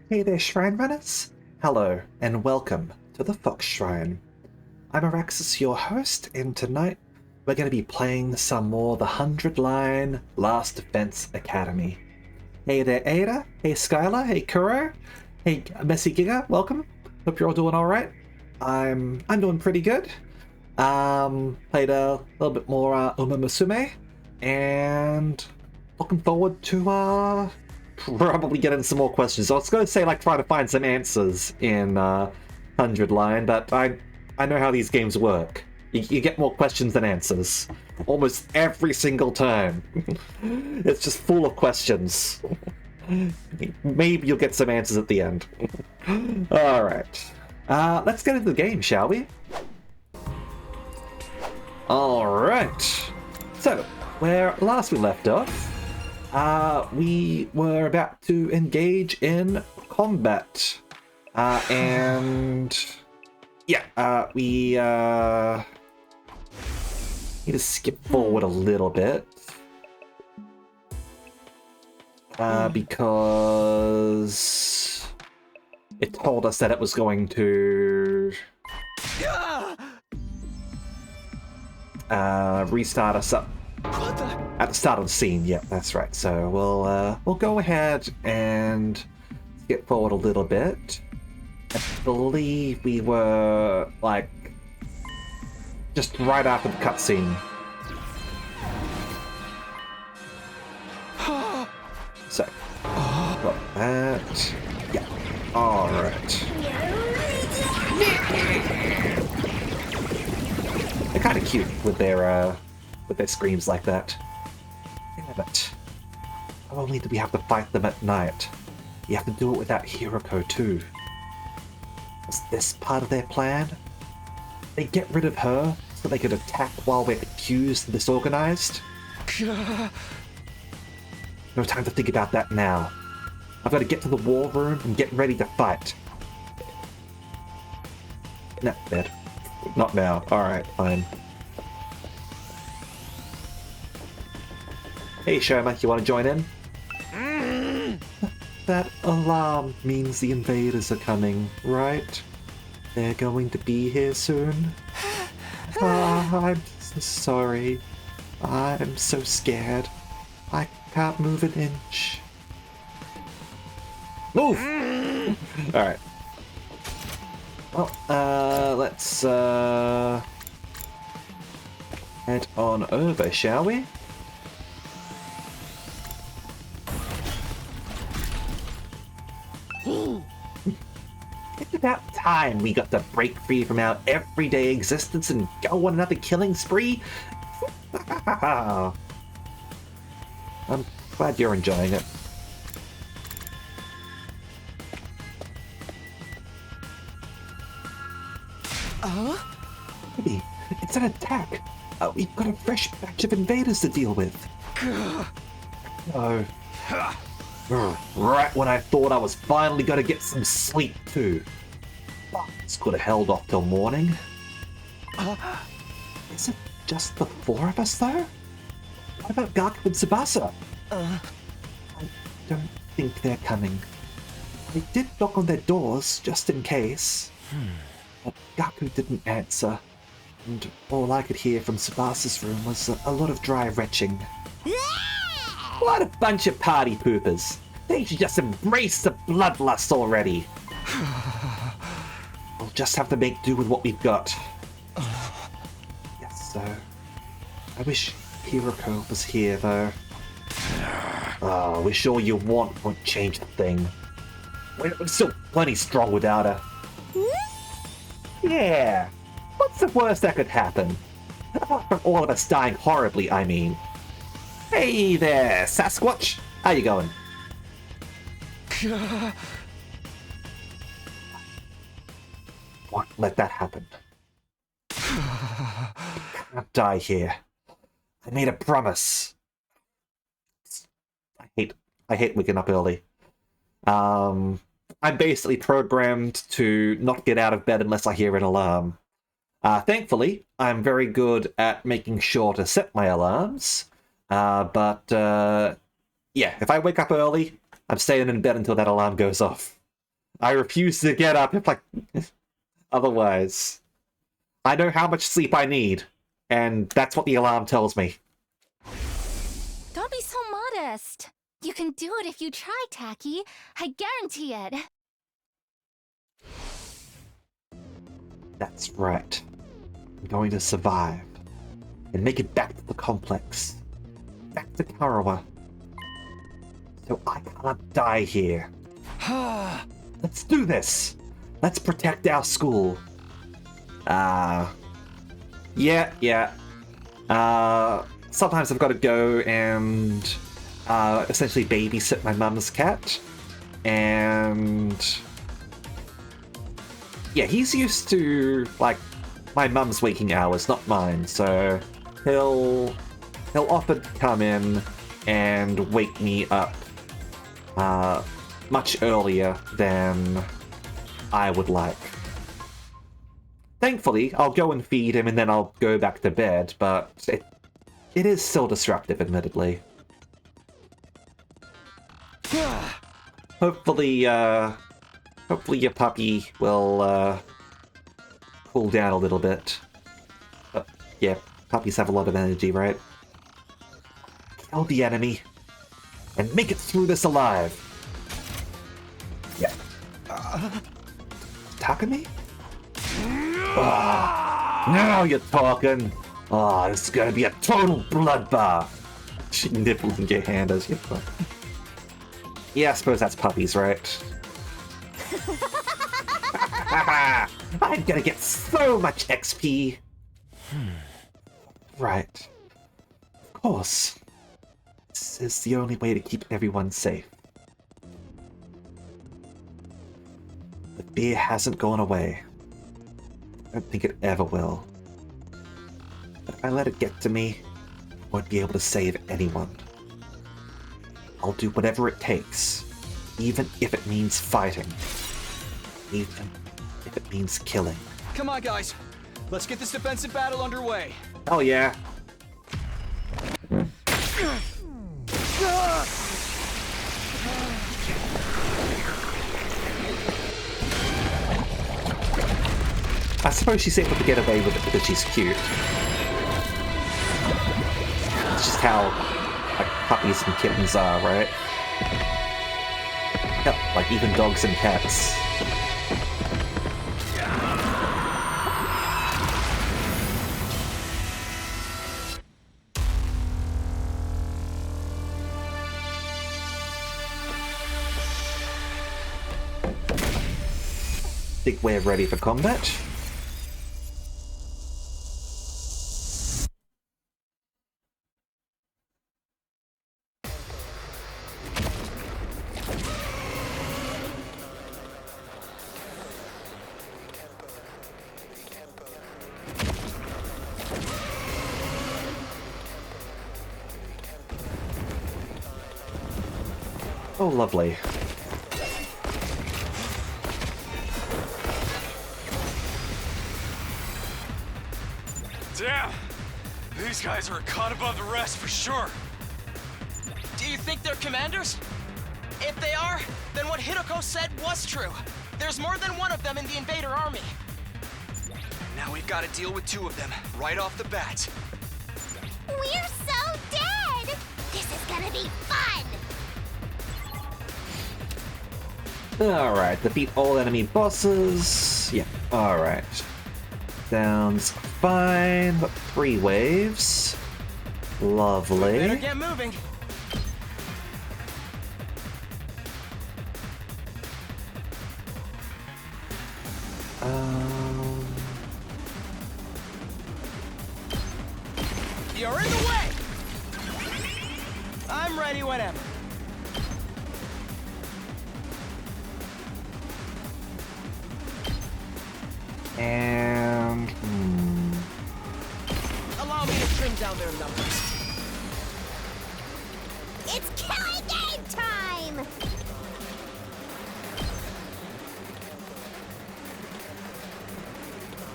Hey there, Shrine Runners! Hello, and welcome to the Fox Shrine. I'm Araxis, your host, and tonight we're going to be playing some more the 100-line Last Defense Academy. Hey there, Ada. Hey, Skylar. Hey, Kuro. Hey, Messy Giga. Welcome. Hope you're all doing all right. I'm doing pretty good. Played a little bit more Uma Musume, and looking forward to probably getting some more questions. I was going to say like try to find some answers in 100 line, but I know how these games work. You get more questions than answers almost every single time. It's just full of questions. Maybe you'll get some answers at the end. All right, let's get into the game, shall we? All right. So where last we left off, we were about to engage in combat, and yeah, we need to skip forward a little bit, because it told us that it was going to restart us up at the start of the scene. Yeah, that's right. So we'll go ahead and skip forward a little bit. I believe we were like just right after the cutscene. So got that. Yeah. All right. They're kind of cute with their screams like that. Yeah, but not only do we have to fight them at night, you have to do it without Hiroko too. Was this part of their plan? They get rid of her so they could attack while we're confused and disorganized? No time to think about that now. I've got to get to the war room and get ready to fight. No, dead. Not now. Alright, fine. Hey, Shoma, you want to join in? That alarm means the invaders are coming, right? They're going to be here soon. I'm so sorry. I'm so scared. I can't move an inch. Move! Alright. Well, let's head on over, shall we? It's about time we got to break free from our everyday existence and go on another killing spree. I'm glad you're enjoying it. Maybe it's an attack. We've got a fresh batch of invaders to deal with. Oh. Right when I thought I was finally gonna get some sleep too. This could have held off till morning. Is it just the four of us though? What about Gaku and Tsubasa? I don't think they're coming. I did knock on their doors just in case. But Gaku didn't answer. And all I could hear from Tsubasa's room was a lot of dry retching. What a bunch of party poopers. They should just embrace the bloodlust already. We'll just have to make do with what we've got. Yes, so I wish Hiroko was here, though. Oh, wish all you want won't change the thing. We're still plenty strong without her. Yeah, what's the worst that could happen? Apart from all of us dying horribly, I mean. Hey there, Sasquatch! How you going? Won't let that happen. I can't die here. I made a promise. I hate waking up early. I'm basically programmed to not get out of bed unless I hear an alarm. Thankfully, I'm very good at making sure to set my alarms. But yeah, if I wake up early, I'm staying in bed until that alarm goes off. I refuse to get up if I... Otherwise. I know how much sleep I need, and that's what the alarm tells me. Don't be so modest. You can do it if you try, Tacky. I guarantee it. That's right. I'm going to survive and make it back to the complex. Back to Karawa. So I can't die here. Let's do this! Let's protect our school. Yeah. Sometimes I've got to go and essentially babysit my mum's cat. And yeah, he's used to, like, my mum's waking hours, not mine, so he'll often come in and wake me up much earlier than I would like. Thankfully, I'll go and feed him and then I'll go back to bed, but it is still disruptive, admittedly. Hopefully your puppy will cool down a little bit. But yeah, puppies have a lot of energy, right? Kill the enemy and make it through this alive. Yeah. Takumi? Now you're talking. This is gonna be a total bloodbath. She nibbling your hand as you fuck. Yeah, I suppose that's puppies, right? I'm gonna get so much XP. Right. Of course. This is the only way to keep everyone safe. The fear hasn't gone away. I don't think it ever will. But if I let it get to me, I won't be able to save anyone. I'll do whatever it takes, even if it means fighting. Even if it means killing. Come on, guys. Let's get this defensive battle underway. Oh yeah. I suppose she's able to get away with it because she's cute. It's just how, like, puppies and kittens are, right? Yep, like even dogs and cats. Think we're ready for combat. Oh, lovely. Damn! These guys are a cut above the rest for sure. Do you think they're commanders? If they are, then what Hideko said was true. There's more than one of them in the invader army. Now we've got to deal with two of them, right off the bat. We're so dead! This is gonna be fun! Alright, defeat all enemy bosses. Yeah, alright. Sounds fine, but 3 waves. Lovely. Better get moving. You're in the way! I'm ready whenever. And... Allow me to trim down their numbers. It's killing game time!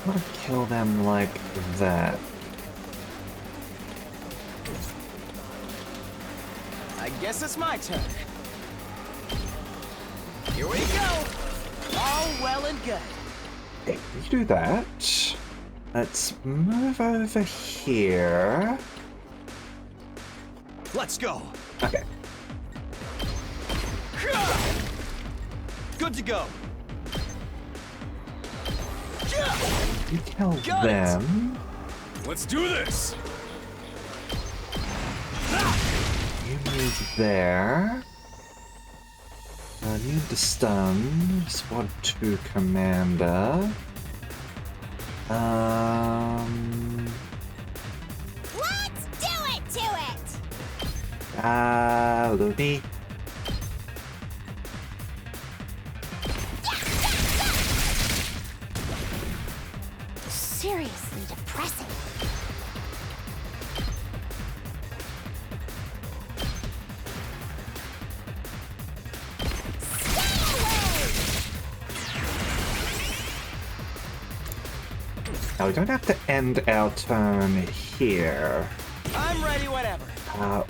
I'm gonna kill them like that. I guess it's my turn. Here we go! All well and good. Okay, you do that. Let's move over here. Let's go. Okay. Good to go. You kill Got it. them. Let's do this. You move there. Need to stun. Squad 2 commander. Let's do it to it! Looney. Seriously depressing. Now we don't have to end our turn here. I'm ready whenever.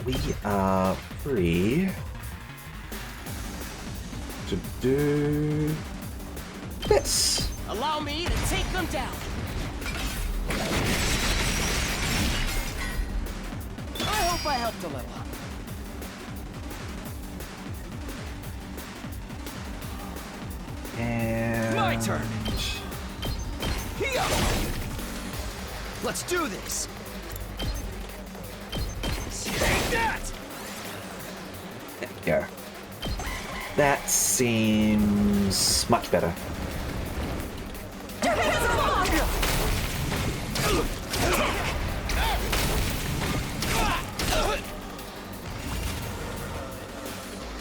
We are free to do this. Allow me to take them down. I hope I helped a little. And My turn. Here. Let's do this. Take that. There we go. That seems much better.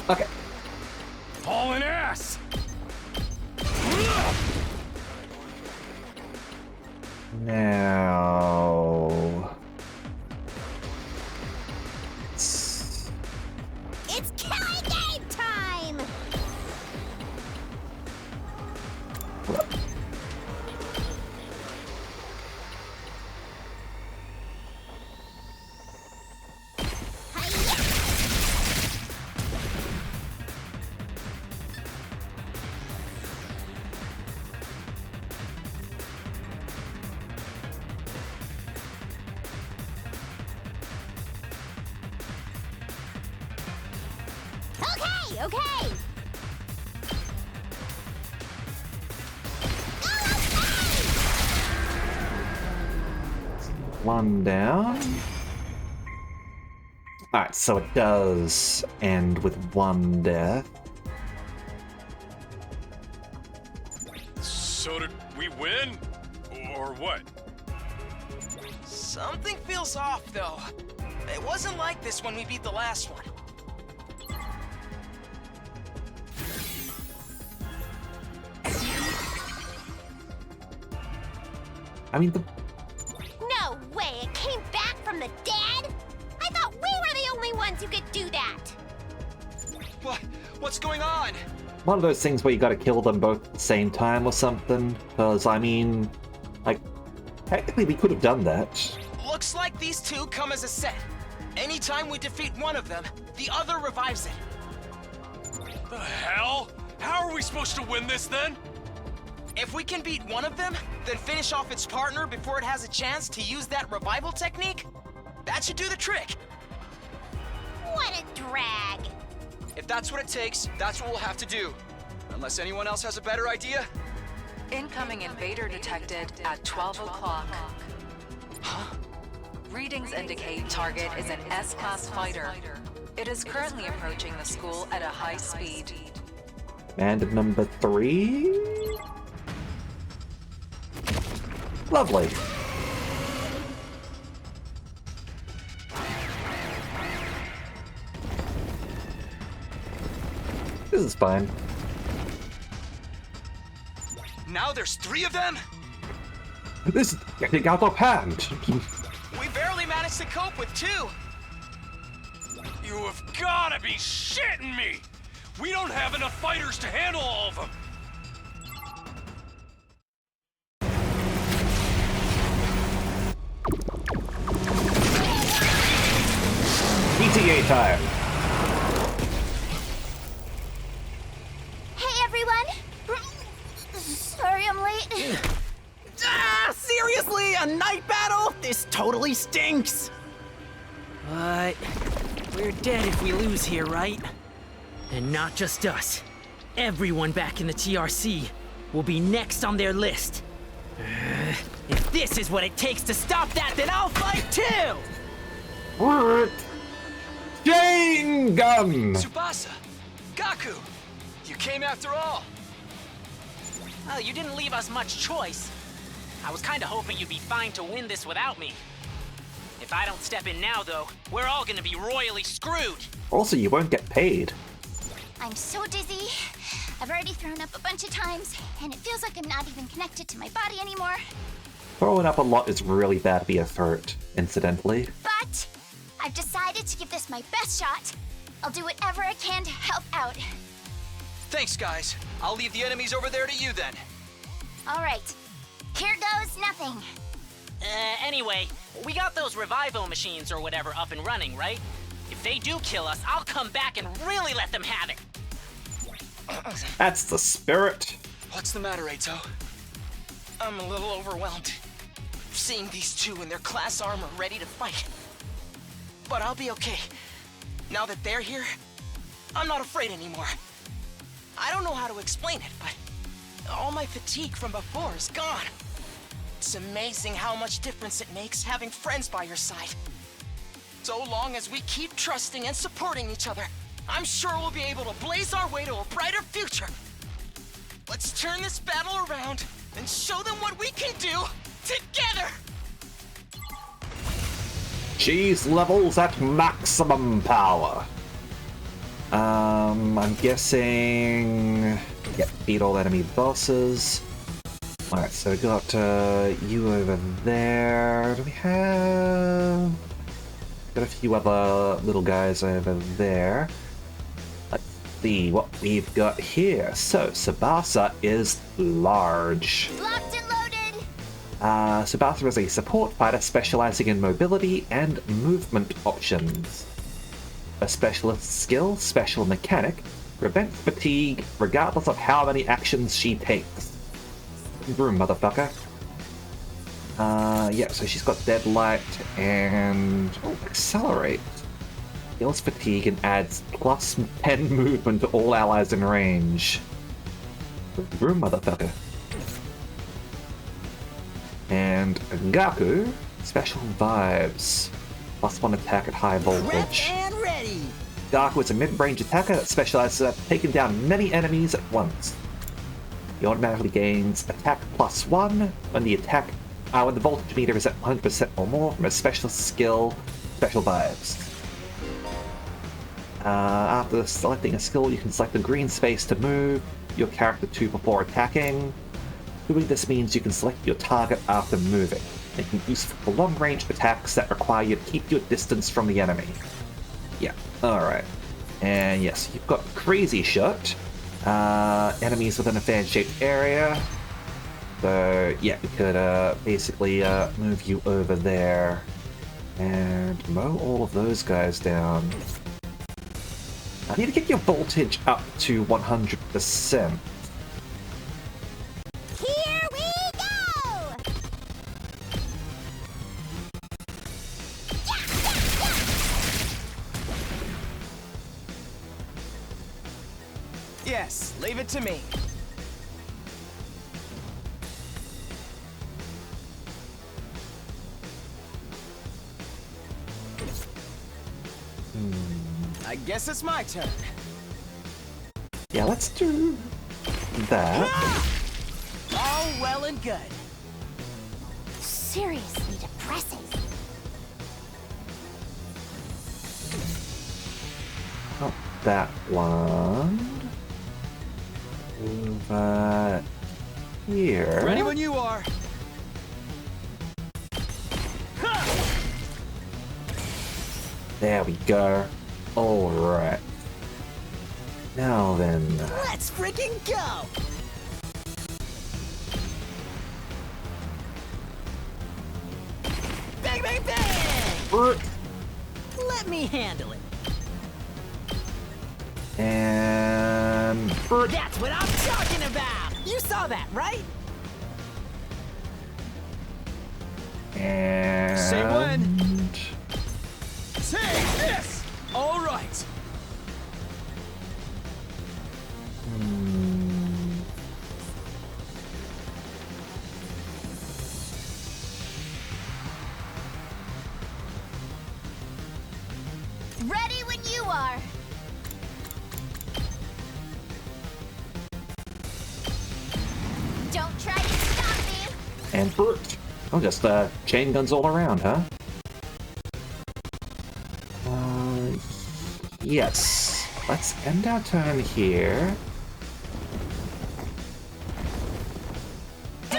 Okay. Hauling ass. Now It's killing game time! Okay, okay! one down. Alright, so it does end with one death. So did we win? Or what? Something feels off, though. It wasn't like this when we beat the last one. I mean, the No way, it came back from the dead? I thought we were the only ones who could do that! What's going on? one of those things where you gotta kill them both at the same time or something. Because, I mean, like, technically we could have done that. Looks like these two come as a set. Anytime we defeat one of them, the other revives it. The hell? How are we supposed to win this then? If we can beat one of them, then finish off its partner before it has a chance to use that revival technique, that should do the trick. What a drag! If that's what it takes, that's what we'll have to do. Unless anyone else has a better idea. Incoming invader detected at 12 o'clock. Huh? Readings indicate target is an S-class fighter. It is currently approaching the school at a high speed. And number 3. Lovely. This is fine. Now there's 3 of them? This is getting out of hand. We barely managed to cope with 2. You have gotta be shitting me! We don't have enough fighters to handle all of them! PTA time. Hey everyone! This totally stinks! But we're dead if we lose here, right? And not just us. Everyone back in the TRC will be next on their list. If this is what it takes to stop that, then I'll fight too! What? Chain gun! Tsubasa! Gaku! You came after all! Well, you didn't leave us much choice. I was kinda hoping you'd be fine to win this without me. If I don't step in now, though, we're all gonna be royally screwed. Also, you won't get paid. I'm so dizzy. I've already thrown up a bunch of times, and it feels like I'm not even connected to my body anymore. Throwing up a lot is really bad for your throat, incidentally. But I've decided to give this my best shot. I'll do whatever I can to help out. Thanks, guys. I'll leave the enemies over there to you then. All right. Here goes nothing. Anyway, we got those revival machines or whatever up and running, right? If they do kill us, I'll come back and really let them have it. That's the spirit. What's the matter, Eito? I'm a little overwhelmed. Seeing these two in their class armor ready to fight. But I'll be okay. Now that they're here, I'm not afraid anymore. I don't know how to explain it, but all my fatigue from before is gone. It's amazing how much difference it makes having friends by your side. So long as we keep trusting and supporting each other, I'm sure we'll be able to blaze our way to a brighter future. Let's turn this battle around and show them what we can do together! Cheese levels at maximum power. I'm guessing beat all enemy bosses. Alright, so we got you over there. Do we have... Got a few other little guys over there. Let's see what we've got here. So, Tsubasa is large. Locked and loaded. Tsubasa is a support fighter specializing in mobility and movement options. A specialist skill, Special Mechanic, prevents fatigue regardless of how many actions she takes. Broom, motherfucker. Yeah, so she's got Deadlight and... Oh, Accelerate. Heals fatigue and adds plus 10 movement to all allies in range. Broom, motherfucker. And Gaku, Special Vibes. Plus 1 attack at high voltage. And ready! Gaku is a mid-range attacker that specializes at taking down many enemies at once. He automatically gains attack plus 1 when the when the voltage meter is at 100% or more from a specialist skill, Special Vibes. After selecting a skill, you can select the green space to move your character to before attacking. Doing this means you can select your target after moving. It can be used for long-range attacks that require you to keep your distance from the enemy. Yeah, alright. And yes, you've got Crazy Shot. Enemies within a fan-shaped area. So, yeah, we could basically move you over there and mow all of those guys down. I need to get your voltage up to 100%. Here we go! Yes, leave it to me. I guess it's my turn. Yeah, let's do that. All well and good. Seriously depressing. Not that one. Move here. Ready when you are. There we go. Alright. Now then. Let's freaking go! Bang, bang, bang! Let me handle it. And... That's what I'm talking about! You saw that, right? And... Say when. Take this! All right. Ready when you are. Don't try to stop me. And brute. Oh, just chain guns all around, huh? Yes. Let's end our turn here. All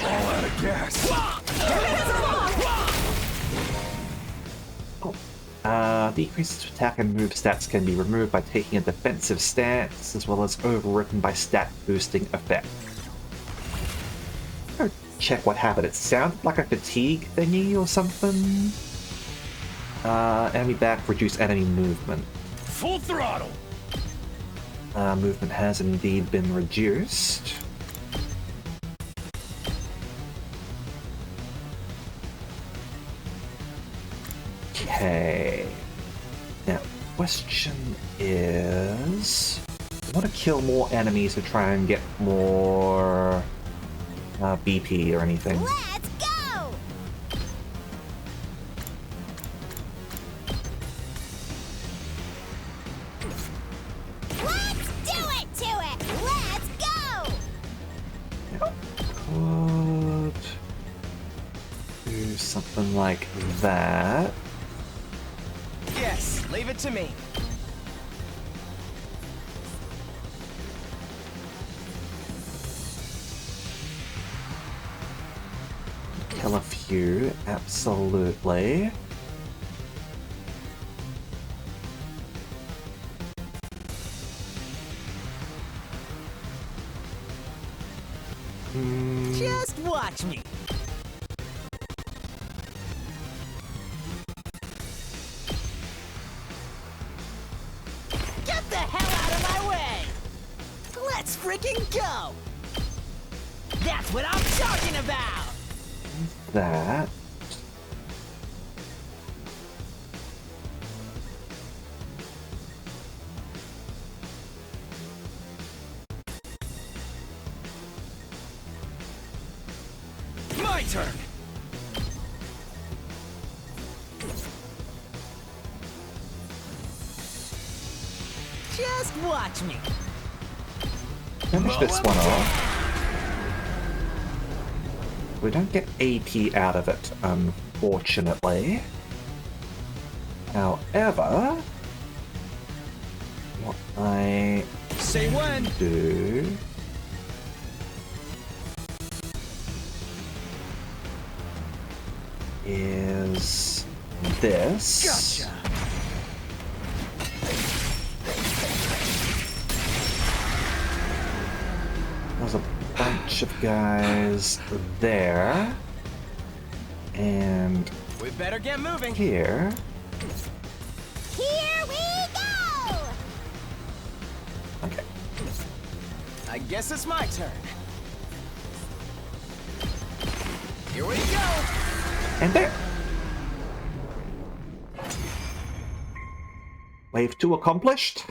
out of gas. Decreases to attack and move stats can be removed by taking a defensive stance, as well as overwritten by stat boosting effect. Go check what happened. It sounded like a fatigue thingy or something. Enemy back, reduce enemy movement. Full throttle. Movement has indeed been reduced. Okay. Now, question is... I want to kill more enemies to try and get more... BP or anything. Let's go! Let's do it to it! Let's go! Could do something like that. Yes, leave it to me. Kill a few, absolutely. Just watch me. Get the hell out of my way! Let's freaking go! That's what I'm talking about! That. My turn. Just watch me. Finish this one off. We don't get AP out of it, unfortunately. However, what I Say when. do is this. Gotcha. There's a bunch of guys there. And We better get moving. here. Here we go! Okay. I guess it's my turn. Here we go. And there. Wave 2 accomplished.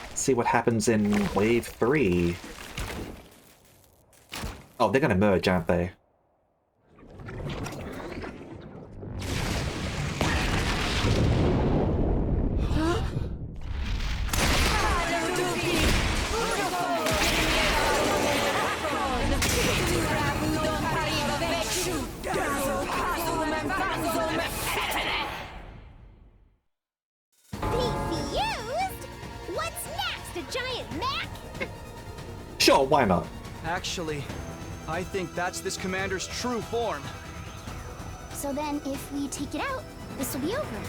Let's see what happens in Wave 3. Oh, they're gonna merge, aren't they? Confused? What's next? A giant mech? Sure, why not? Actually, I think that's this commander's true form. So then, if we take it out, this will be over.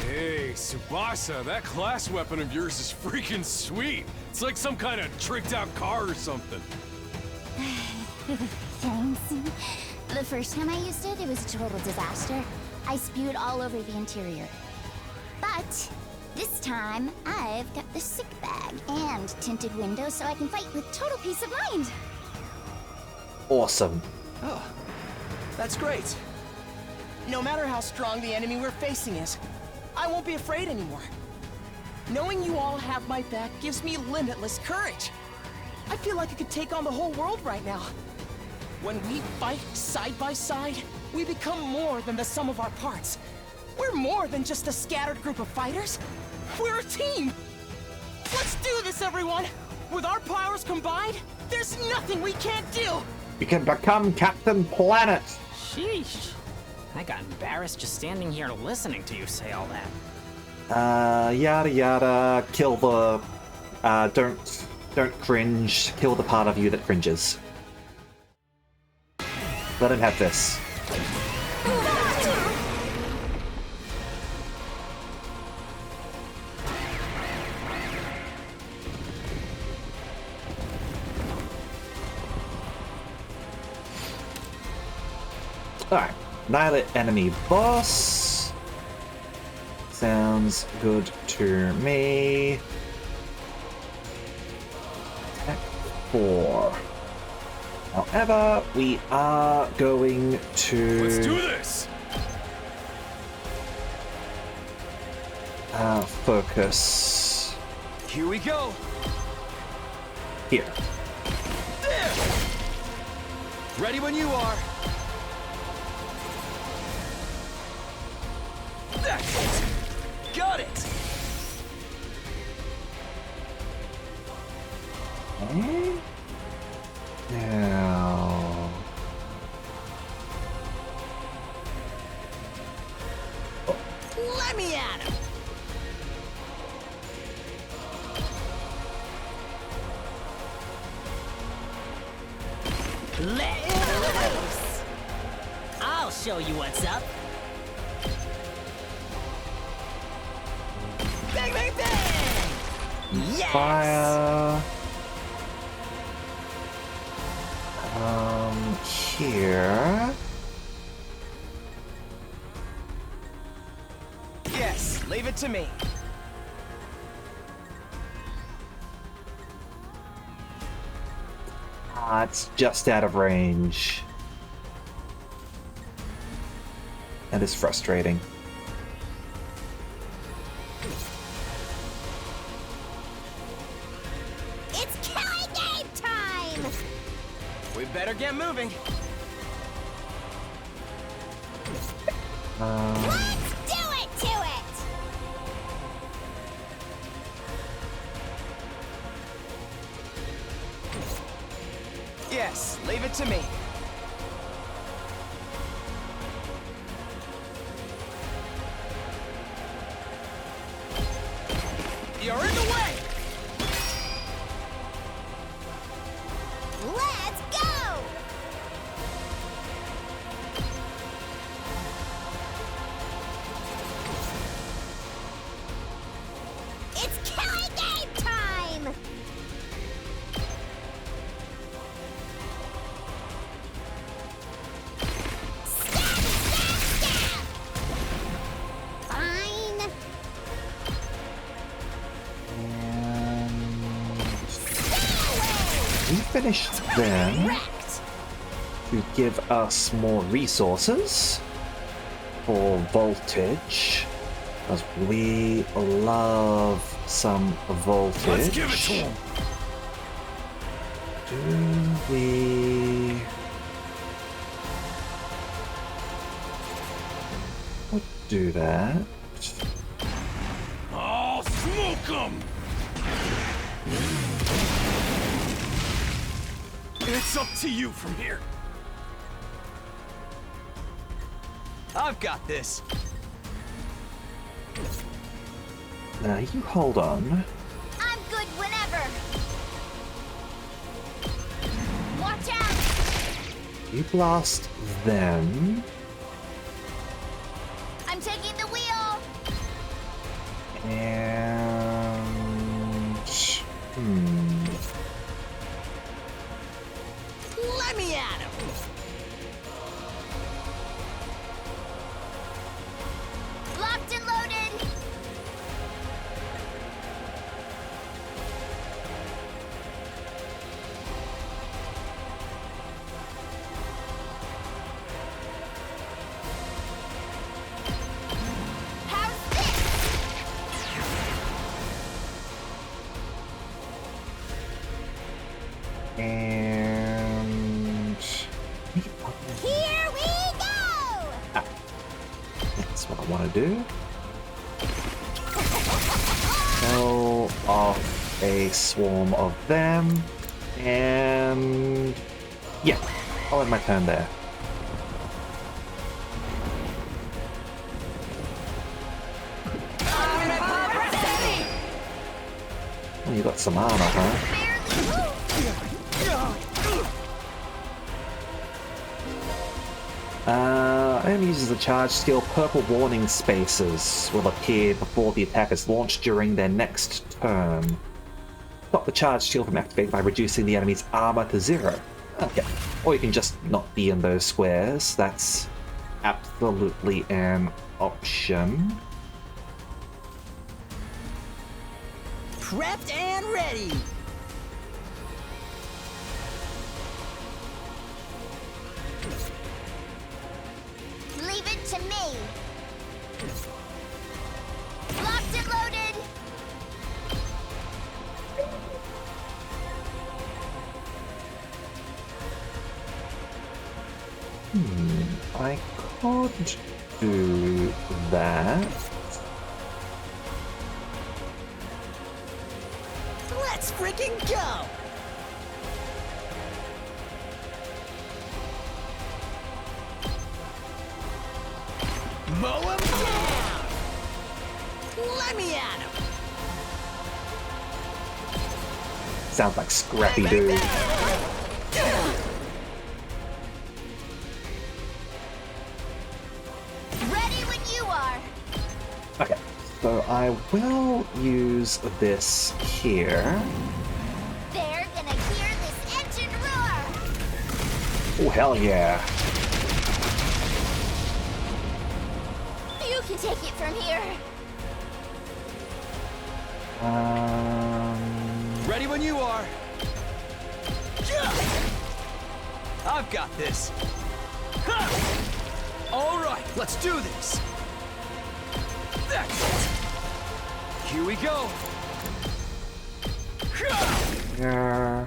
Hey, Tsubasa, that class weapon of yours is freaking sweet. It's like some kind of tricked out car or something. Thanks. The first time I used it, it was a total disaster. I spewed all over the interior. But This time, I've got the sick bag and tinted windows so I can fight with total peace of mind. Awesome. Oh, that's great. No matter how strong the enemy we're facing is, I won't be afraid anymore. Knowing you all have my back gives me limitless courage. I feel like I could take on the whole world right now. When we fight side by side, we become more than the sum of our parts. We're more than just a scattered group of fighters. We're a team! Let's do this, everyone! With our powers combined, there's nothing we can't do! You can become Captain Planet! Sheesh. I got embarrassed just standing here listening to you say all that. Yada yada, kill the... don't cringe, kill the part of you that cringes. Let him have this. Alright, annihilate enemy boss. Sounds good to me. Attack 4. However, we are going to... Let's do this! Focus Here we go. here. There! Ready when you are. That's it. Got it. Okay. Now... Let me at him! Let it loose! I'll show you what's up. Bang, bang, bang! Yes! Fire. Here. Yes, leave it to me. Ah, it's just out of range. That is frustrating. It's killing game time! We better get moving. Let's do it to it! Yes, leave it to me. You're in the way! Let's go! It's killing game time! Stab, stab, stab! Fine. We finished them Wrecked. to give us more resources for voltage, because we love some voltage. Let's give it to him! Do we... Would do that. I'll smoke him! It's up to you from here. I've got this. Now you hold on. I'm good whenever. Watch out! You blast them. I'm taking the wheel. And... Let me at him! Locked and loaded. And Here we go! that's what I want to do. Kill off a swarm of them, and yeah, I'll end my turn there. Oh, you got some armor, huh? Enemy uses the charge skill. Purple warning spaces will appear before the attack is launched during their next turn. Stop the charge shield from activating by reducing the enemy's armor to 0. Okay. Or you can just not be in those squares. That's absolutely an option. Prepped and ready! Leave it to me. Locked and loaded. I could do that. Let's freaking go! Mow him down! Let me at him! Sounds like Scrappy Doo. Ready when you are. Okay, so I will use this here. They're gonna hear this engine roar. Oh, hell yeah. You can take it from here. Ready when you are. I've got this. All right, let's do this. That's it. Here we go. Yeah.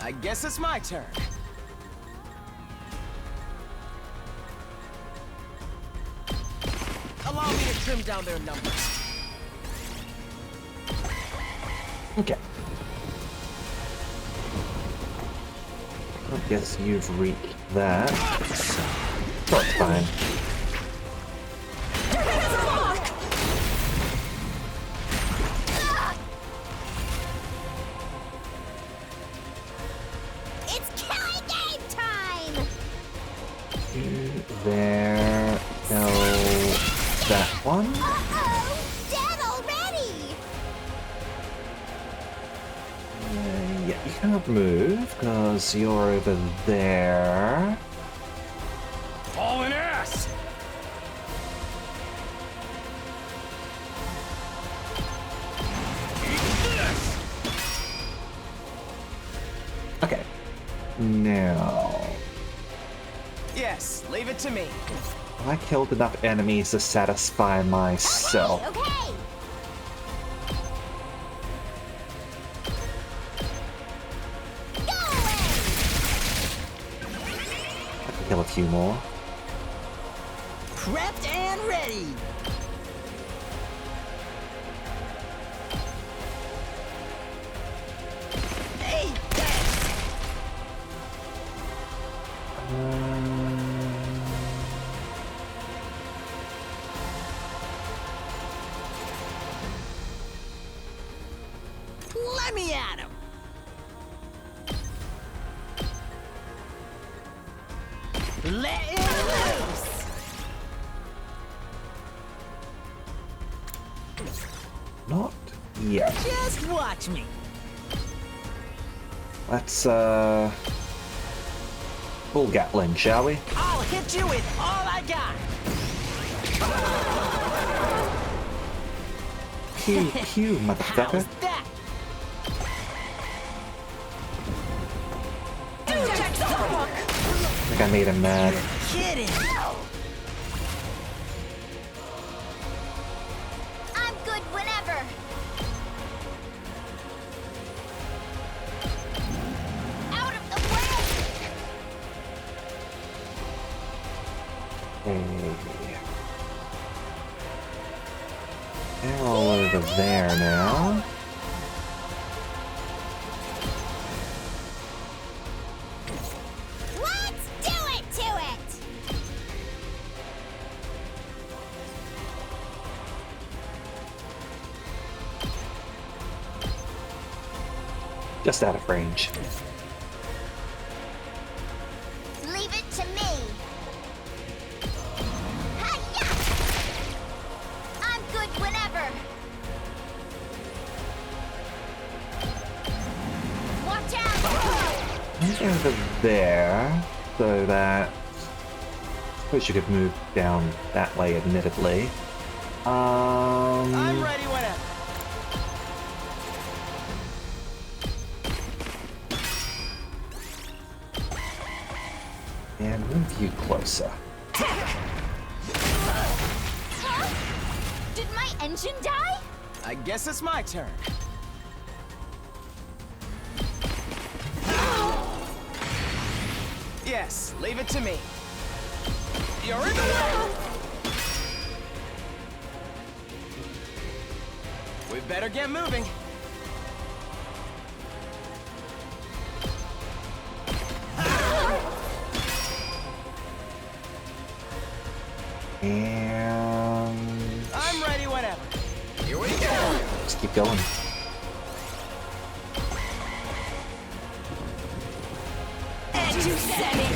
I guess it's my turn. Allow me to trim down their numbers. Okay. I guess you've reached that. That's fine. It's killing game time. There. No. That one. Uh-oh, dead already. Yeah, you can't move because you're over there. Hauling ass! Eat this! Okay. Now. Yes, leave it to me. I killed enough enemies to satisfy myself. Okay. Go away. I can kill a few more. Prepped and ready! Hey! Let me at him! Let him loose! Not yet. Just watch me! Let's, full Gatling, shall we? I'll hit you with all I got! Pew, pew, motherfucker. How's that? I think I made him mad. Kidding! I'm good whenever. all over there now. Let's do it to it! Just out of range. Leave it to me. Hi-ya! I'm good whenever. Watch out! Over there, so that... I suppose you could move down that way, admittedly. I'm ready whenever. And move you closer. Huh? Did my engine die? I guess it's my turn. Yes, leave it to me. You're in the way! We better get moving. And... I'm ready whenever. Here we go. just keep going. And you said it!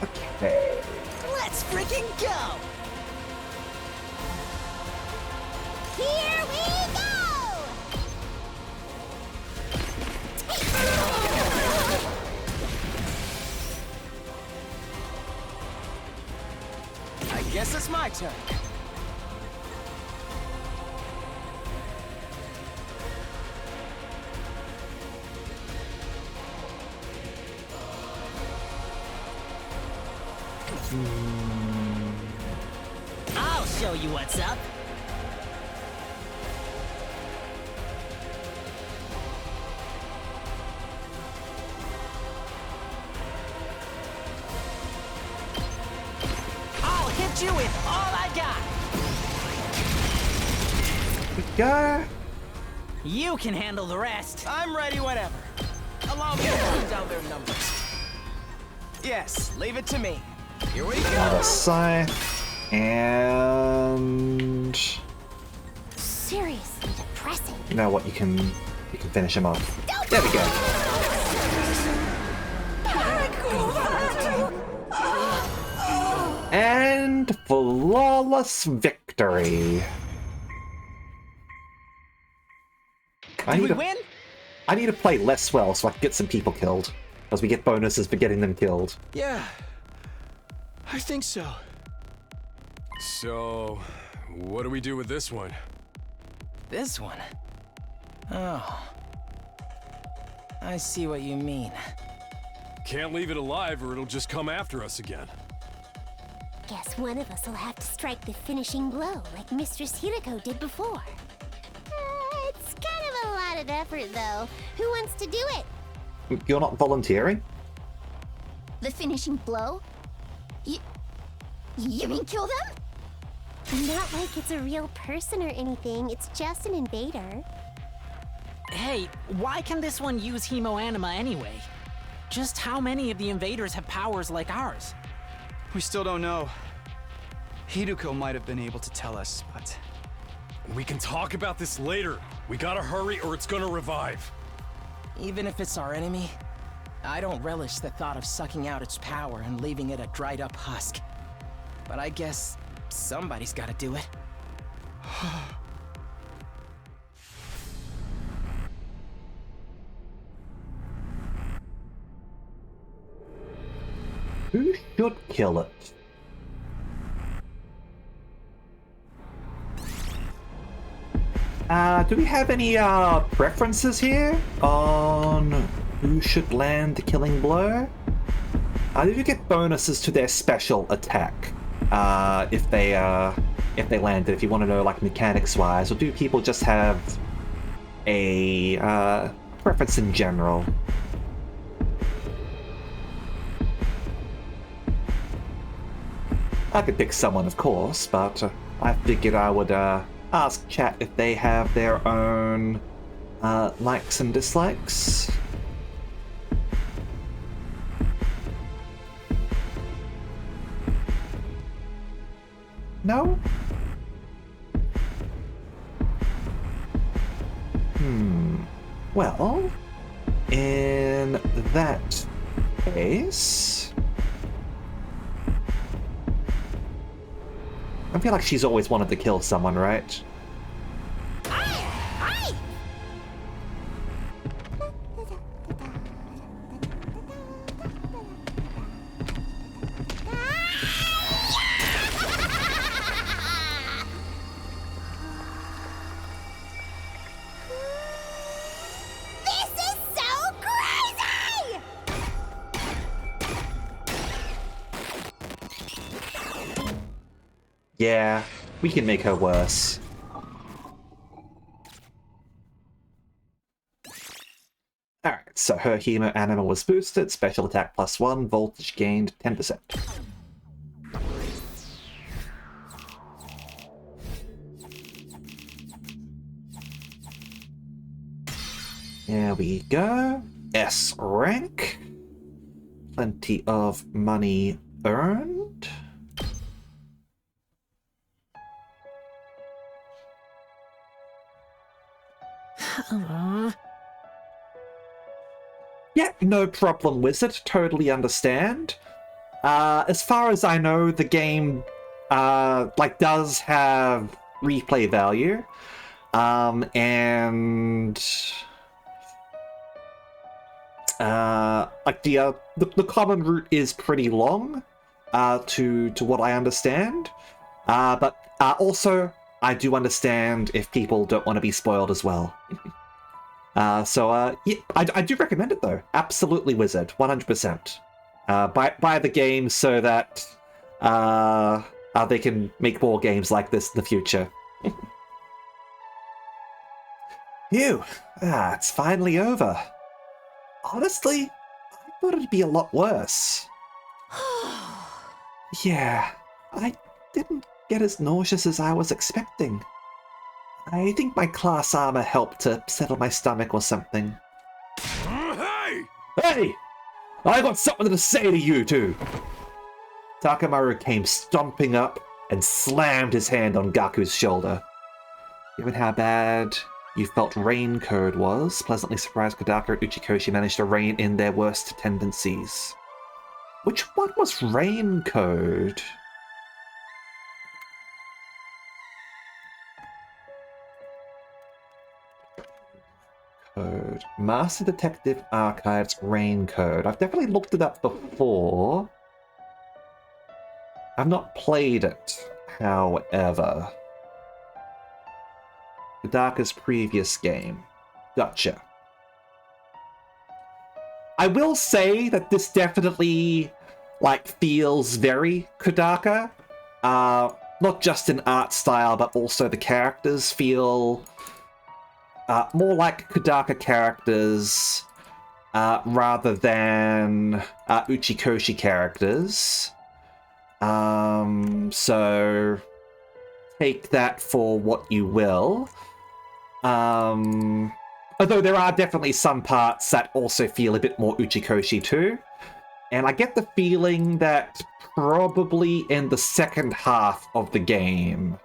Okay. Let's freaking go! Here we go! I guess it's my turn. I'll show you what's up. I'll hit you with all I got. Go. You can handle the rest. I'm ready whenever. Allow me to run down their numbers. Yes, leave it to me. Here we Another go. scythe. And... Seriously depressing. you know what? You can finish him off. There we go. And flawless victory. Did we win? I need to play less well so I can get some people killed. Because we get bonuses for getting them killed. Yeah, I think so. So, what do we do with this one? This one? Oh. I see what you mean. Can't leave it alive or it'll just come after us again. Guess one of us will have to strike the finishing blow like Mistress Hiriko did before. It's kind of a lot of effort, though. Who wants to do it? You're not volunteering? The finishing blow? You mean kill them? Not like it's a real person or anything. It's just an invader. Hey, why can this one use Hemoanima anyway? Just how many of the invaders have powers like ours? We still don't know. Hiruko might have been able to tell us, but... We can talk about this later. We gotta hurry or it's gonna revive. Even if it's our enemy, I don't relish the thought of sucking out its power and leaving it a dried up husk. But I guess somebody's gotta do it. Who should kill it? Do we have any preferences here on who should land the killing blow? Do you get bonuses to their special attack if they land it? If you want to know, like, mechanics-wise, or do people just have a preference in general? I could pick someone, of course, but I figured I would ask chat if they have their own likes and dislikes. No? Well, in that case... I feel like she's always wanted to kill someone, right? This is so crazy! Yeah, we can make her worse. Alright, so her Hemo Anima was boosted, special attack +1, voltage gained 10%. There we go. S rank. Plenty of money earned. Yeah, no problem, Wizard. Totally understand. As far as I know, the game does have replay value. And the common route is pretty long, to what I understand. But also I do understand if people don't want to be spoiled as well. Yeah, I do recommend it though. Absolutely, Wizard, 100%. Buy the game so that they can make more games like this in the future. Phew, it's finally over. Honestly, I thought it'd be a lot worse. Yeah, I didn't get as nauseous as I was expecting. I think my class armor helped to settle my stomach or something. Hey! Hey! I got something to say to you two! Takamaru came stomping up and slammed his hand on Gaku's shoulder. Given how bad you felt Rain Code was, pleasantly surprised Kodaka and Uchikoshi managed to rein in their worst tendencies. Which one was Rain Code? Code. Master Detective Archives Rain Code. I've definitely looked it up before. I've not played it, however. Kodaka's previous game. Gotcha. I will say that this definitely, feels very Kodaka. Not just in art style, but also the characters feel more like Kodaka characters rather than Uchikoshi characters. So take that for what you will. Although there are definitely some parts that also feel a bit more Uchikoshi too. And I get the feeling that probably in the second half of the game,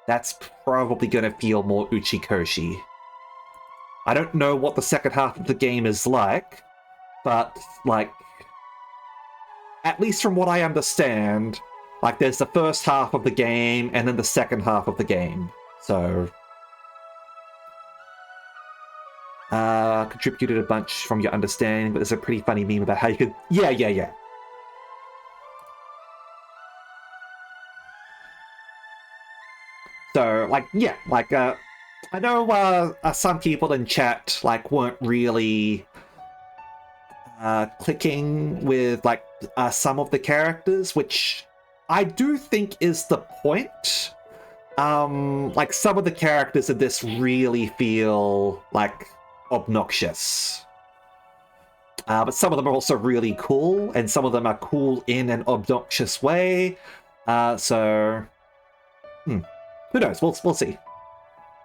that's probably going to feel more Uchikoshi. I don't know what the second half of the game is like, but, at least from what I understand, there's the first half of the game and then the second half of the game. So, contributed a bunch from your understanding, but there's a pretty funny meme about how you could... Yeah. So, I know some people in chat, weren't really clicking with, some of the characters, which I do think is the point. Some of the characters in this really feel, obnoxious. But some of them are also really cool, and some of them are cool in an obnoxious way. So, who knows? We'll see.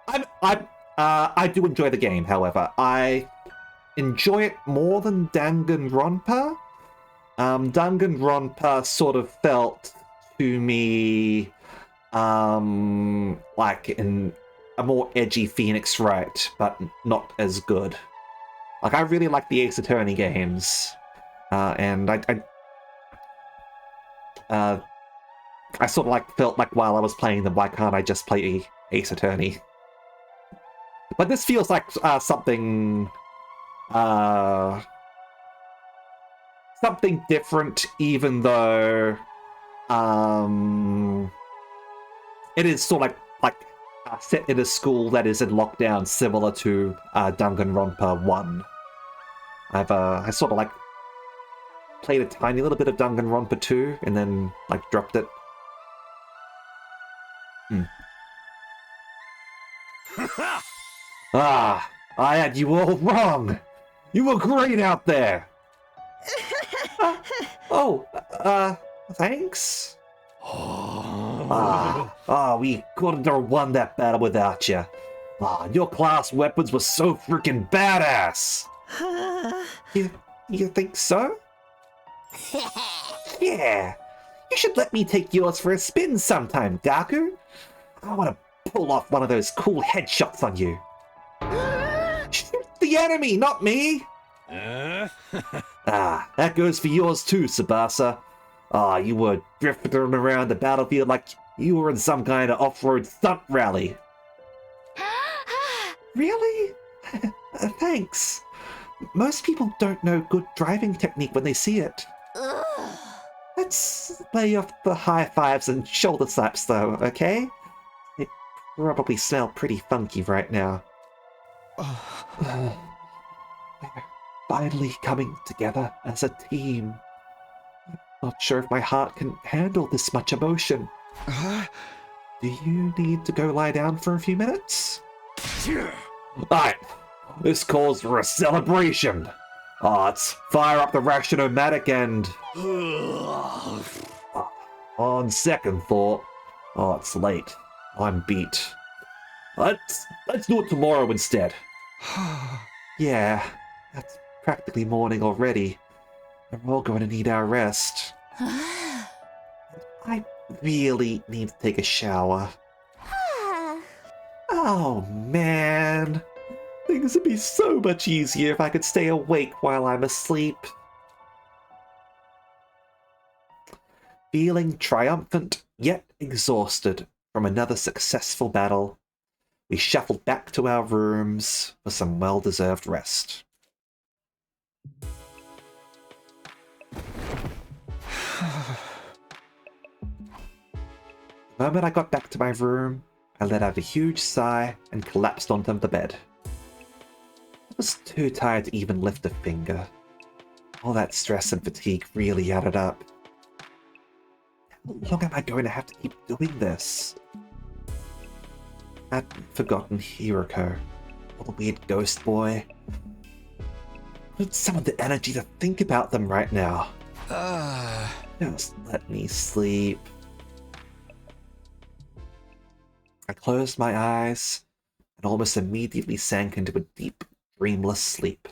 I do enjoy the game. However, I enjoy it more than Danganronpa. Danganronpa sort of felt to me like in a more edgy Phoenix Wright, but not as good. Like, I really like the Ace Attorney games, and I sort of like felt like while I was playing them, why can't I just play Ace Attorney? But this feels like something something different, even though it is sort of like set in a school that is in lockdown, similar to Danganronpa 1. I sort of like played a tiny little bit of Danganronpa 2 and then like dropped it. I had you all wrong. You were great out there. Thanks. We couldn't have won that battle without you. Your class weapons were so freaking badass. You think so? Yeah. You should let me take yours for a spin sometime, Gaku. I want to pull off one of those cool headshots on you. Shoot the enemy, not me! That goes for yours too, Tsubasa. You were drifting around the battlefield like you were in some kind of off-road stunt rally. Really? Thanks. Most people don't know good driving technique when they see it. Let's lay off the high fives and shoulder slaps though, okay? They probably smell pretty funky right now. We're finally coming together as a team. I'm not sure if my heart can handle this much emotion. Do you need to go lie down for a few minutes? Alright, this calls for a celebration. Let's fire up the Ration-O-Matic and... on second thought, it's late. I'm beat. Let's do it tomorrow instead. Yeah, that's practically morning already. We're all going to need our rest. I really need to take a shower. Oh man, things would be so much easier if I could stay awake while I'm asleep. Feeling triumphant yet exhausted from another successful battle, we shuffled back to our rooms for some well-deserved rest. The moment I got back to my room, I let out a huge sigh and collapsed onto the bed. I was too tired to even lift a finger. All that stress and fatigue really added up. How long am I going to have to keep doing this? I'd forgotten Hiroko, or the weird ghost boy. I need some of the energy to think about them right now. Just let me sleep. I closed my eyes and almost immediately sank into a deep, dreamless sleep.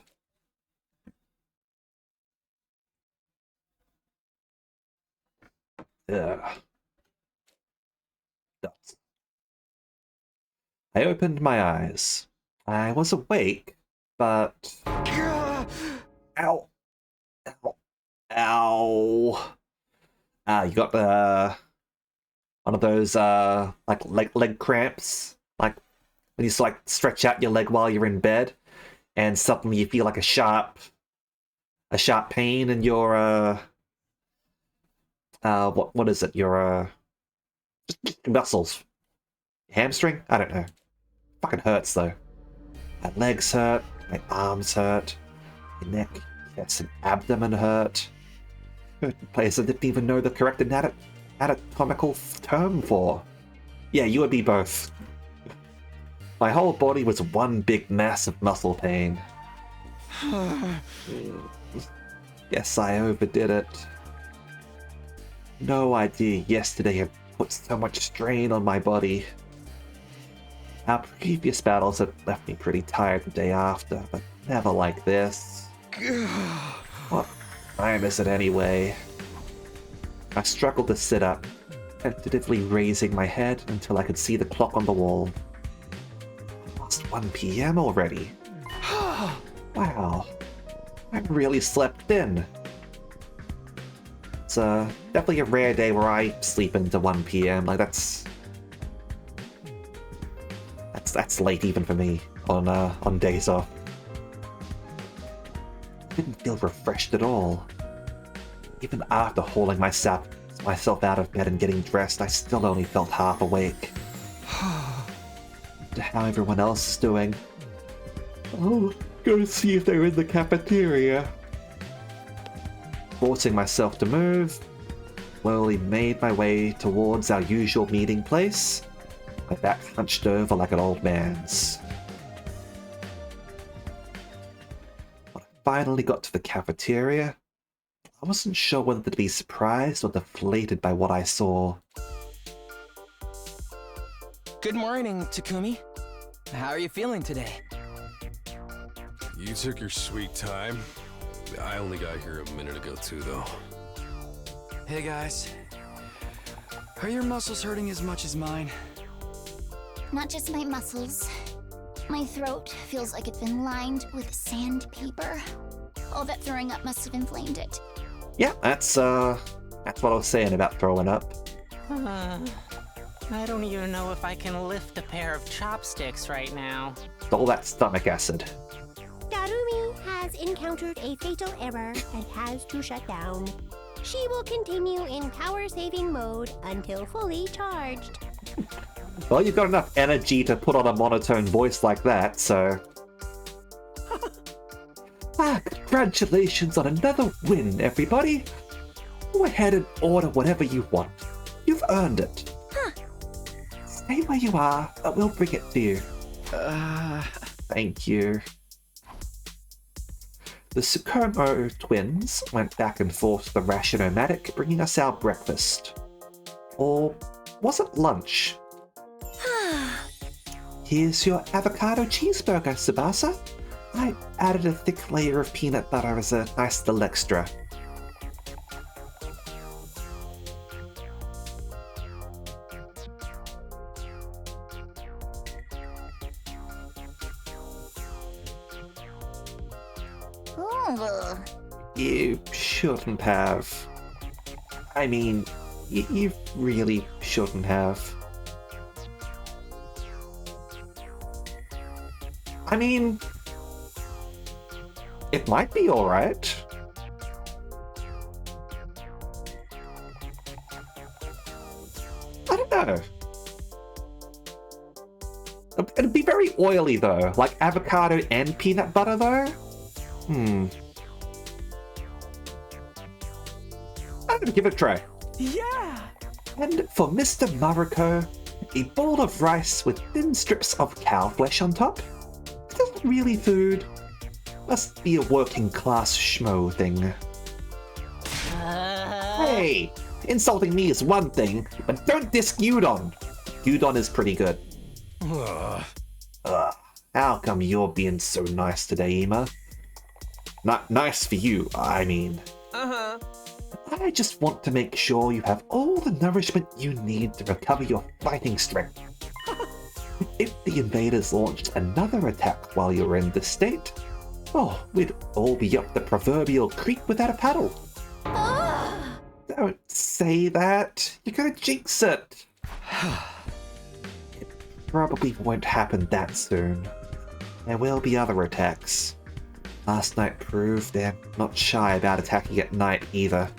I opened my eyes. I was awake, but... Ow! Ow! Ow! You got one of those like leg cramps, like when you like stretch out your leg while you're in bed, and suddenly you feel like a sharp pain in your what is it? Your just muscles, hamstring? I don't know. Fucking hurts though. My legs hurt, my arms hurt, my neck, yes, and abdomen hurt. Place I didn't even know the correct anatomical term for. Yeah, you and me both. My whole body was one big mass of muscle pain. Guess I overdid it. no idea yesterday have put so much strain on my body. Our previous battles had left me pretty tired the day after, but never like this. What time is it anyway? I struggled to sit up, tentatively raising my head until I could see the clock on the wall. Almost 1 p.m. already. Wow, I really slept in. It's definitely a rare day where I sleep into 1 p.m. Like that's late even for me on days off. I didn't feel refreshed at all. Even after hauling myself out of bed and getting dressed, I still only felt half awake. To how everyone else is doing. I'll go see if they're in the cafeteria. Forcing myself to move, slowly made my way towards our usual meeting place, my back hunched over like an old man's. When I finally got to the cafeteria, I wasn't sure whether to be surprised or deflated by what I saw. Good morning, Takumi. How are you feeling today? You took your sweet time. I only got here a minute ago too, though. Hey guys. Are your muscles hurting as much as mine? Not just my muscles. My throat feels like it's been lined with sandpaper. All that throwing up must have inflamed it. Yeah, that's what I was saying about throwing up. I don't even know if I can lift a pair of chopsticks right now. All that stomach acid. Darumi has encountered a fatal error and has to shut down. She will continue in power-saving mode until fully charged. Well, you've got enough energy to put on a monotone voice like that, so... Congratulations on another win, everybody! Go ahead and order whatever you want. You've earned it. Stay where you are, but we'll bring it to you. Thank you. The Tsukumo twins went back and forth to the Ration-O-Matic, bringing us our breakfast. Or was it lunch? Here's your avocado cheeseburger, Tsubasa. I added a thick layer of peanut butter as a nice little extra. You shouldn't have. I mean, you really shouldn't have. I mean, it might be alright. I don't know. It'd be very oily though, like avocado and peanut butter though. I'm gonna give it a try. Yeah! And for Mr. Mariko, a bowl of rice with thin strips of cow flesh on top. Is that really food? Must be a working class schmo thing. Hey! Insulting me is one thing, but don't diss Gyudon. Gyudon is pretty good. How come you're being so nice today, Ima? Not nice for you, I mean. I just want to make sure you have all the nourishment you need to recover your fighting strength. If the invaders launched another attack while you're in this state, oh, we'd all be up the proverbial creek without a paddle. Don't say that. You're gonna jinx it. It probably won't happen that soon. There will be other attacks. Last night proved they're not shy about attacking at night either.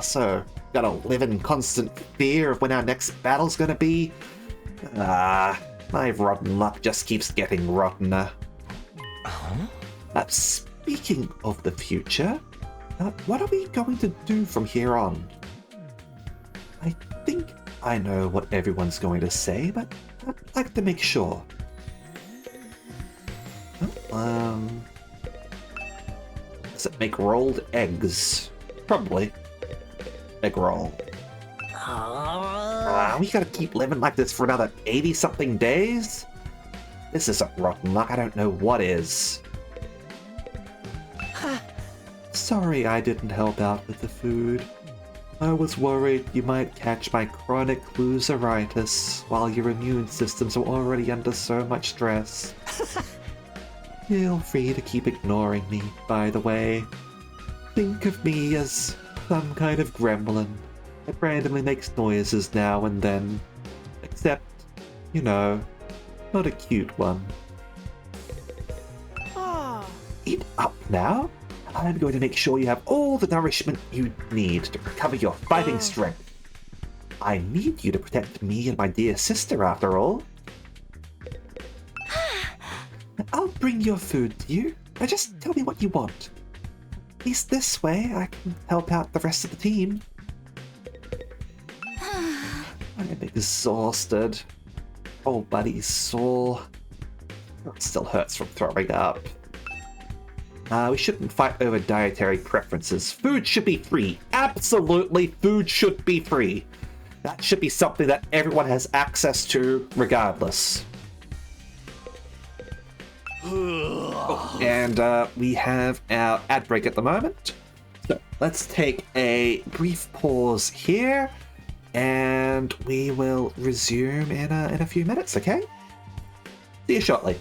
So, gotta live in constant fear of when our next battle's gonna be? My rotten luck just keeps getting rottener. Speaking of the future, what are we going to do from here on? I think I know what everyone's going to say, but I'd like to make sure. Does it make rolled eggs? Probably. egg roll. We gotta keep living like this for another 80-something days? This isn't rotten luck, I don't know what is. Sorry I didn't help out with the food. I was worried you might catch my chronic loseritis while your immune systems are already under so much stress. Feel free to keep ignoring me, by the way. Think of me as some kind of gremlin that randomly makes noises now and then. Except, you know, not a cute one. Eat up now. I'm going to make sure you have all the nourishment you need to recover your fighting strength. I need you to protect me and my dear sister, after all. I'll bring your food to you. Now just tell me what you want. At least this way I can help out the rest of the team. I'm exhausted. Oh, buddy's sore. It still hurts from throwing up. We shouldn't fight over dietary preferences. Food should be free. Absolutely, food should be free. That should be something that everyone has access to regardless. And we have our ad break at the moment. So let's take a brief pause here, and we will resume in a few minutes, okay? See you shortly.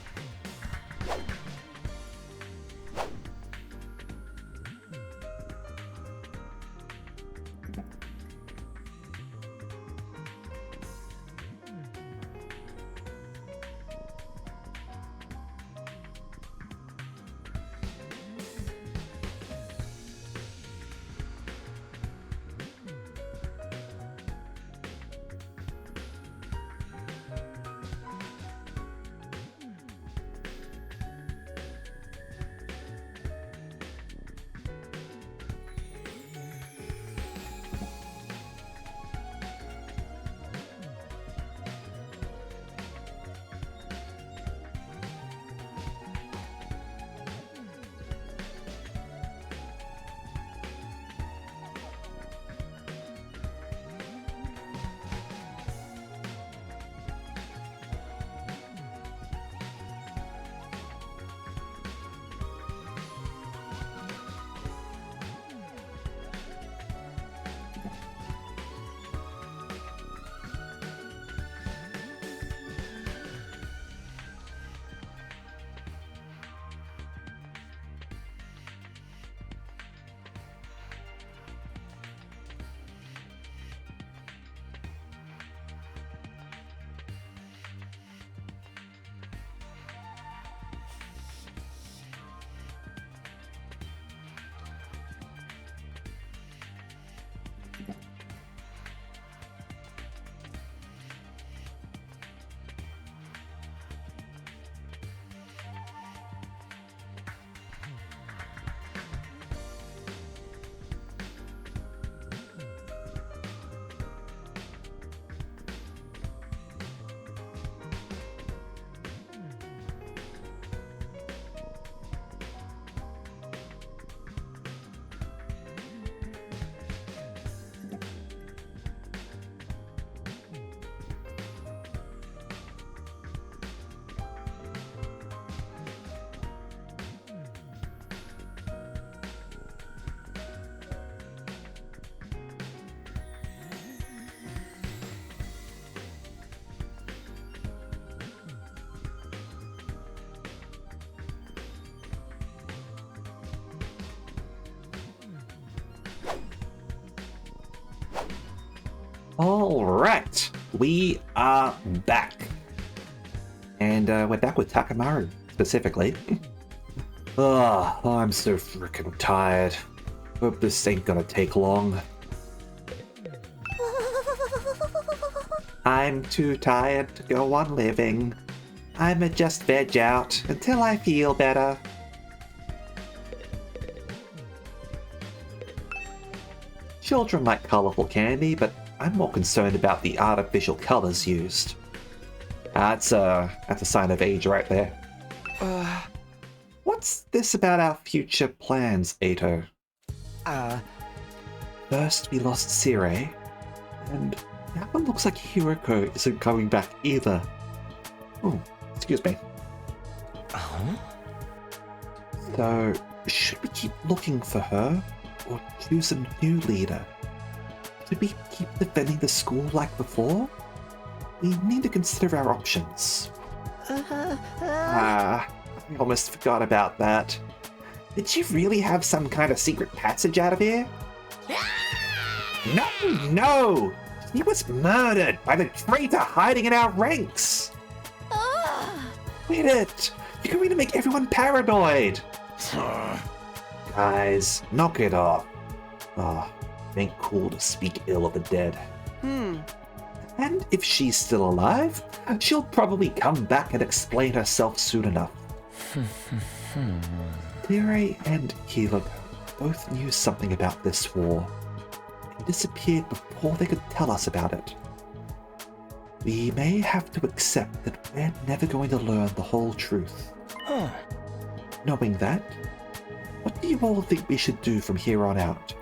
Alright, we are back. And we're back with Takamaru, specifically. I'm so freaking tired. Hope this ain't gonna take long. I'm too tired to go on living. I'ma just veg out until I feel better. Children like colourful candy, but I'm more concerned about the artificial colors used. That's a sign of age right there. What's this about our future plans, Ato? First we lost Sire, and now it looks like Hiroko isn't coming back either. Oh, excuse me. So, should we keep looking for her, or choose a new leader? Should we keep defending the school like before? We need to consider our options. I almost forgot about that. Did you really have some kind of secret passage out of here? No! He was murdered by the traitor hiding in our ranks! Quit it! You're going to make everyone paranoid! Guys, knock it off. Ain't cool to speak ill of the dead. And if she's still alive, she'll probably come back and explain herself soon enough. Sire and Hiroko both knew something about this war, and disappeared before they could tell us about it. We may have to accept that we're never going to learn the whole truth. Knowing that, what do you all think we should do from here on out?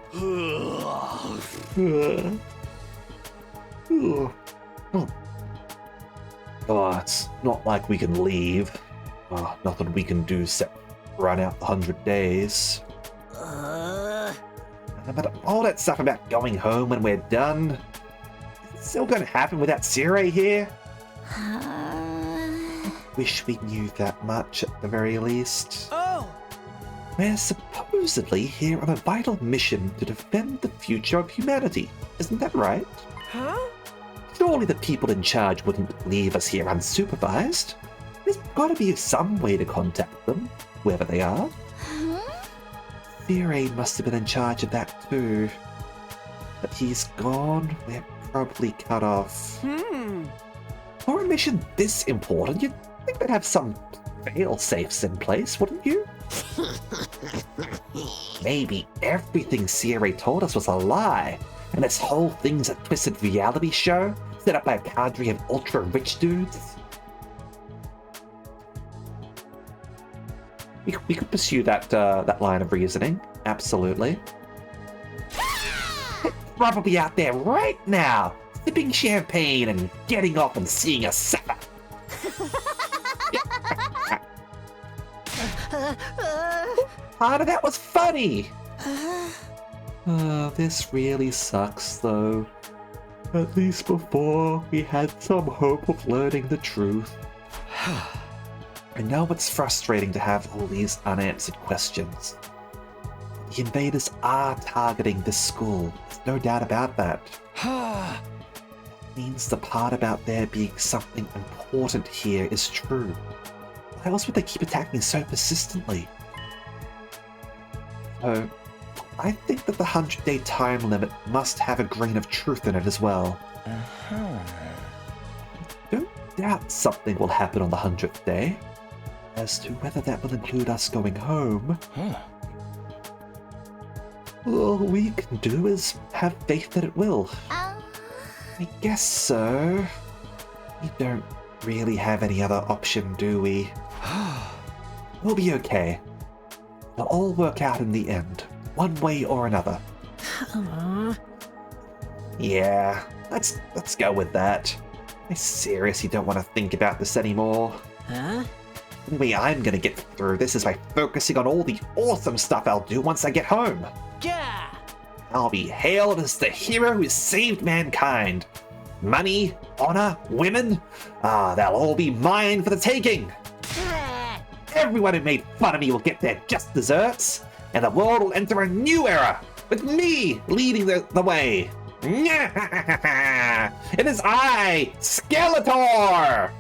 It's not like we can leave. Nothing we can do except run out the 100 days. But all that stuff about going home when we're done, is it still gonna happen without Sire here? Wish we knew that much at the very least. We're supposedly here on a vital mission to defend the future of humanity. Isn't that right? Surely the people in charge wouldn't leave us here unsupervised. There's gotta be some way to contact them, whoever they are. Sire must have been in charge of that too. But he's gone, we're probably cut off. For a mission this important, you'd think they'd have some fail-safes in place, wouldn't you? Maybe everything Sire told us was a lie, and this whole thing's a twisted reality show set up by a cadre of ultra-rich dudes? We could pursue that line of reasoning, absolutely. They're probably out there right now, sipping champagne and getting off and seeing us suffer. Part of that was funny. This really sucks, though. At least before, we had some hope of learning the truth. I know it's frustrating to have all these unanswered questions. The invaders are targeting this school, there's no doubt about that. That means the part about there being something important here is true. Why else would they keep attacking so persistently? So, I think that the 100-day time limit must have a grain of truth in it as well. Don't doubt something will happen on the 100th day. As to whether that will include us going home, all we can do is have faith that it will. I guess so. We don't really have any other option, do we? We'll be okay. It'll all work out in the end, one way or another. Yeah, let's go with that. I seriously don't want to think about this anymore. The way I'm gonna get through this is by focusing on all the awesome stuff I'll do once I get home. Yeah! I'll be hailed as the hero who saved mankind. Money, honor, women, they'll all be mine for the taking. Everyone who made fun of me will get their just desserts, and the world will enter a new era, with me leading the way. It is I, Skeletor!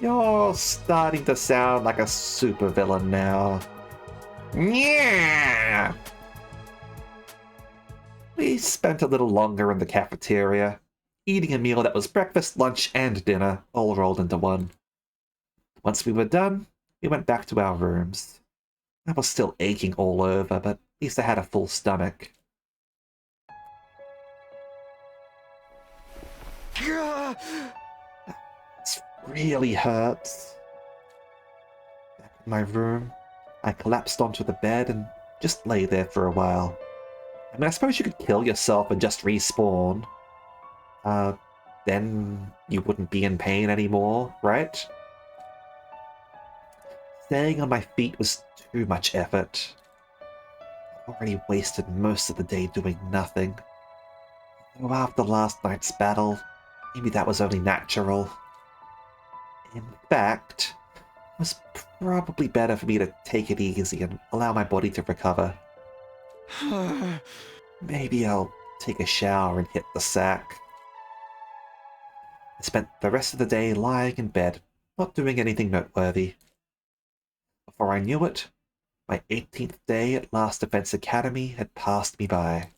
You're starting to sound like a supervillain now. Yeah. We spent a little longer in the cafeteria, eating a meal that was breakfast, lunch, and dinner, all rolled into one. Once we were done, we went back to our rooms. I was still aching all over, but at least I had a full stomach. This really hurts. Back in my room, I collapsed onto the bed and just lay there for a while. I mean, I suppose you could kill yourself and just respawn. Then you wouldn't be in pain anymore, right? Staying on my feet was too much effort. I already wasted most of the day doing nothing. Though after last night's battle, maybe that was only natural. In fact, it was probably better for me to take it easy and allow my body to recover. Maybe I'll take a shower and hit the sack. I spent the rest of the day lying in bed, not doing anything noteworthy. Before I knew it, my 18th day at Last Defense Academy had passed me by.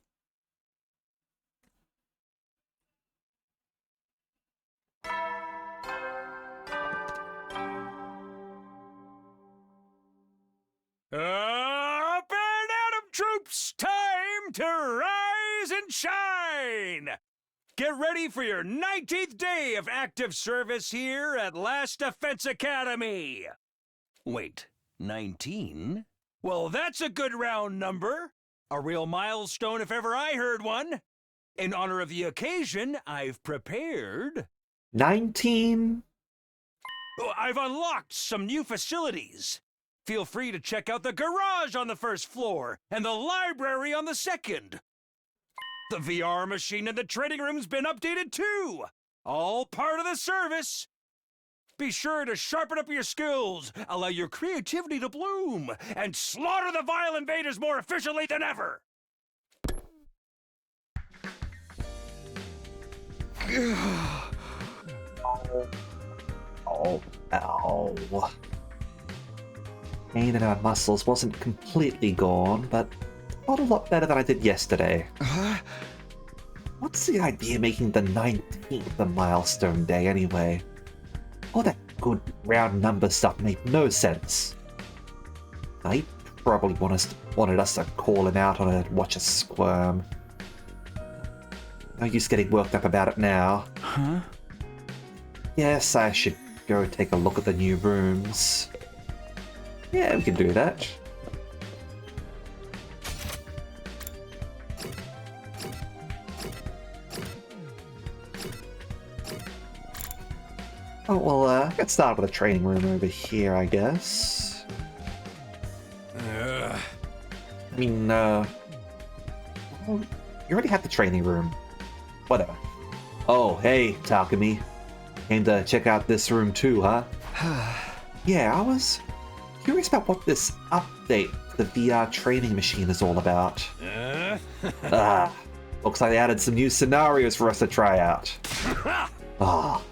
Up and Atom troops, time to rise and shine! Get ready for your 19th day of active service here at Last Defense Academy! Wait, 19? Well, that's a good round number. A real milestone if ever I heard one. In honor of the occasion, I've prepared... 19? I've unlocked some new facilities. Feel free to check out the garage on the first floor and the library on the second. The VR machine in the training room's been updated too. All part of the service. Be sure to sharpen up your skills, allow your creativity to bloom, and slaughter the vile invaders more efficiently than ever. Ow. Pain in our muscles wasn't completely gone, but not a lot better than I did yesterday. What's the idea of making the 19th a milestone day anyway? All that good round number stuff made no sense. He probably wanted us to call him out on it and watch us squirm. No use getting worked up about it now. Huh? Yes, I should go take a look at the new rooms. Yeah, we can do that. Oh, well, let's start with a training room over here, I guess. I mean, well, you already have the training room. Whatever. Oh, hey, Takumi. Came to check out this room too, huh? Yeah, I was curious about what this update to the VR training machine is all about. Looks like they added some new scenarios for us to try out.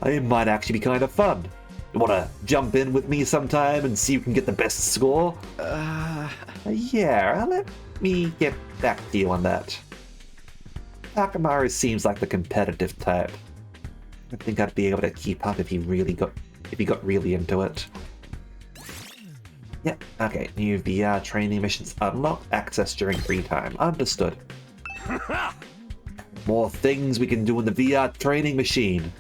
It might actually be kind of fun. You wanna jump in with me sometime and see who can get the best score? Yeah, let me get back to you on that. Takamaru seems like the competitive type. I think I'd be able to keep up if he got really into it. Yep, okay, new VR training missions unlocked, access during free time. Understood. More things we can do in the VR training machine.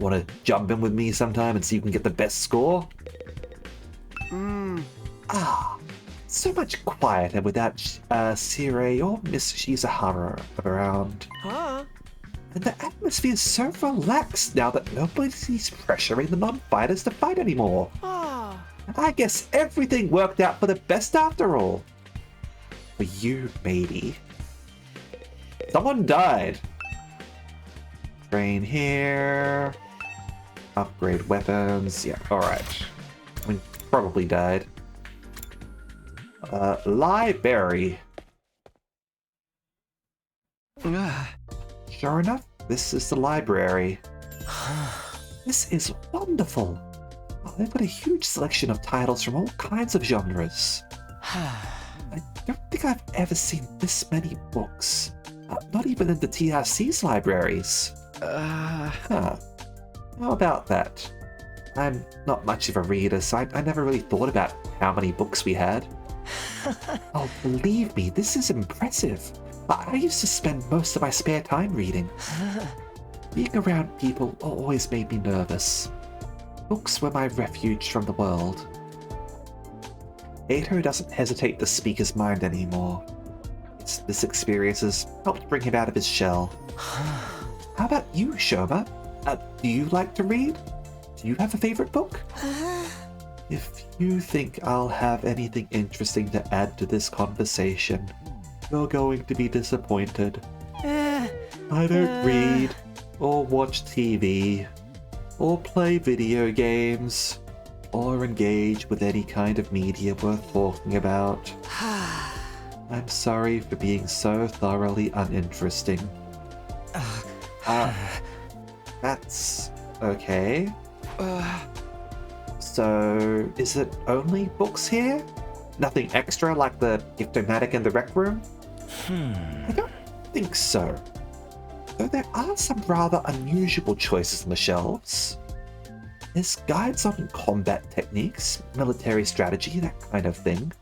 Want to jump in with me sometime and see who can get the best score? So much quieter without Sirei or Miss Shizahara around. And the atmosphere is so relaxed now that nobody's pressuring the non-fighters to fight anymore. And I guess everything worked out for the best after all. For you, maybe. Someone died. Train here. Upgrade weapons. Yeah, alright. I mean, probably died. Library. Sure enough, this is the library. This is wonderful. They've got a huge selection of titles from all kinds of genres. I don't think I've ever seen this many books. Not even in the TRC's libraries. How about that? I'm not much of a reader, so I never really thought about how many books we had. Oh, believe me, this is impressive. I used to spend most of my spare time reading. Being around people always made me nervous. Books were my refuge from the world. Eito doesn't hesitate to speak his mind anymore. It that this experience has helped bring him out of his shell. How about you, Shoma? Do you like to read? Do you have a favorite book? If you think I'll have anything interesting to add to this conversation, you're going to be disappointed. I don't read, or watch TV, or play video games, or engage with any kind of media worth talking about. I'm sorry for being so thoroughly uninteresting. That's okay. So, is it only books here? Nothing extra like the Giftomatic in the rec room? I don't think so. Though there are some rather unusual choices on the shelves. There's guides on combat techniques, military strategy, that kind of thing.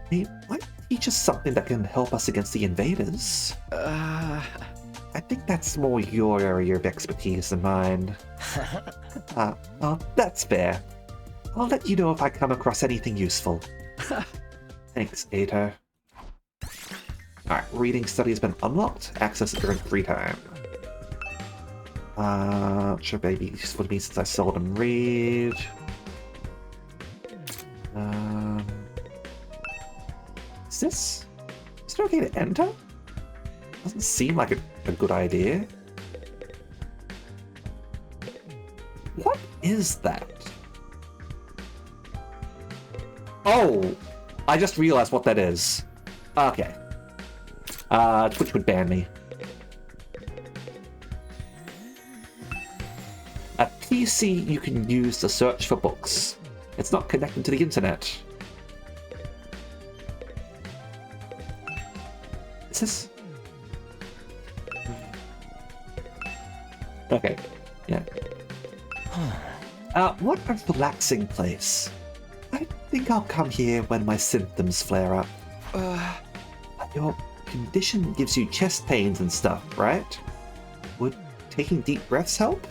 They might teach us something that can help us against the invaders. I think that's more your area of expertise than mine. Well, that's fair. I'll let you know if I come across anything useful. Thanks, Ato. Alright, reading study has been unlocked. Access it during free time. Sure, maybe useful to me since I seldom read. Is it okay to enter? Doesn't seem like a good idea. What is that? Oh, I just realized what that is. Okay. Twitch would ban me. A PC you can use to search for books. It's not connected to the internet. Is this? Okay, yeah. What a relaxing place. I think I'll come here when my symptoms flare up. Your condition gives you chest pains and stuff, right? Would taking deep breaths help?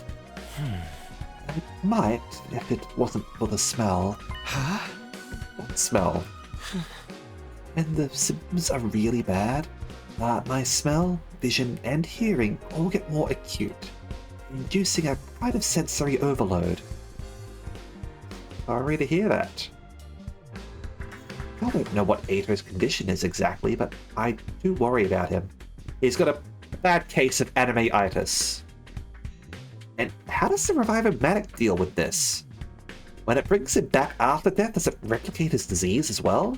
It might, if it wasn't for the smell. What smell? And the symptoms are really bad. My smell, vision, and hearing all get more acute, inducing a kind of sensory overload. Sorry to hear that. I don't know what Ato's condition is exactly, but I do worry about him. He's got a bad case of anime-itis. And how does the Revive-O-Matic deal with this? When it brings him back after death, does it replicate his disease as well?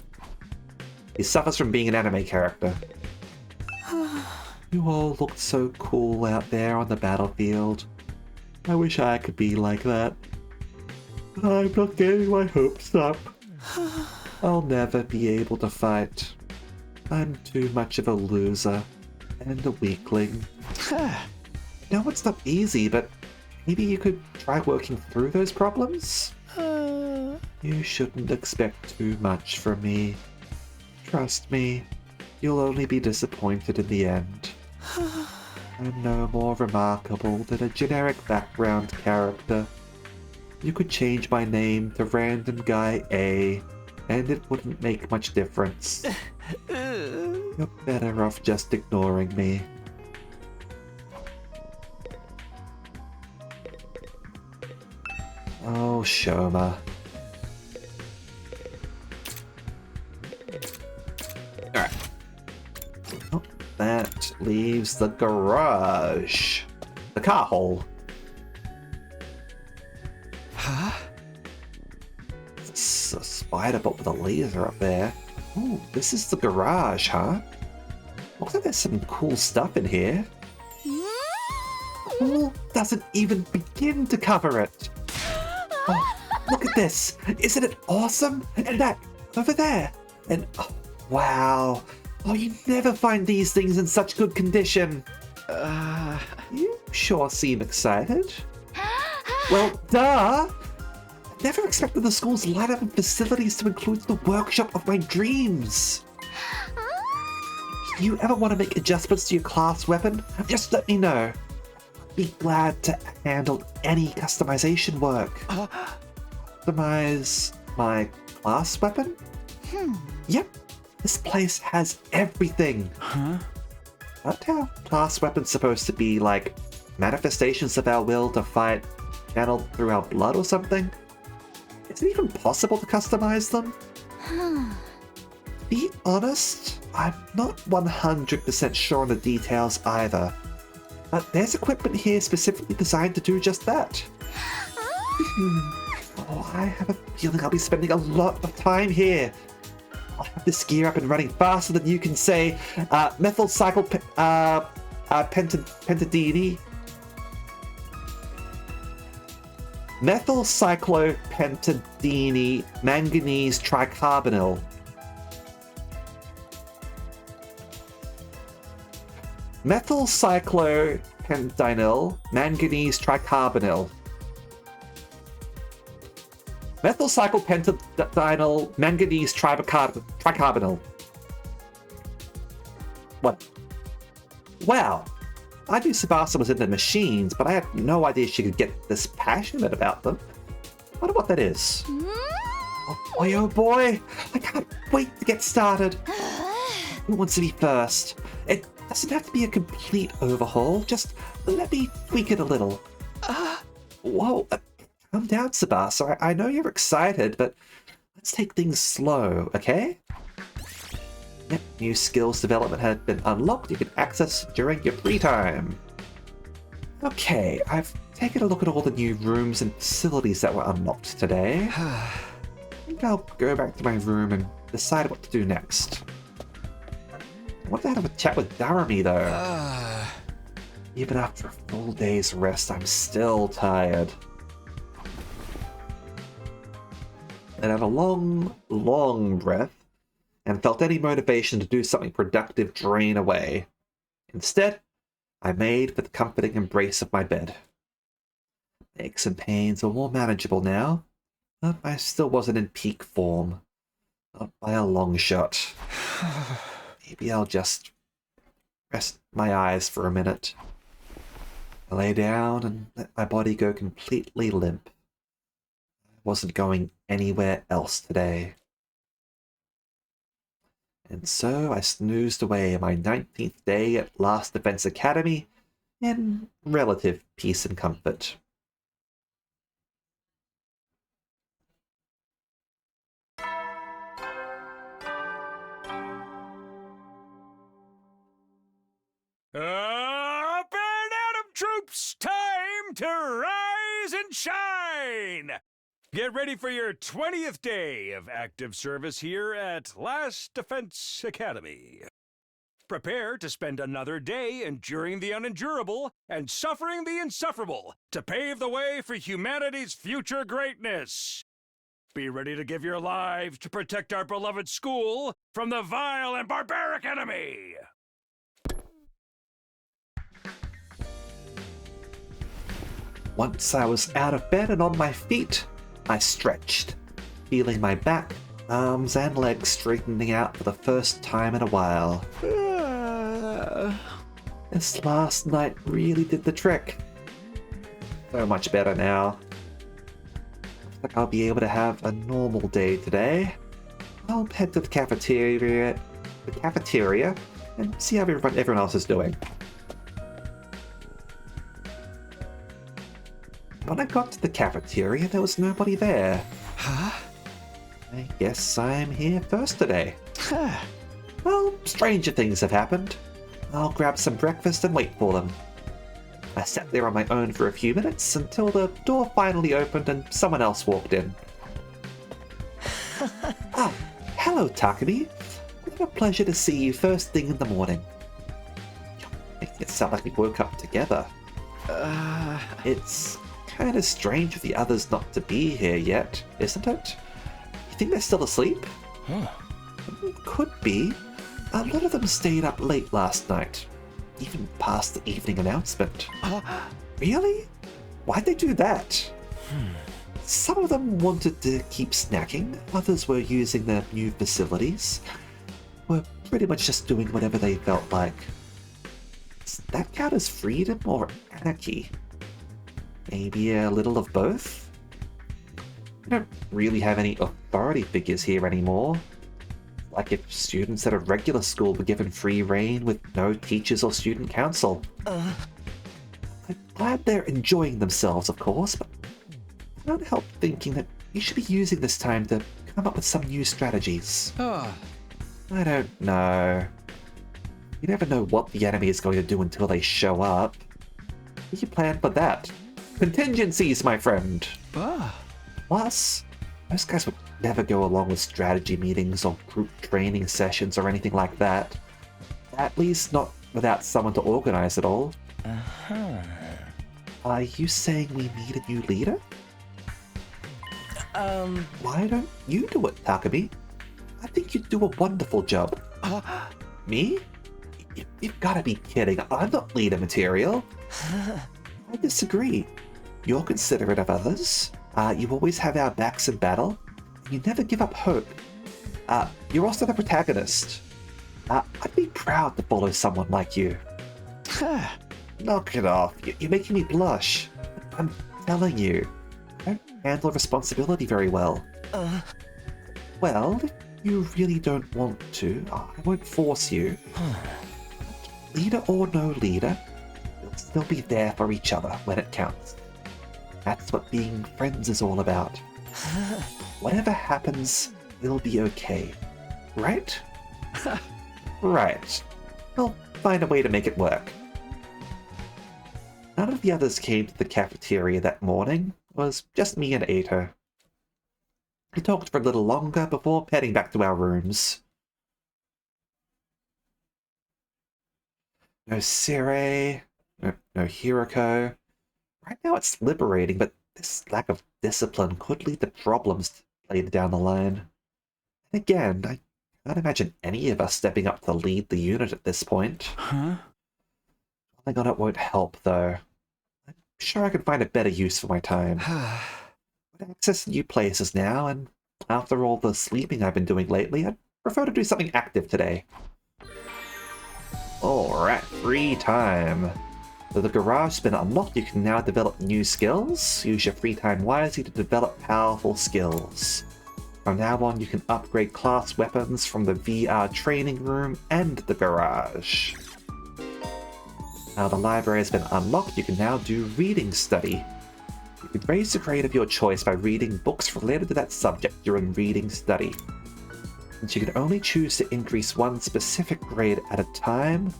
He suffers from being an anime character. You all looked so cool out there on the battlefield. I wish I could be like that. I'm not getting my hopes up. I'll never be able to fight. I'm too much of a loser and a weakling. No, it's not easy, but maybe you could try working through those problems? You shouldn't expect too much from me. Trust me, you'll only be disappointed in the end. I'm no more remarkable than a generic background character. You could change my name to Random Guy A, and it wouldn't make much difference. You're better off just ignoring me. Oh, Shoma. Alright. Oh, that leaves the garage. The car hole. Huh? It's a spider, but with a laser up there. Ooh, this is the garage, huh? Looks like there's some cool stuff in here. Cool doesn't even begin to cover it. Oh, look at this! Isn't it awesome? And that over there. And oh, wow! Oh, you never find these things in such good condition. You sure seem excited. Well, duh! Never expected the school's lineup and facilities to include the workshop of my dreams. If you ever want to make adjustments to your class weapon, just let me know. Be glad to handle any customization work. Customize my class weapon? Yep. This place has everything. Huh? Aren't our class weapons supposed to be like manifestations of our will to fight channeled through our blood or something? Is it even possible to customize them? To be honest, I'm not 100% sure on the details either. But there's equipment here specifically designed to do just that. Oh, I have a feeling I'll be spending a lot of time here. I'll have this gear up and running faster than you can say methyl cycle pentadini. Methyl cyclopentadini manganese tricarbonyl. Methyl cyclopentadinyl manganese tricarbonyl. Methyl cyclopentadinyl manganese tricarbonyl. What? Wow. I knew Tsubasa was into machines, but I had no idea she could get this passionate about them. I wonder what that is. Oh boy, I can't wait to get started. Who wants to be first? It doesn't have to be a complete overhaul, just let me tweak it a little. Whoa, calm down, Tsubasa. I know you're excited, but let's take things slow, okay? Yep, new skills development had been unlocked you can access during your free time. Okay, I've taken a look at all the new rooms and facilities that were unlocked today. I think I'll go back to my room and decide what to do next. I want to have a chat with Darami though. Even after a full day's rest, I'm still tired. And had a long, long breath, and felt any motivation to do something productive drain away. Instead, I made for the comforting embrace of my bed. Aches and pains were more manageable now, but I still wasn't in peak form. Not by a long shot. Maybe I'll just rest my eyes for a minute. I lay down and let my body go completely limp. I wasn't going anywhere else today. And so I snoozed away my 19th day at Last Defense Academy in relative peace and comfort. Up and Atom troops! Time to rise and shine! Get ready for your 20th day of active service here at Last Defense Academy. Prepare to spend another day enduring the unendurable and suffering the insufferable to pave the way for humanity's future greatness. Be ready to give your lives to protect our beloved school from the vile and barbaric enemy. Once I was out of bed and on my feet, I stretched, feeling my back, arms, and legs straightening out for the first time in a while. This last night really did the trick. So much better now. Looks like I'll be able to have a normal day today. I'll head to the cafeteria and see how everyone else is doing. When I got to the cafeteria, there was nobody there. Huh? I guess I'm here first today. Well, stranger things have happened. I'll grab some breakfast and wait for them. I sat there on my own for a few minutes until the door finally opened and someone else walked in. Ah, hello, Takumi. What a pleasure to see you first thing in the morning. Making it sound like we woke up together. It's kind of strange for the others not to be here yet, isn't it? You think they're still asleep? Could be. A lot of them stayed up late last night, even past the evening announcement. Really? Why'd they do that? Some of them wanted to keep snacking, others were using their new facilities, were pretty much just doing whatever they felt like. Does that count as freedom or anarchy? Maybe a little of both? We don't really have any authority figures here anymore. like if students at a regular school were given free reign with no teachers or student council. I'm glad they're enjoying themselves, of course, but I can't help thinking that you should be using this time to come up with some new strategies. I don't know. You never know what the enemy is going to do until they show up. What do you plan for that? Contingencies, my friend! Plus, most guys would never go along with strategy meetings or group training sessions or anything like that. At least not without someone to organize it all. Are you saying we need a new leader? Why don't you do it, Takumi? I think you'd do a wonderful job. Me? You've gotta be kidding. I'm not leader material. I disagree. You're considerate of others. You always have our backs in battle. You never give up hope. You're also the protagonist. I'd be proud to follow someone like you. Knock it off. You're making me blush. I'm telling you, I don't handle responsibility very well. Well, if you really don't want to, I won't force you. Leader or no leader, we'll still be there for each other when it counts. That's what being friends is all about. Whatever happens, it'll be okay. Right? Right. We'll find a way to make it work. None of the others came to the cafeteria that morning. It was just me and Ato. We talked for a little longer before heading back to our rooms. No Sirei, no Hiroko. Right now it's liberating, but this lack of discipline could lead to problems later down the line. And again, I can't imagine any of us stepping up to lead the unit at this point. Rolling on it won't help, though. I'm sure I can find a better use for my time. I'd access new places now, and after all the sleeping I've been doing lately, I'd prefer to do something active today. Alright, free time. With the garage has been unlocked, you can now develop new skills. Use your free time wisely to develop powerful skills. From now on, you can upgrade class weapons from the VR training room and the garage. Now the library has been unlocked, you can now do reading study. You can raise the grade of your choice by reading books related to that subject during reading study. Since you can only choose to increase one specific grade at a time,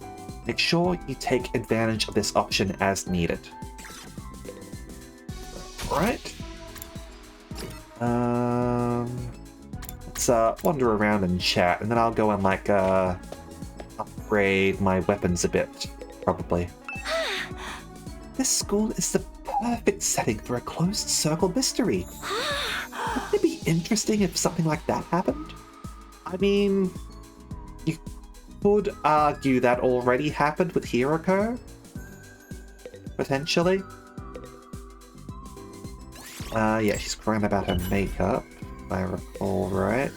make sure you take advantage of this option as needed. Right. Let's wander around and chat, and then I'll go and upgrade my weapons a bit, probably. This school is the perfect setting for a closed circle mystery. Wouldn't it be interesting if something like that happened? I mean, you could argue that already happened with Hiroko. Potentially. Yeah, she's crying about her makeup, if I recall right.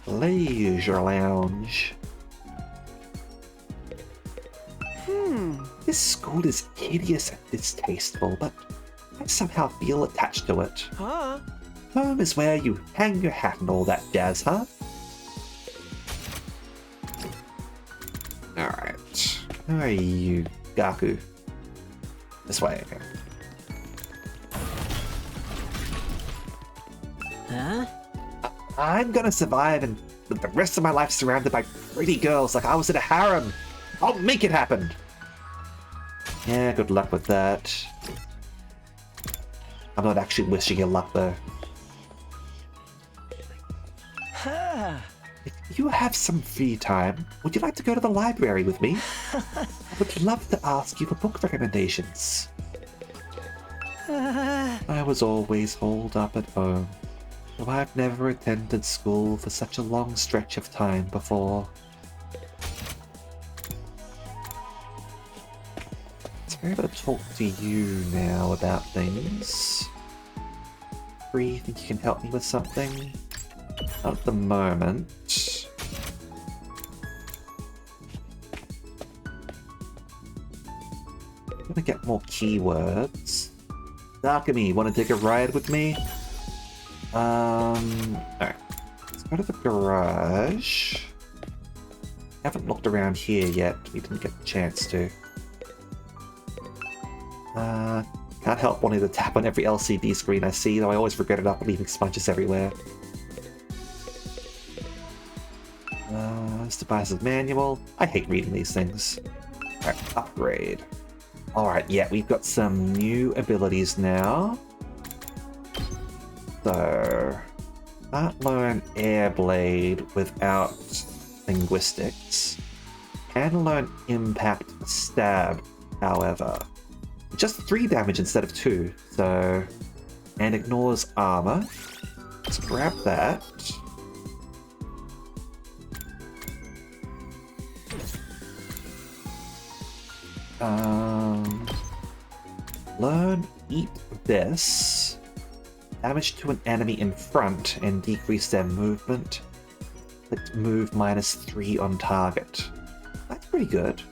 Leisure lounge. This school is hideous and distasteful, but I somehow feel attached to it. Home is where you hang your hat and all that jazz, huh? Alright. Where are you, Gaku? This way. Huh? I'm gonna survive and live the rest of my life surrounded by pretty girls like I was in a harem. I'll make it happen. Yeah, good luck with that. I'm not actually wishing you luck, though. If you have some free time, would you like to go to the library with me? I would love to ask you for book recommendations. I was always holed up at home, though I've never attended school for such a long stretch of time before. I'm going to talk to you now about things. Bree, think you can help me with something? Not at the moment. I'm gonna get more keywords. Takumi, wanna take a ride with me? Alright. Let's go to the garage. Haven't looked around here yet. We didn't get the chance to. Can't help wanting to tap on every LCD screen I see, though I always regret it up leaving smudges everywhere. This device is manual. I hate reading these things. Alright, upgrade. Alright, yeah, we've got some new abilities now. So, can't learn Airblade without linguistics. Can learn Impact Stab, however. Just 3 damage instead of 2, so... And ignores armor. Let's grab that. Learn Eat This. Damage to an enemy in front and decrease their movement. Click move -3 on target. That's pretty good.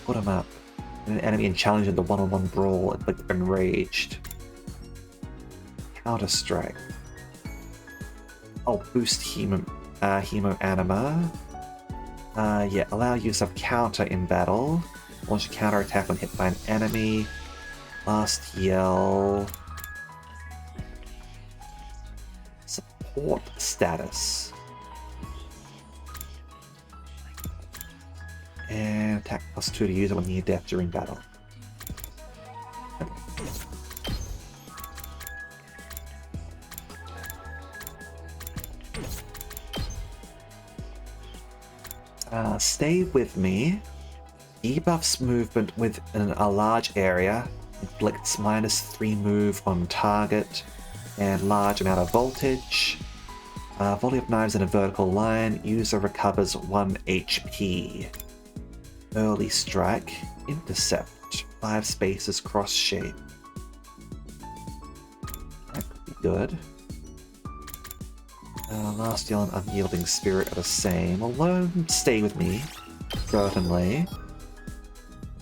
Put him up. An enemy and challenge in the one-on-one brawl and click Enraged. Counter Strike. Oh, boost Hemo Anima. Yeah, allow use of counter in battle. Launch a counter attack when hit by an enemy. Last Yell. Support status. And attack +2 to user when near death during battle. Stay with me. Debuffs movement within a large area. Inflicts -3 move on target. And large amount of voltage. Volley of knives in a vertical line. User recovers 1 HP. Early strike. Intercept. 5 spaces cross shape. That could be good. Last Yell and Unyielding Spirit are the same, although stay with me, certainly.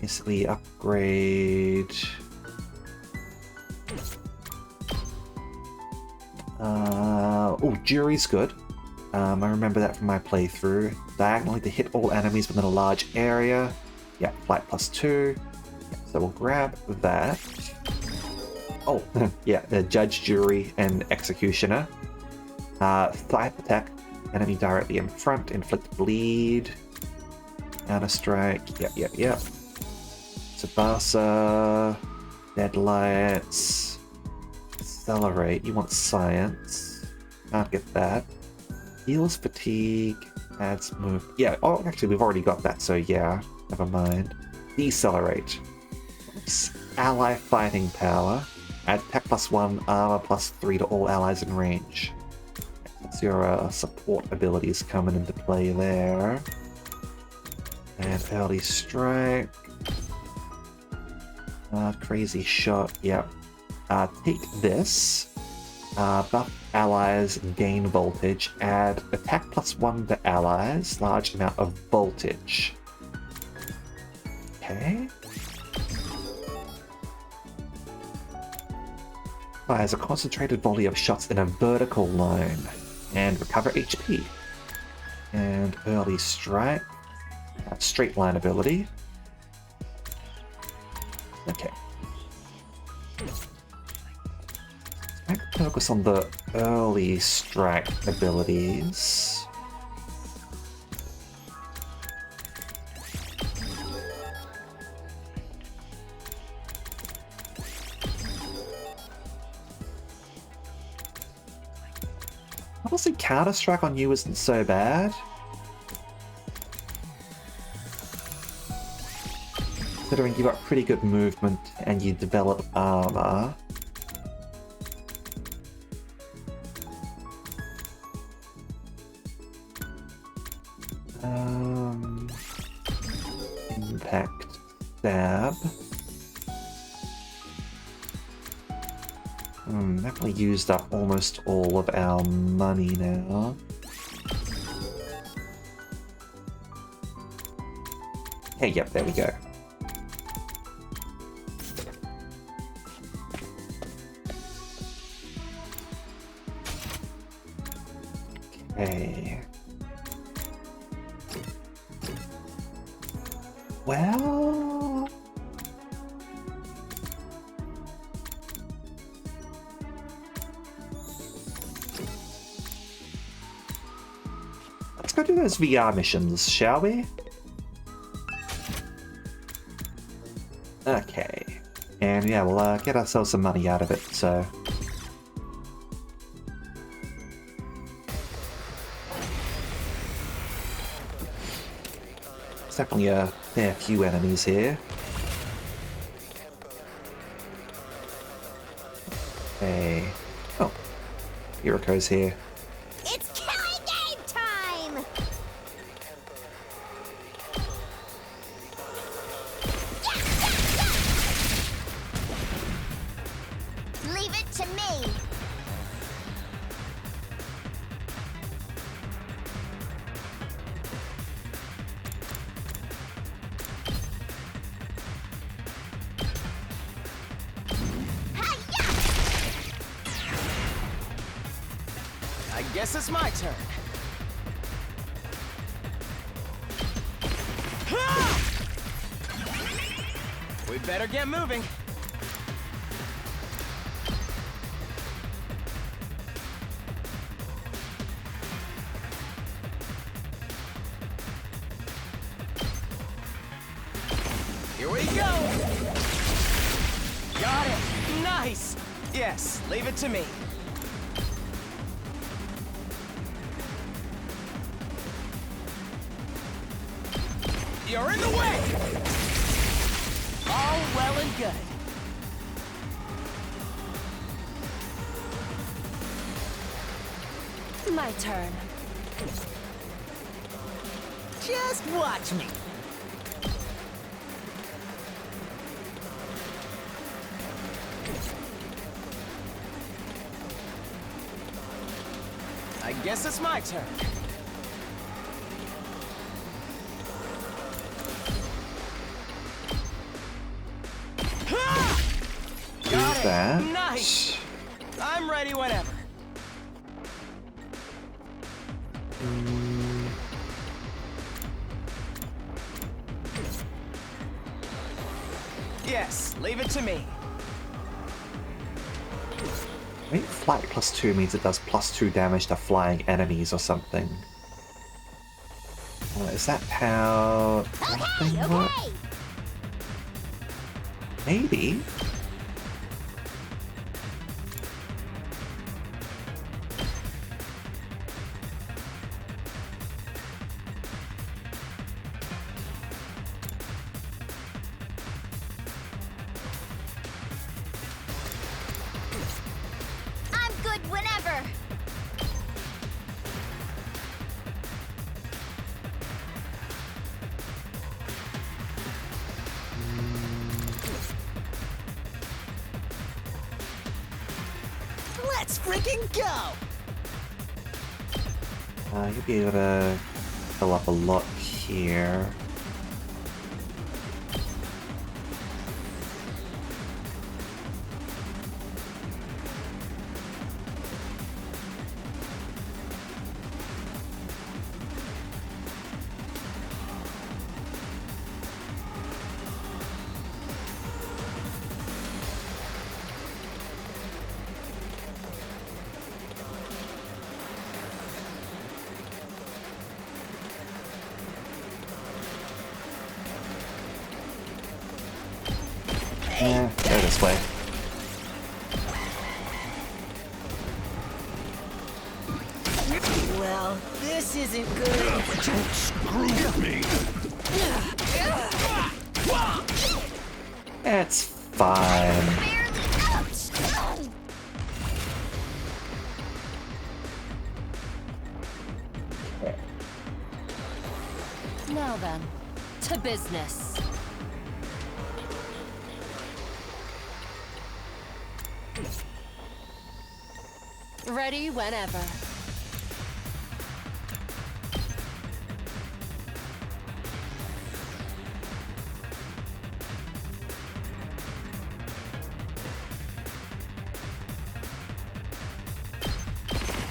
Basically upgrade... oh, Jury's good. I remember that from my playthrough. Diagonally to hit all enemies within a large area. Yeah, flight +2. So we'll grab that. Oh, yeah, the Judge, Jury, and Executioner. Scythe attack, enemy directly in front, inflict bleed. Counter strike, yep. Tsubasa, Deadlights, Accelerate, you want Science, can't get that. Heals fatigue, adds move, yeah, oh actually we've already got that, so yeah, never mind. Decelerate, ally fighting power, add attack +1, armor +3 to all allies in range. So your support abilities coming into play there. And early strike. Crazy shot, yep. Take this. Buff allies gain voltage. Add attack +1 to allies. Large amount of voltage. Okay. Fires a concentrated volley of shots in a vertical line. And recover HP. And early strike. Straight line ability. Okay. Let's focus on the early strike abilities. Honestly, Counter Strike on you isn't so bad. Considering you got pretty good movement and you develop armor. Impact Stab. Definitely used up almost all of our money now. Hey, yep, there we go. Well... let's go do those VR missions, shall we? Okay. And yeah, we'll get ourselves some money out of it, so... there's definitely a fair few enemies here. Hey. Oh. Yuriko's here. It's killing game time! Leave it to me! I guess it's my turn. We better get moving. Here we go. Got it. Nice. Yes, leave it to me. You're in the way! All well and good. My turn. Just watch me. I guess it's my turn. Use that. Nice. I'm ready whenever. Yes, leave it to me. I think flight +2 means it does +2 damage to flying enemies or something. Is that how that thing works? Okay! Maybe. I'm good whenever! Let's freaking go! You'll be able to fill up a lot here. Go this way. Well, this isn't good. Don't screw me! It's fine. Barely ouch! Now then, to business. Ready whenever.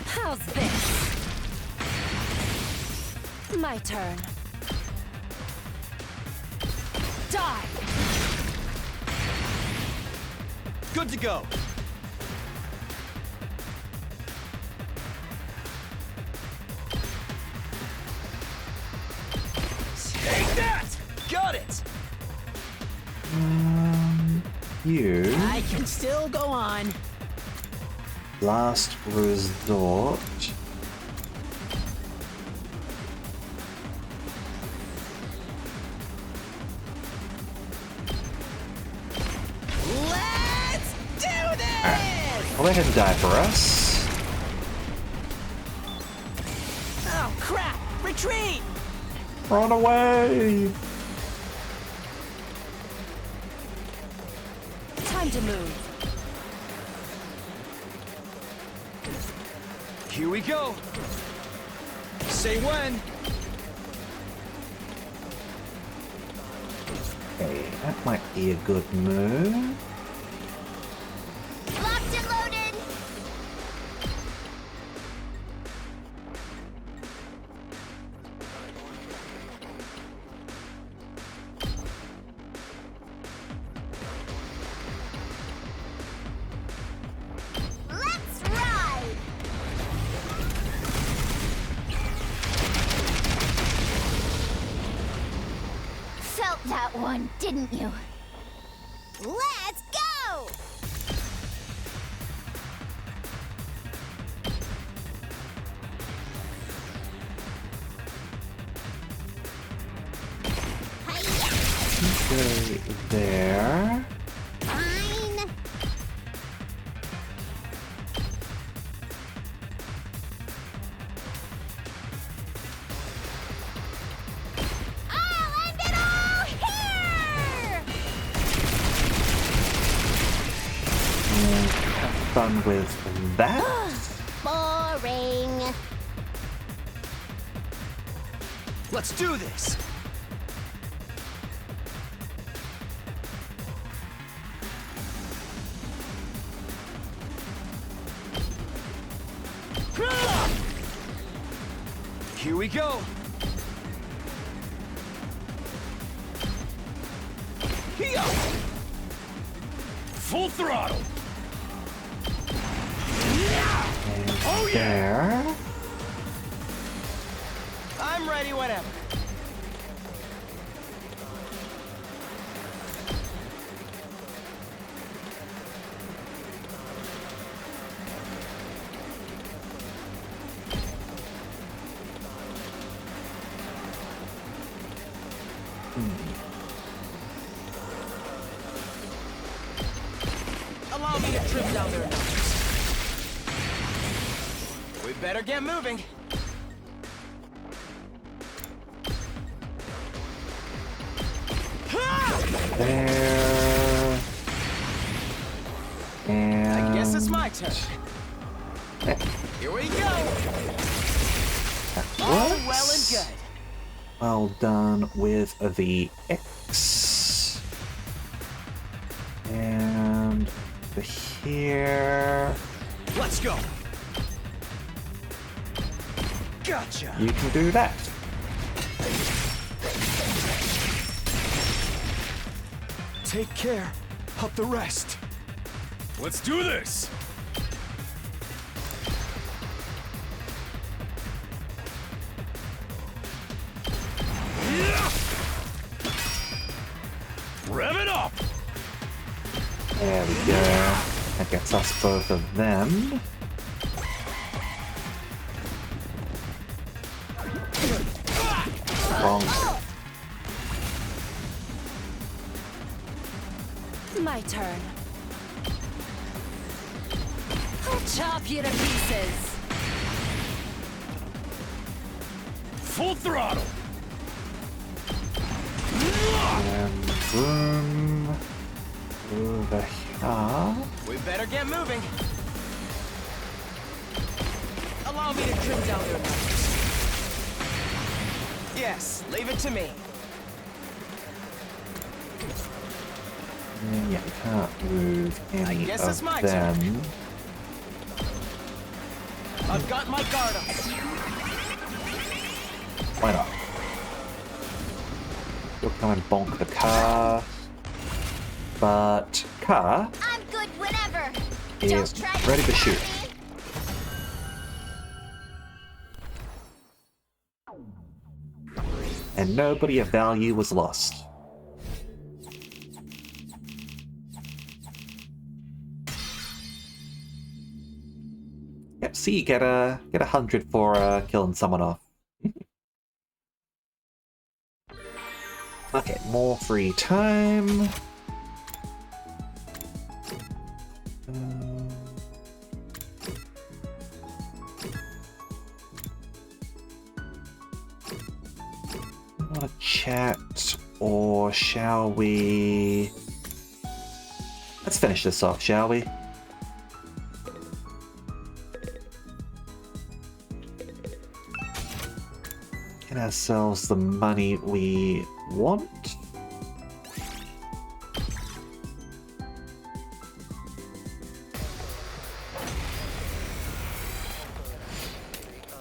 How's this? My turn. Die! Good to go. Take that! Got it! You. I can still go on. Last resort. Let's do this! I'll let him die for us. Oh, crap! Retreat! Run away! Time to move. Here we go. Say when. Okay, that might be a good move. Locked and loaded! Let's ride! Felt that one, didn't you? Let's go! Hiya! Okay, there. Fine. I'll end it all here! Have fun with that. Boring. Let's do this. Here we go. Here. Full throttle. Oh yeah. There. I'm ready whenever. Allow me to trim down their numbers. We better get moving. There. And I guess it's my turn. Here we go. that All works. well and good. Well done with the X. And over here. Let's go. Gotcha. You can do that. Take care of the rest. Let's do this. Rev it up. There we go. That gets us both of them. Wrong. My turn. I'll chop you to pieces. Full throttle. And boom. Over here. We better get moving. Allow me to trim down their numbers. Yes, leave it to me. Yeah, you can't move any guess it's of my them. turn. I've got my guard up. Why not? You'll come and bonk the car. But car I'm good whenever. is ready to shoot. And nobody of value was lost. Yep, see, you get a 100 for killing someone off. Okay, more free time. Want to chat, or shall we? Let's finish this off, shall we? Get ourselves the money we want.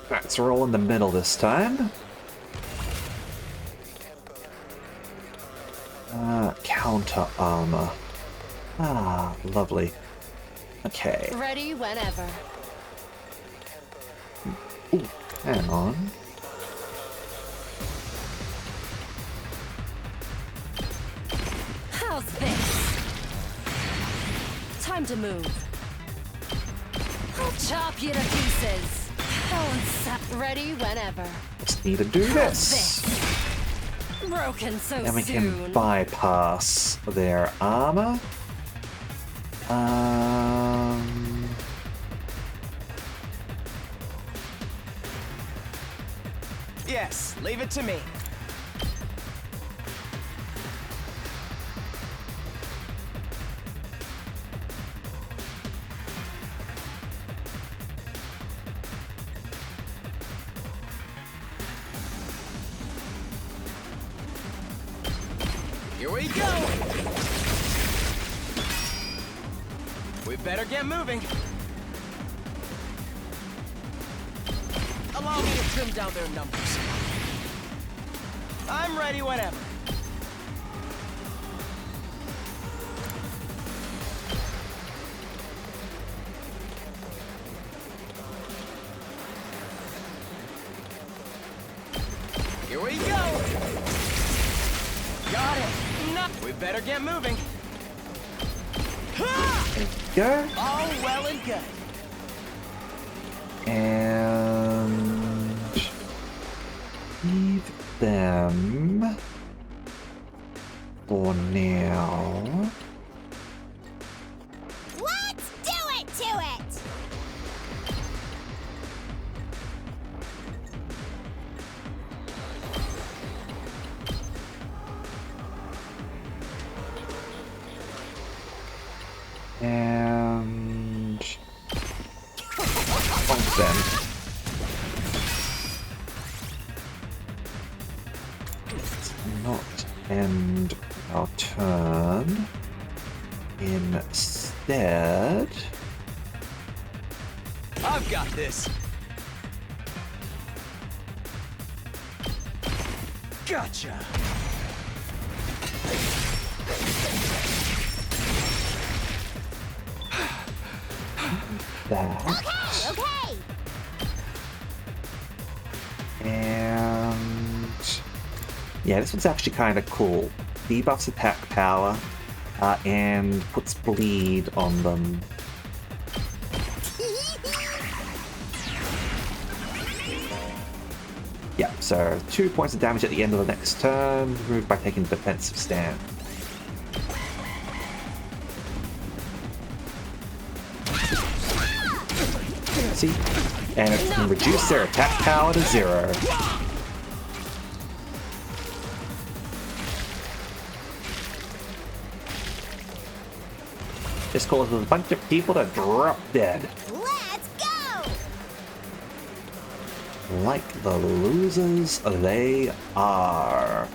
Alright, so we're all in the middle this time. Counter armor. Ah, lovely. Okay. Ready whenever. Ooh, hang on. How's this? Time to move. I'll chop you to pieces. Ready whenever. Just need to do this. Broken so And we soon. can bypass their armor. Yes, leave it to me. Here we go! We better get moving. Allow me to trim down their numbers. I'm ready whenever. Here we go! Got it! No, we better get moving. There we go. All well and good. And leave them for now. Let's do it to it! And bonk them. Let's not end our turn. Instead, I've got this. Gotcha. that. Okay! And yeah, this one's actually kind of cool. Debuffs attack power and puts bleed on them. Yeah, so 2 points of damage at the end of the next turn, removed by taking a defensive stand. See? And it can reduce their attack power to 0. This causes a bunch of people to drop dead. Let's go! Like the losers they are.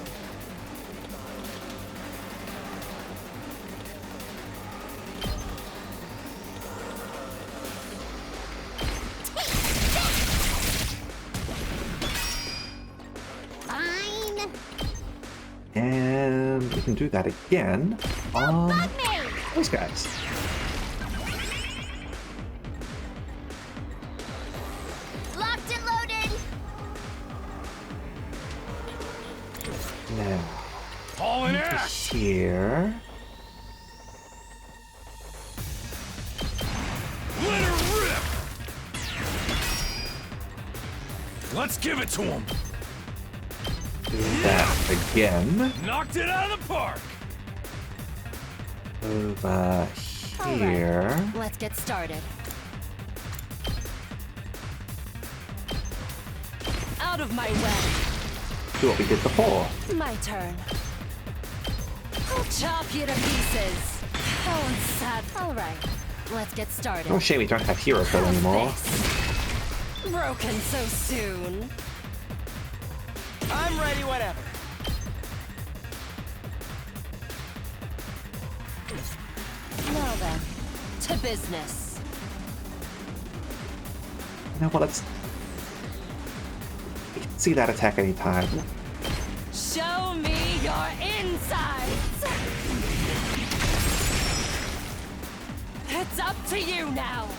Fine. And we can do that again on those guys. Locked and loaded. Now, Hauling ass! here. Let her rip! Let's give it to him! Do that again. Knocked it out of the park! Over here. Let's get started. Out of my way. Do what we did before. My turn. I'll chop you to pieces. How sad. All right. Let's get started. Oh, shame we don't have Hero Code anymore. Broken so soon. I'm ready, whatever. Now then, to business. You know what? Let's. We can see that attack anytime. Show me your insides. It's up to you now.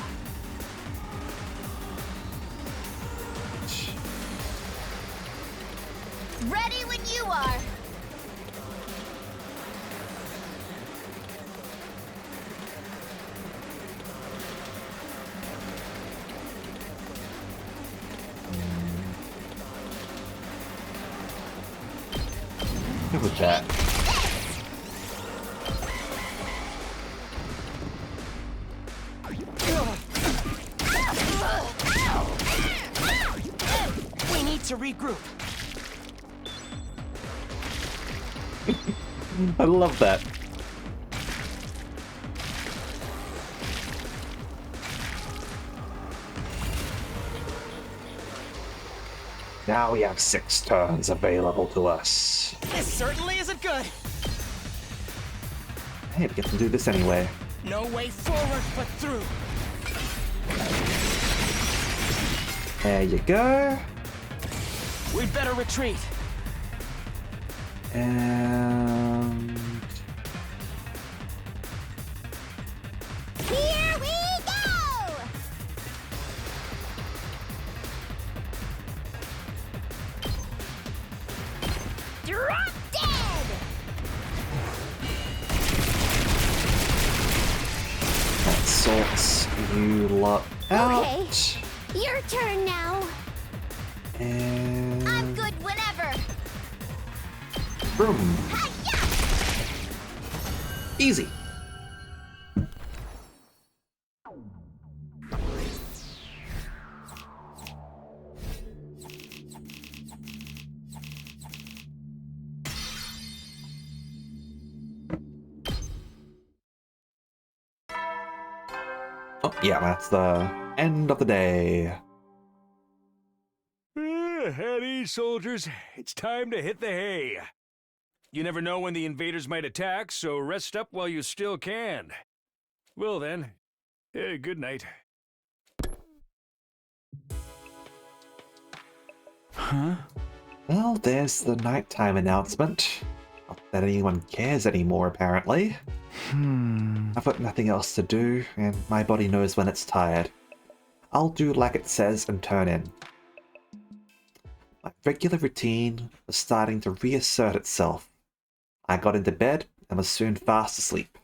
Ready when you are. Good with that. We need to regroup. I love that. Now we have 6 turns available to us. This certainly isn't good. Hey, we get to do this anyway. No way forward but through. There you go. We'd better retreat. And Here we go! Drop dead! that sorts you lot out. Okay. Your turn now. And I'm good whenever. boom. Hi-ya! Easy. Oh, yeah, that's the end of the day. At ease, soldiers. It's time to hit the hay. You never know when the invaders might attack, so rest up while you still can. Well then, good night. Huh? Well, there's the nighttime announcement. Not that anyone cares anymore, apparently. I've got nothing else to do, and my body knows when it's tired. I'll do like it says and turn in. My regular routine was starting to reassert itself. I got into bed and was soon fast asleep.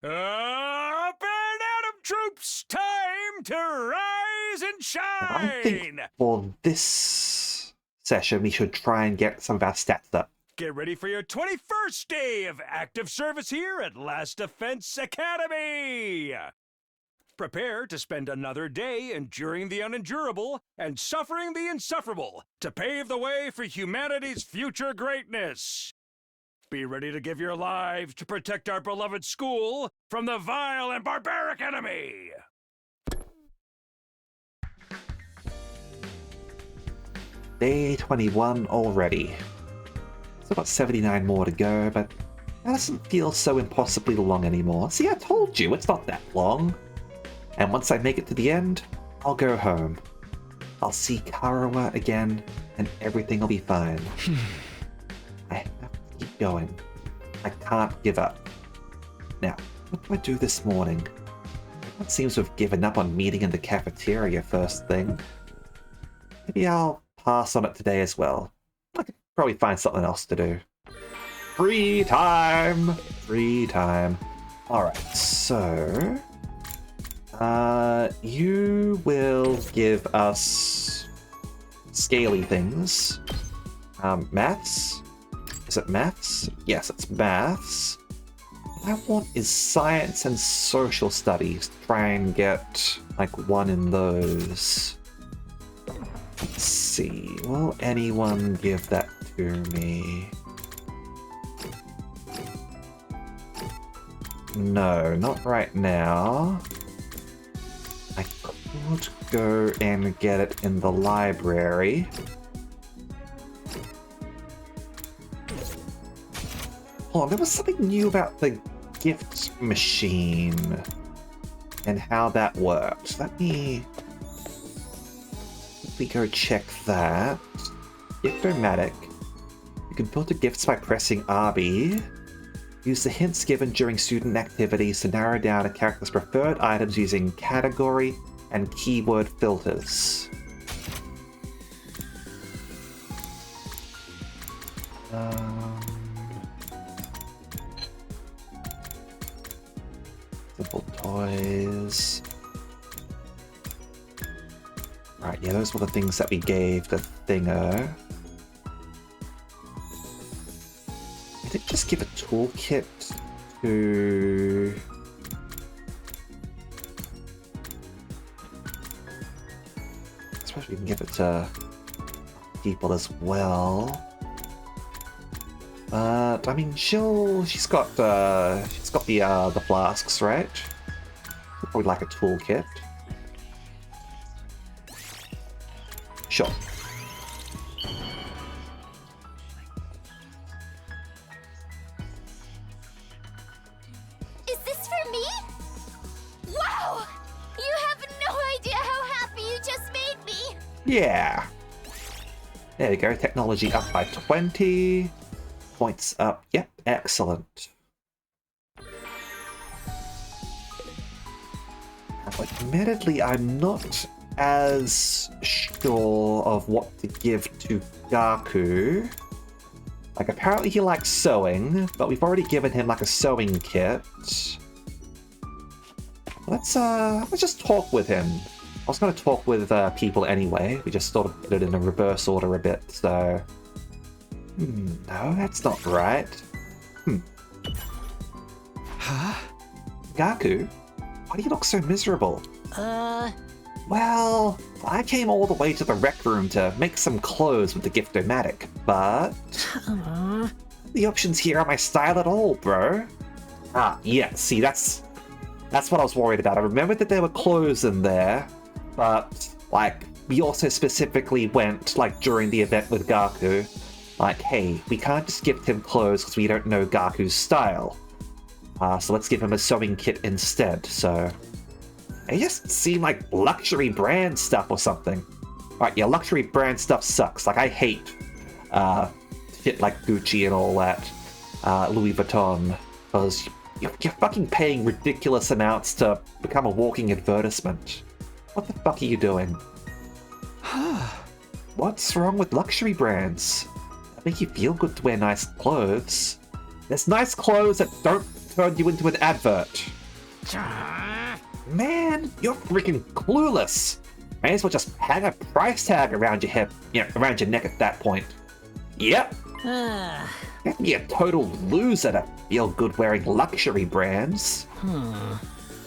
Up and Atom troops! Time to rise and I think shine! for this session we should try and get some of our stats up. Get ready for your 21st day of active service here at Last Defense Academy! Prepare to spend another day enduring the unendurable and suffering the insufferable to pave the way for humanity's future greatness. Be ready to give your lives to protect our beloved school from the vile and barbaric enemy! Day 21 already. Still got 79 more to go, but That doesn't feel so impossibly long anymore. See, I told you, it's not that long. And once I make it to the end, I'll go home. I'll see Karawa again, and everything will be fine. I have to keep going. I can't give up. Now, what do I do this morning? Everyone seems to have given up on meeting in the cafeteria first thing. Maybe I'll pass on it today as well. I could probably find something else to do. Free time! Free time. Alright, so... you will give us scaly things. Maths? Is it maths? Yes, it's maths. What I want is science and social studies. Try and get, like, one in those. Let's see. Will anyone give that to me? No, not right now. I could go and get it in the library. Oh, there was something new about the gift machine and how that worked. Let me go check that. Gift-O-Matic. You can filter gifts by pressing RB. Use the hints given during student activities to narrow down a character's preferred items using category and keyword filters. Simple toys. Right, yeah, those were the things that we gave the Thinger. Did it just give a toolkit to... I suppose we can give it to people as well. But I mean, she's got the flasks, right? Probably like a toolkit. Sure. Is this for me? Wow! You have no idea how happy you just made me! Yeah. There we go. Technology up by 20. Points up. Yep, excellent. Now, admittedly, I'm not as sure of what to give to Gaku. Like, apparently he likes sewing, but we've already given him, like, a sewing kit. Let's just talk with him. I was going to talk with people anyway. We just sort of did it in a reverse order a bit, so... no, that's not right. Huh? Gaku, why do you look so miserable? Well, I came all the way to the rec room to make some clothes with the Gift-O-Matic, but... the options here aren't my style at all, bro. Ah, yeah, see, that's what I was worried about. I remembered that there were clothes in there, but, like, we also specifically went, like, during the event with Gaku, like, hey, we can't just gift him clothes because we don't know Gaku's style. So let's give him a sewing kit instead, so... It just seemed like luxury brand stuff or something. Alright, yeah, luxury brand stuff sucks. Like, I hate shit like Gucci and all that. Louis Vuitton. Because you're fucking paying ridiculous amounts to become a walking advertisement. What the fuck are you doing? What's wrong with luxury brands? They make you feel good to wear nice clothes. There's nice clothes that don't turn you into an advert. Man, you're freaking clueless. May as well just hang a price tag around your hip, around your neck at that point. Yep. You have to be a total loser to feel good wearing luxury brands.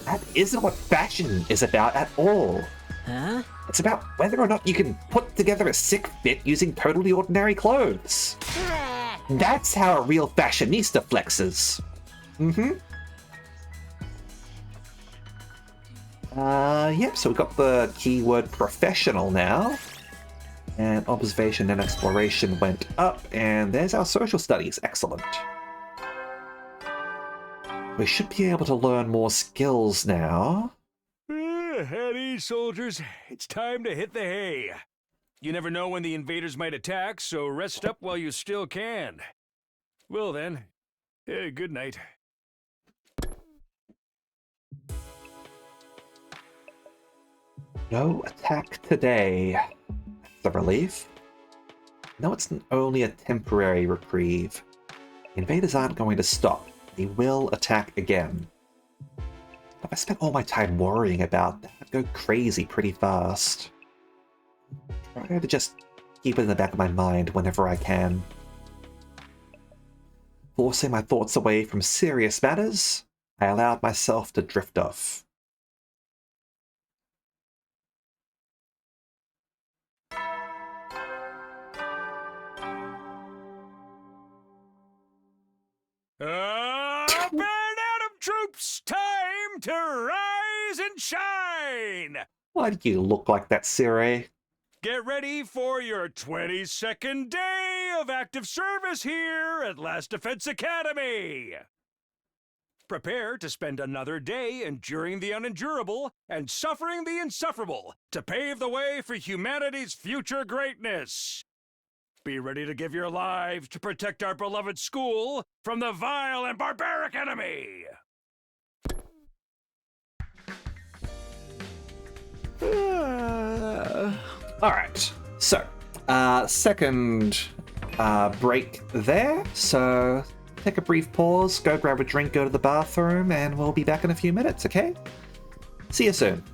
That isn't what fashion is about at all. Huh? It's about whether or not you can put together a sick fit using totally ordinary clothes. That's how a real fashionista flexes. Yep, so we've got the keyword professional now. And observation and exploration went up, and there's our social studies. Excellent. We should be able to learn more skills now. At ease, soldiers. It's time to hit the hay. You never know when the invaders might attack, so rest up while you still can. Well then, good night. No attack today. That's a relief. No, it's only a temporary reprieve. The invaders aren't going to stop. They will attack again. If I spent all my time worrying about that, I'd go crazy pretty fast. Try to just keep it in the back of my mind whenever I can. Forcing my thoughts away from serious matters, I allowed myself to drift off. Up and Atom troops! Time to rise and shine! Why do you look like that, Siri? Get ready for your 22nd day of active service here at Last Defense Academy! Prepare to spend another day enduring the unendurable and suffering the insufferable to pave the way for humanity's future greatness. Be ready to give your lives to protect our beloved school from the vile and barbaric enemy! Alright, so, second break there, so take a brief pause, go grab a drink, go to the bathroom, and we'll be back in a few minutes, okay? See you soon.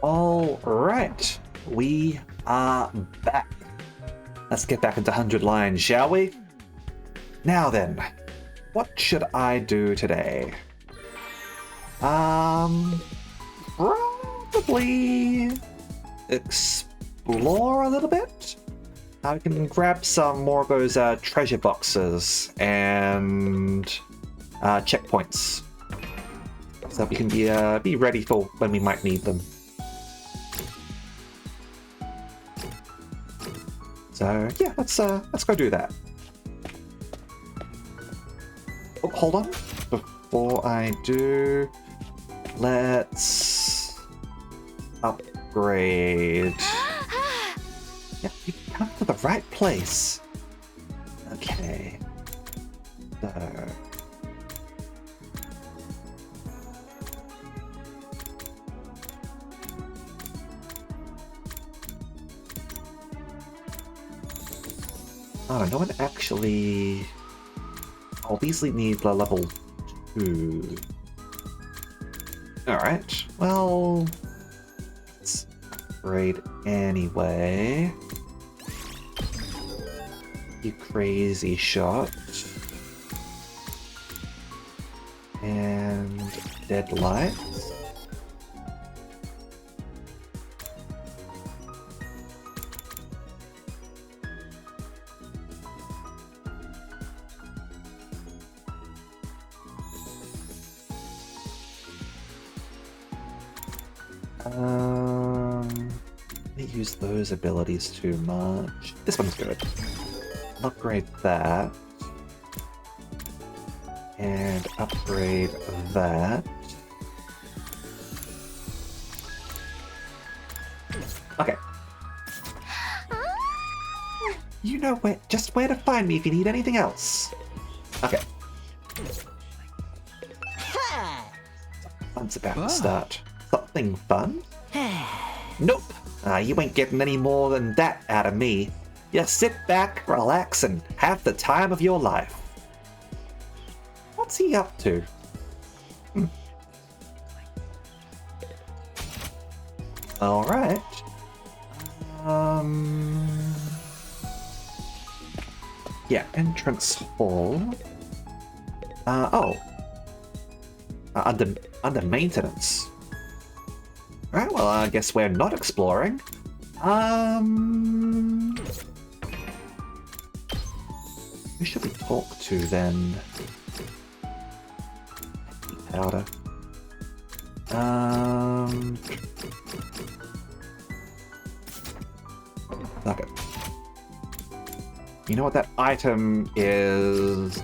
All right, we are back. Let's get back into 100 lines, shall we? Now then, what should I do today? Probably explore a little bit. I can grab some more of those treasure boxes and checkpoints, so that we can be ready for when we might need them. So yeah, let's go do that. Oh, hold on. Before I do, let's upgrade. Yeah, you come to the right place. Okay. So. Oh, no one actually... Oh, these need a level 2. Alright, well... Let's upgrade anyway. You crazy shot. And... Deadlight. I use those abilities too much. This one's good. Upgrade that. And upgrade that. Okay. You know just where to find me if you need anything else. Okay. Fun's about to start. Something fun? Nope. You ain't getting any more than that out of me. Just sit back, relax, and have the time of your life. What's he up to? Alright. Yeah, entrance hall. Under maintenance. Alright, well, I guess we're not exploring. Who should we talk to then? Powder. Okay. You know what that item is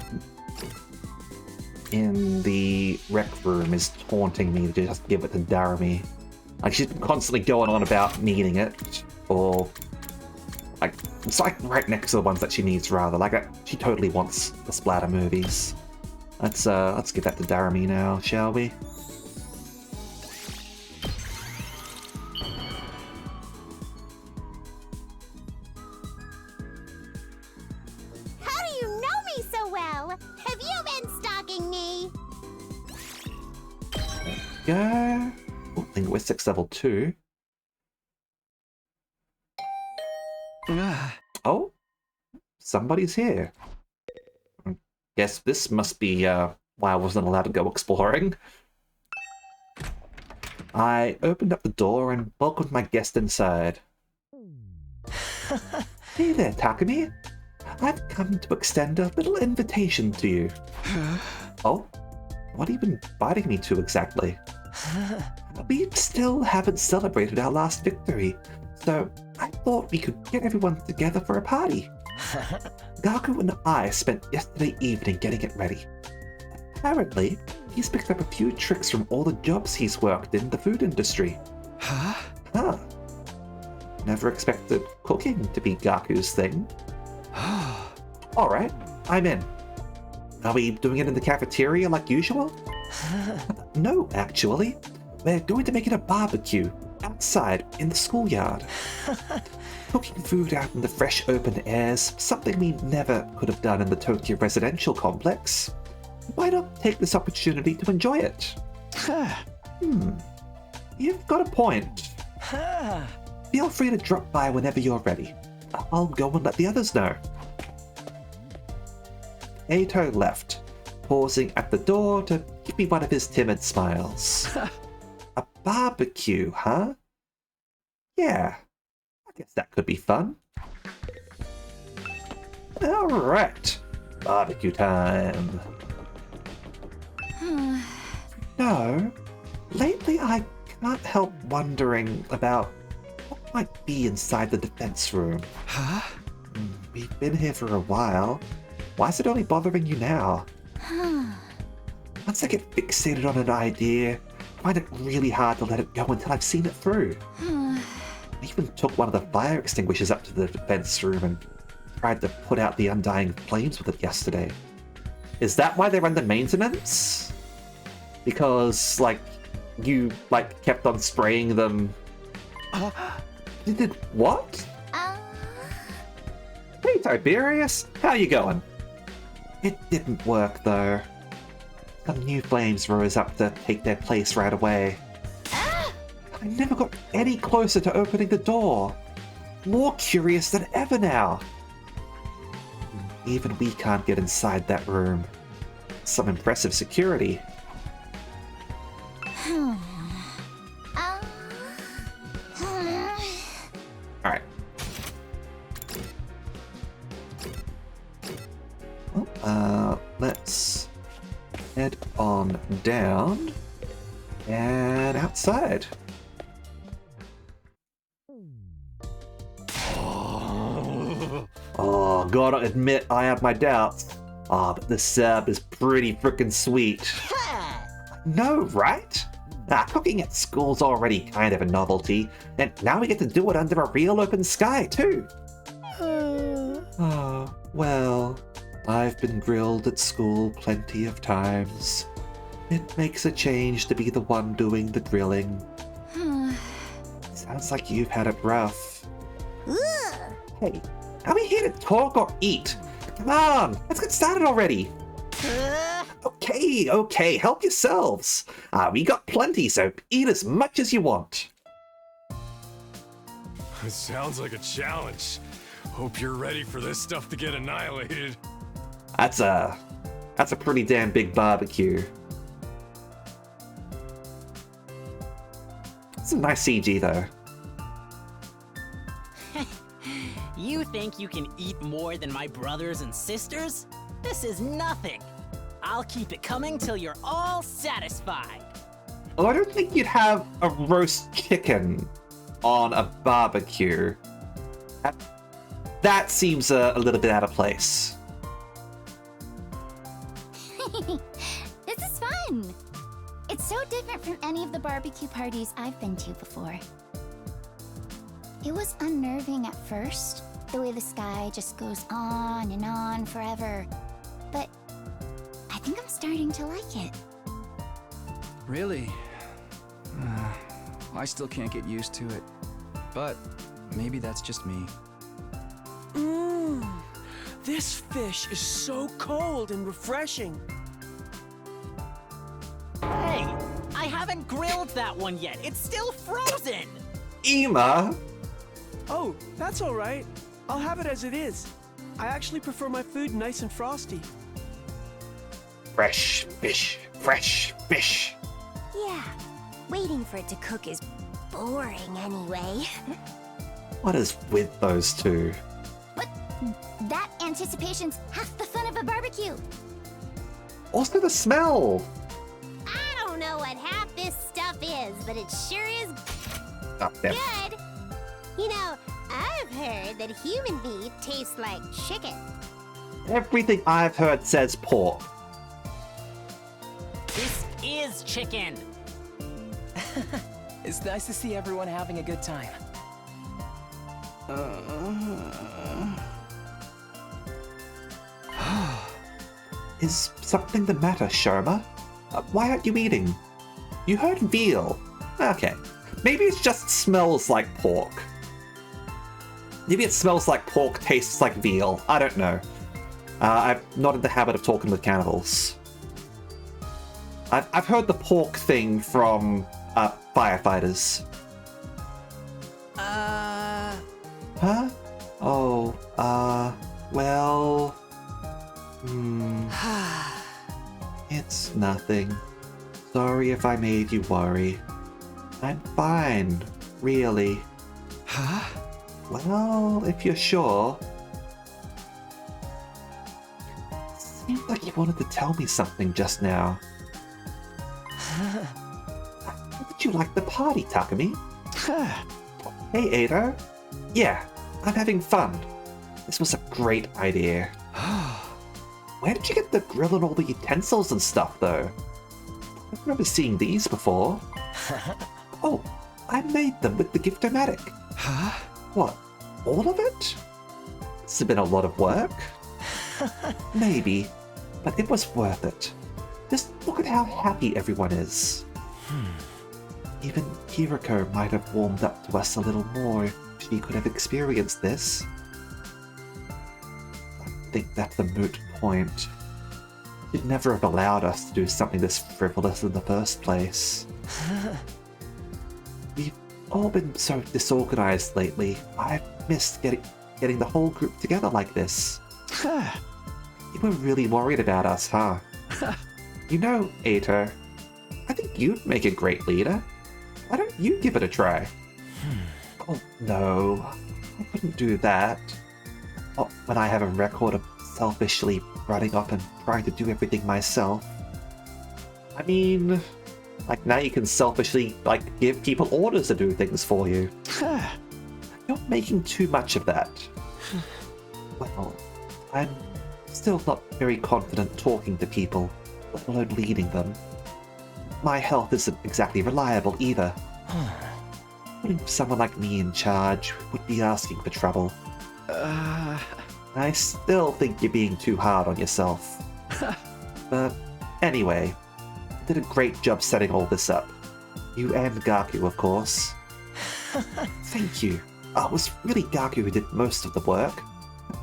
in the rec room is taunting me to just give it to Daramy. Like, she's been constantly going on about needing it, or like it's like right next to the ones that she needs rather. Like she totally wants the splatter movies. Let's give that to Daramy now, shall we? How do you know me so well? Have you been stalking me? Go. Oh, linguistics level 2. Oh, somebody's here. Guess this must be why I wasn't allowed to go exploring. I opened up the door and welcomed my guest inside. Hey there, Takumi. I've come to extend a little invitation to you. Oh? What have you been inviting me to exactly? We still haven't celebrated our last victory, so I thought we could get everyone together for a party. Gaku and I spent yesterday evening getting it ready. Apparently, he's picked up a few tricks from all the jobs he's worked in the food industry. Huh. Never expected cooking to be Gaku's thing. Alright, I'm in. Are we doing it in the cafeteria like usual? No, actually. We're going to make it a barbecue outside in the schoolyard. Cooking food out in the fresh open air's something we never could have done in the Tokyo residential complex. Why not take this opportunity to enjoy it? You've got a point. Feel free to drop by whenever you're ready. I'll go and let the others know. Eito left, pausing at the door to give me one of his timid smiles. A barbecue, huh? Yeah, I guess that could be fun. Alright, barbecue time. No, lately I can't help wondering about what might be inside the defense room. We've been here for a while. Why is it only bothering you now? Once I get fixated on an idea, find it really hard to let it go until I've seen it through. I even took one of the fire extinguishers up to the defense room and tried to put out the undying flames with it yesterday. Is that why they're under maintenance? Because, like, you, like, kept on spraying them... You did what? Hey, Tiberius, how you going? It didn't work, though. Some new flames rose up to take their place right away. I never got any closer to opening the door. More curious than ever now. Even we can't get inside that room. Some impressive security. Alright. Well, let's head on down and outside. Oh, gotta admit, I have my doubts. But this sub is pretty frickin' sweet. No, right? Cooking at school's already kind of a novelty, and now we get to do it under a real open sky, too. Oh, well, I've been grilled at school plenty of times. It makes a change to be the one doing the grilling. Sounds like you've had it rough. Hey, are we here to talk or eat? Come on, let's get started already. Okay, help yourselves. We got plenty, so eat as much as you want. It sounds like a challenge. Hope you're ready for this stuff to get annihilated. That's a pretty damn big barbecue. It's a nice CG though. You think you can eat more than my brothers and sisters? This is nothing. I'll keep it coming till you're all satisfied. Well, I don't think you'd have a roast chicken on a barbecue. That seems a little bit out of place. This is fun! It's so different from any of the barbecue parties I've been to before. It was unnerving at first, the way the sky just goes on and on forever. But I think I'm starting to like it. Really? I still can't get used to it. But maybe that's just me. This fish is so cold and refreshing. Hey, I haven't grilled that one yet. It's still frozen. Ema! Oh, that's all right. I'll have it as it is. I actually prefer my food nice and frosty. Fresh fish, fresh fish. Yeah, waiting for it to cook is boring anyway. What is with those two? But that anticipation's half the fun of a barbecue. Also the smell. I don't know what half this stuff is, but it sure is Oh, damn. good. You know, I've heard that human meat tastes like chicken. Everything I've heard says pork. This is chicken. It's nice to see everyone having a good time. Is something the matter, Sherma? Why aren't you eating? You heard veal. Okay. Maybe it just smells like pork. Maybe it smells like pork, tastes like veal. I don't know. I'm not in the habit of talking with cannibals. I've heard the pork thing from firefighters. Huh? Oh, well... It's nothing. Sorry if I made you worry. I'm fine, really. Huh? Well, if you're sure. Seemed like you wanted to tell me something just now. How did you like the party, Takumi? Hey, Ada. Yeah, I'm having fun. This was a great idea. Where did you get the grill and all the utensils and stuff, though? I remember seeing these before. Oh, I made them with the Gift-O-Matic. Huh? What, all of it? This has been a lot of work. Maybe, but it was worth it. Just look at how happy everyone is. Even Kiriko might have warmed up to us a little more if she could have experienced this. I think that's a moot point. She'd never have allowed us to do something this frivolous in the first place. We've all been so disorganized lately. I've missed getting the whole group together like this. You were really worried about us, huh? You know, Ato, I think you'd make a great leader. Why don't you give it a try? Oh, no. I couldn't do that. Oh, when I have a record of selfishly running off and trying to do everything myself. I mean, like now you can selfishly, like, give people orders to do things for you. You're making too much of that. Well, I'm still not very confident talking to people, let alone leading them. My health isn't exactly reliable either. Putting someone like me in charge would be asking for trouble. I still think you're being too hard on yourself. But anyway, you did a great job setting all this up. You and Gaku, of course. Thank you. It was really Gaku who did most of the work.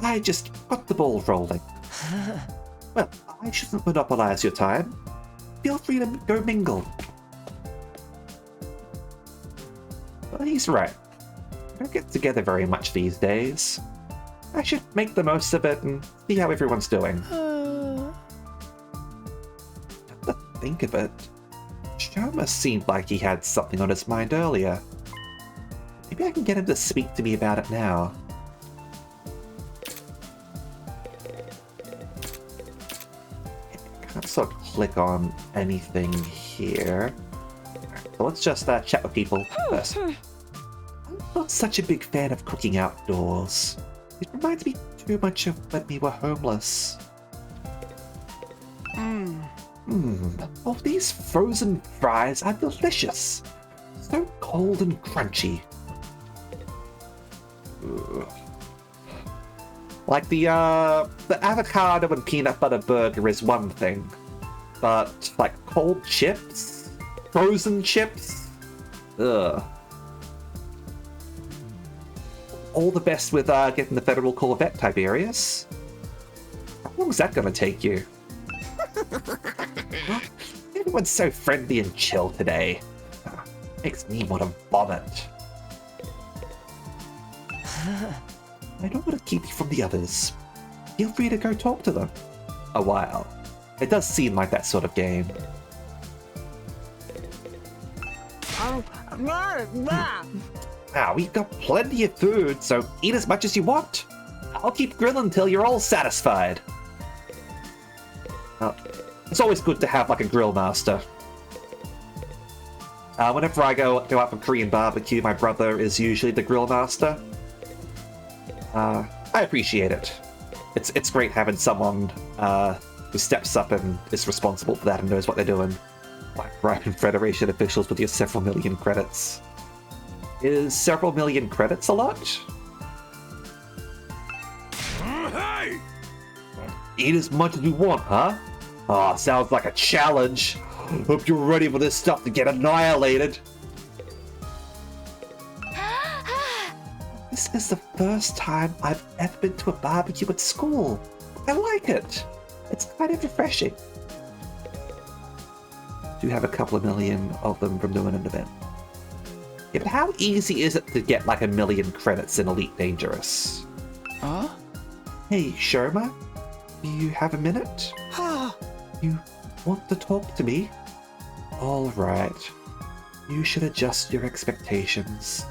I just got the ball rolling. Well, I shouldn't monopolize your time. Feel free to go mingle. But he's right. We don't get together very much these days. I should make the most of it and see how everyone's doing. Come to think of it, Shoma seemed like he had something on his mind earlier. Maybe I can get him to speak to me about it now. Can't sort of click on anything here. So let's just chat with people first. I'm not such a big fan of cooking outdoors. It reminds me too much of when we were homeless. Oh, these frozen fries are delicious. So cold and crunchy. Ugh. Like the avocado and peanut butter burger is one thing, but like cold chips, frozen chips, ugh. All the best with getting the Federal Corvette, Tiberius. How long's that gonna take you? Everyone's so friendly and chill today. Makes me want to vomit. I don't want to keep you from the others. Feel free to go talk to them. A while. It does seem like that sort of game. Now, we've got plenty of food, so eat as much as you want. I'll keep grilling until you're all satisfied. It's always good to have like a grill master. Whenever I go out for Korean barbecue, my brother is usually the grill master. I appreciate it. It's great having someone who steps up and is responsible for that and knows what they're doing. Like bribing Federation officials with your several million credits. Is several million credits a lot? Hey! Eat as much as you want, huh? Ah, sounds like a challenge. Hope you're ready for this stuff to get annihilated. This is the first time I've ever been to a barbecue at school. I like it. It's kind of refreshing. Do have a couple of million of them from doing an event. Yeah, but how easy is it to get like 1 million credits in Elite Dangerous? Huh? Hey, Sherma, do you have a minute? You want to talk to me? All right. You should adjust your expectations.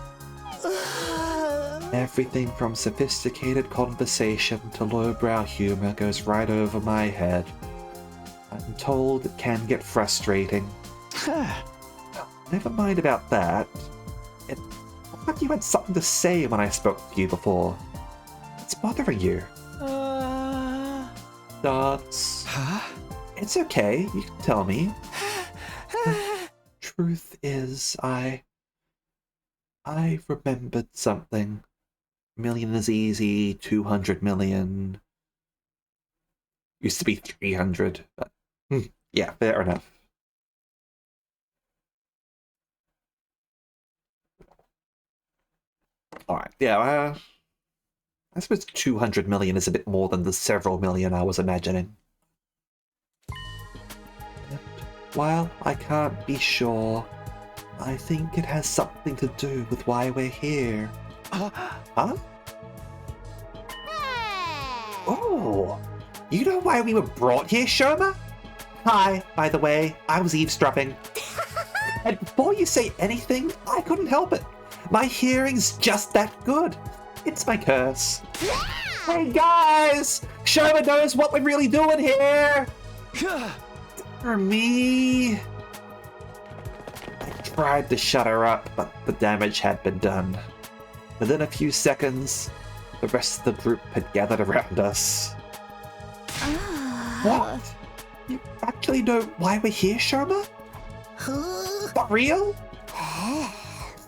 Everything from sophisticated conversation to lowbrow humor goes right over my head. I'm told it can get frustrating. Never mind about that. It looked like you had something to say when I spoke to you before. What's bothering you? Dots. Huh? It's okay, you can tell me. truth is, I remembered something. Million is easy, 200 million. Used to be 300, but yeah, fair enough. Alright, yeah, I suppose 200 million is a bit more than the several million I was imagining. And while I can't be sure, I think it has something to do with why we're here. Huh? Oh! You know why we were brought here, Shoma? Hi, by the way, I was eavesdropping. And before you say anything, I couldn't help it. My hearing's just that good. It's my curse. Hey guys! Shoma knows what we're really doing here! For me... I tried to shut her up, but the damage had been done. Within a few seconds, the rest of the group had gathered around us. What? You actually know why we're here, Shoma? For real?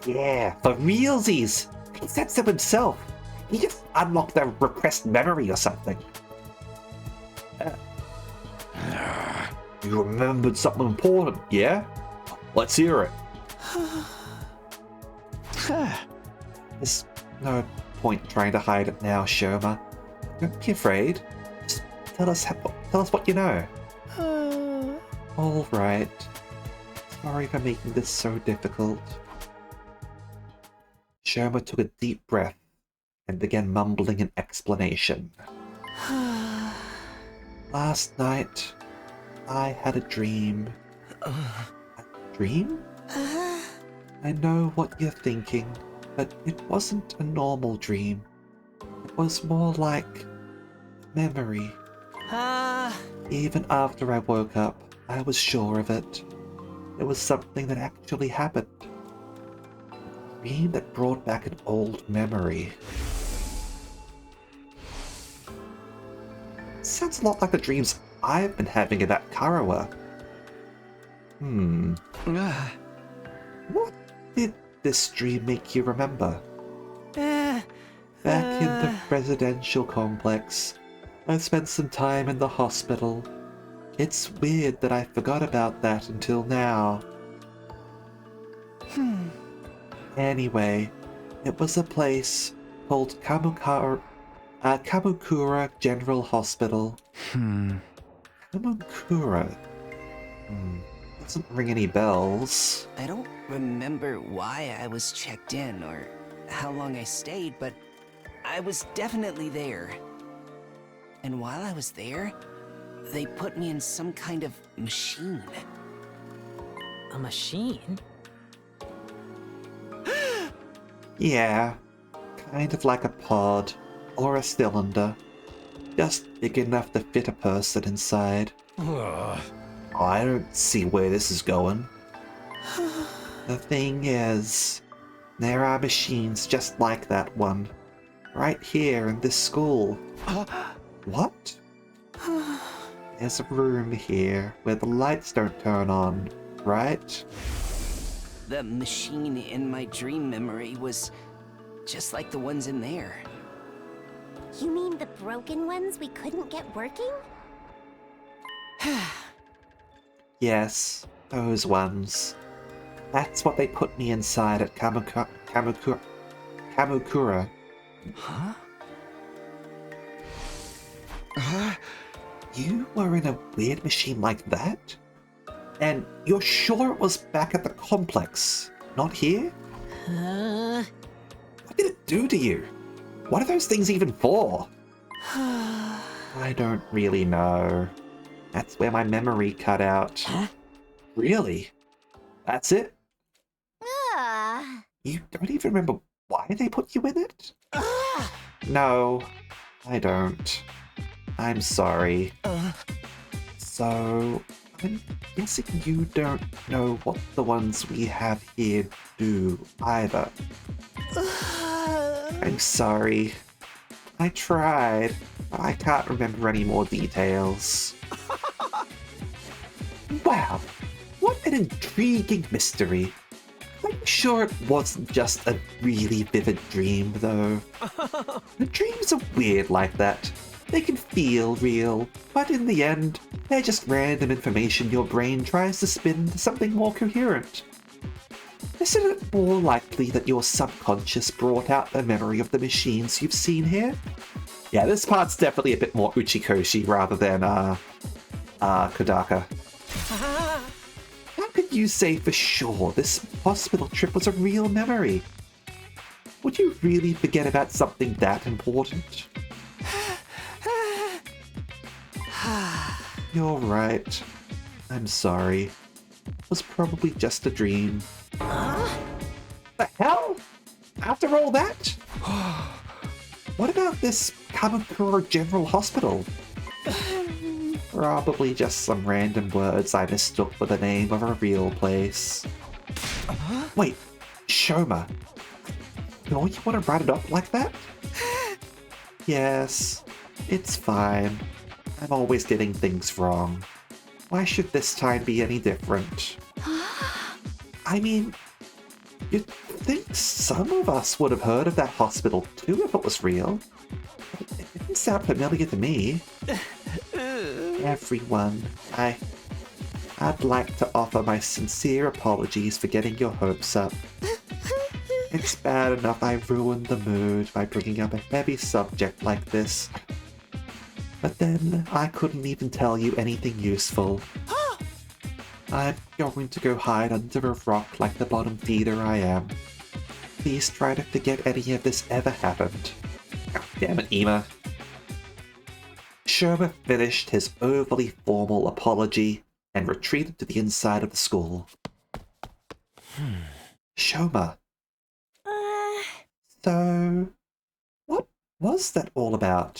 Yeah, for realsies. He said so himself. He just unlocked a repressed memory or something. You remembered something important, yeah? Let's hear it. There's no point trying to hide it now, Shoma. Don't be afraid. Just tell us what you know. All right. Sorry for making this so difficult. Shoma took a deep breath and began mumbling an explanation. Last night, I had a dream. A dream? I know what you're thinking, but it wasn't a normal dream. It was more like memory. Even after I woke up, I was sure of it. It was something that actually happened. A dream that brought back an old memory. Sounds a lot like the dreams I've been having about Karawa. What did this dream make you remember? Back in the residential complex, I spent some time in the hospital. It's weird that I forgot about that until now. Anyway, it was a place called Kamukura General Hospital. Kamukura? Doesn't ring any bells. I don't remember why I was checked in or how long I stayed, but I was definitely there. And while I was there, they put me in some kind of machine. A machine? Yeah, kind of like a pod or a cylinder. Just big enough to fit a person inside. I don't see where this is going. The thing is, there are machines just like that one. Right here in this school. What? There's a room here where the lights don't turn on, right? The machine in my dream memory was just like the ones in there. You mean the broken ones we couldn't get working? Yes, those ones. That's what they put me inside at Kamukura. Huh? You were in a weird machine like that? And you're sure it was back at the complex, not here? What did it do to you? What are those things even for? I don't really know. That's where my memory cut out. Huh? Really? That's it? Ah. You don't even remember why they put you in it? No, I don't. I'm sorry. So, I'm guessing you don't know what the ones we have here do either. I'm sorry. I tried, but I can't remember any more details. Wow, what an intriguing mystery. I'm sure it wasn't just a really vivid dream, though. Dreams are weird like that. They can feel real, but in the end, they're just random information your brain tries to spin into something more coherent. Isn't it more likely that your subconscious brought out the memory of the machines you've seen here? Yeah, this part's definitely a bit more Uchikoshi rather than, Kodaka. How could you say for sure this hospital trip was a real memory? Would you really forget about something that important? You're right. I'm sorry. It was probably just a dream. The hell? After all that? What about this Kamakura General Hospital? Probably just some random words I mistook for the name of a real place. Wait, Shoma. No, you want to write it up like that? Yes, it's fine. I'm always getting things wrong. Why should this time be any different? I mean, you'd think some of us would have heard of that hospital too if it was real. It didn't sound familiar to me. Everyone, I'd like to offer my sincere apologies for getting your hopes up. It's bad enough I ruined the mood by bringing up a heavy subject like this. But then I couldn't even tell you anything useful. I'm going to go hide under a rock like the bottom feeder I am. Please try to forget any of this ever happened. Oh, damn it, Ema. Shoma finished his overly formal apology and retreated to the inside of the school. Shoma. So, what was that all about?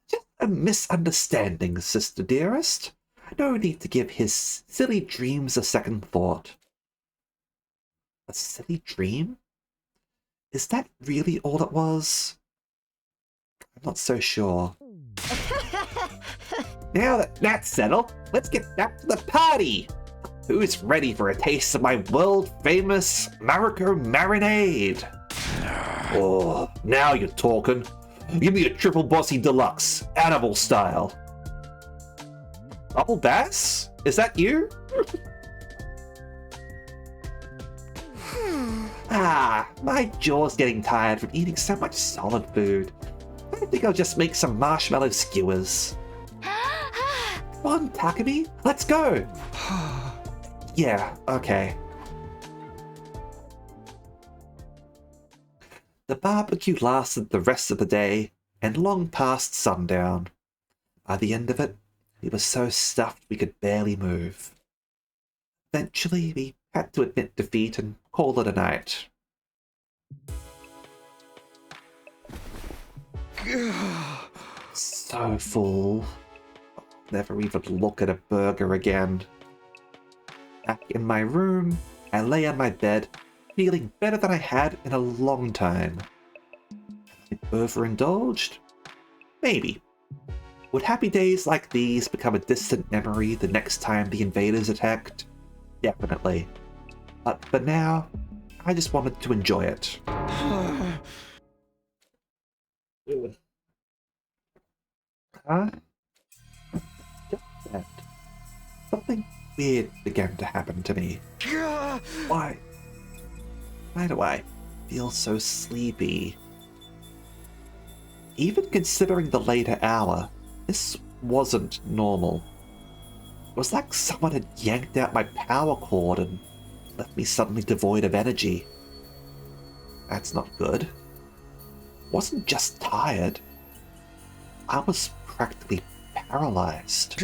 Just a misunderstanding, sister dearest. No need to give his silly dreams a second thought. A silly dream? Is that really all it was? I'm not so sure. Now that that's settled, let's get back to the party! Who's ready for a taste of my world-famous Mariko marinade? Oh, now you're talking. Give me a triple bossy deluxe, animal style. Bubble Bass? Is that you? My jaw's getting tired from eating so much solid food. I think I'll just make some marshmallow skewers. Come on, Takumi, let's go! Yeah, okay. The barbecue lasted the rest of the day, and long past sundown. By the end of it, we were so stuffed we could barely move. Eventually, we had to admit defeat and call it a night. So full. Never even look at a burger again. Back in my room, I lay on my bed, feeling better than I had in a long time. Overindulged? Maybe. Would happy days like these become a distant memory the next time the invaders attacked? Definitely. But for now, I just wanted to enjoy it. Huh? Just that. Something weird began to happen to me. Why? Why do I feel so sleepy? Even considering the later hour, this wasn't normal. It was like someone had yanked out my power cord and left me suddenly devoid of energy. That's not good. I wasn't just tired. I was practically paralyzed.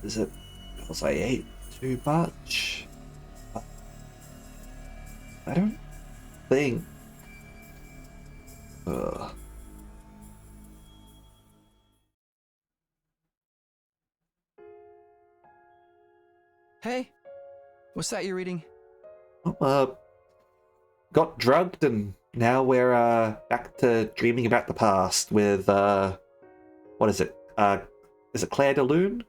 Is it because I ate too much? I don't think... Hey, what's that you're reading? Got drugged and now we're back to dreaming about the past with what is it? Is it Claire de Lune?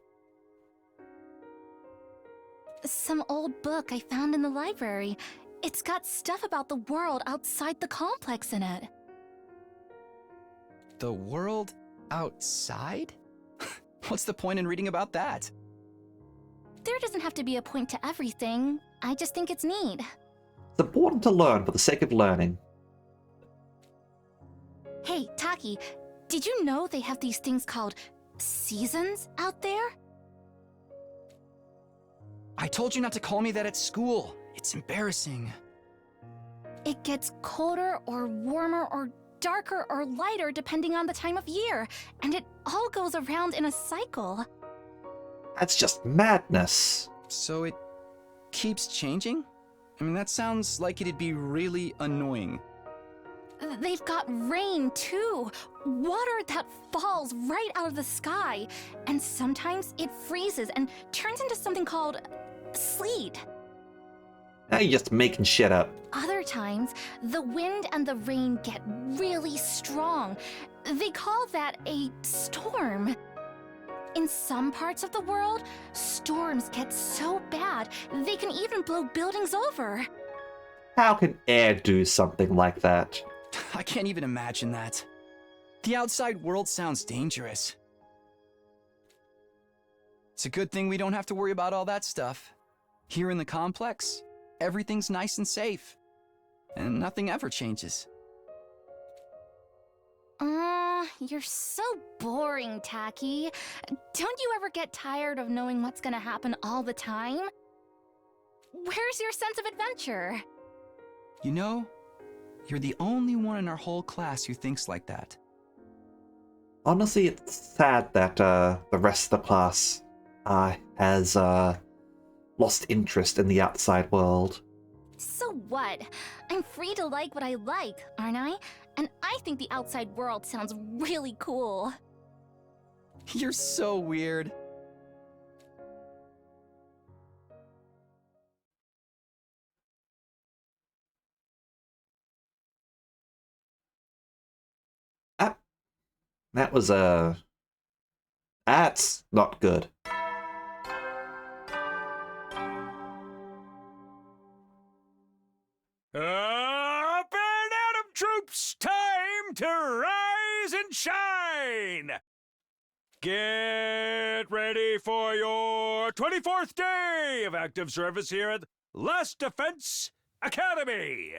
some old book I found in the library. It's got stuff about the world outside the complex in it. The world outside? What's the point in reading about that? There doesn't have to be a point to everything. I just think it's neat. It's important to learn for the sake of learning. Hey, Taki, did you know they have these things called seasons out there? I told you not to call me that at school. It's embarrassing. It gets colder or warmer or darker or lighter depending on the time of year, and it all goes around in a cycle. That's just madness. So it keeps changing? I mean, that sounds like it'd be really annoying. They've got rain, too. Water that falls right out of the sky. And sometimes it freezes and turns into something called sleet. Now you're just making shit up. Other times, the wind and the rain get really strong. They call that a storm. In some parts of the world, storms get so bad, they can even blow buildings over. How can air do something like that? I can't even imagine that. The outside world sounds dangerous. It's a good thing we don't have to worry about all that stuff. Here in the complex, everything's nice and safe. And nothing ever changes. You're so boring, Taki. Don't you ever get tired of knowing what's gonna happen all the time? Where's your sense of adventure? You know, you're the only one in our whole class who thinks like that. Honestly, it's sad that the rest of the class has lost interest in the outside world. So what? I'm free to like what I like, aren't I? And I think the outside world sounds really cool. You're so weird. That was that's not good. Up and Atom troops, time to rise and shine! Get ready for your 24th day of active service here at Last Defense Academy!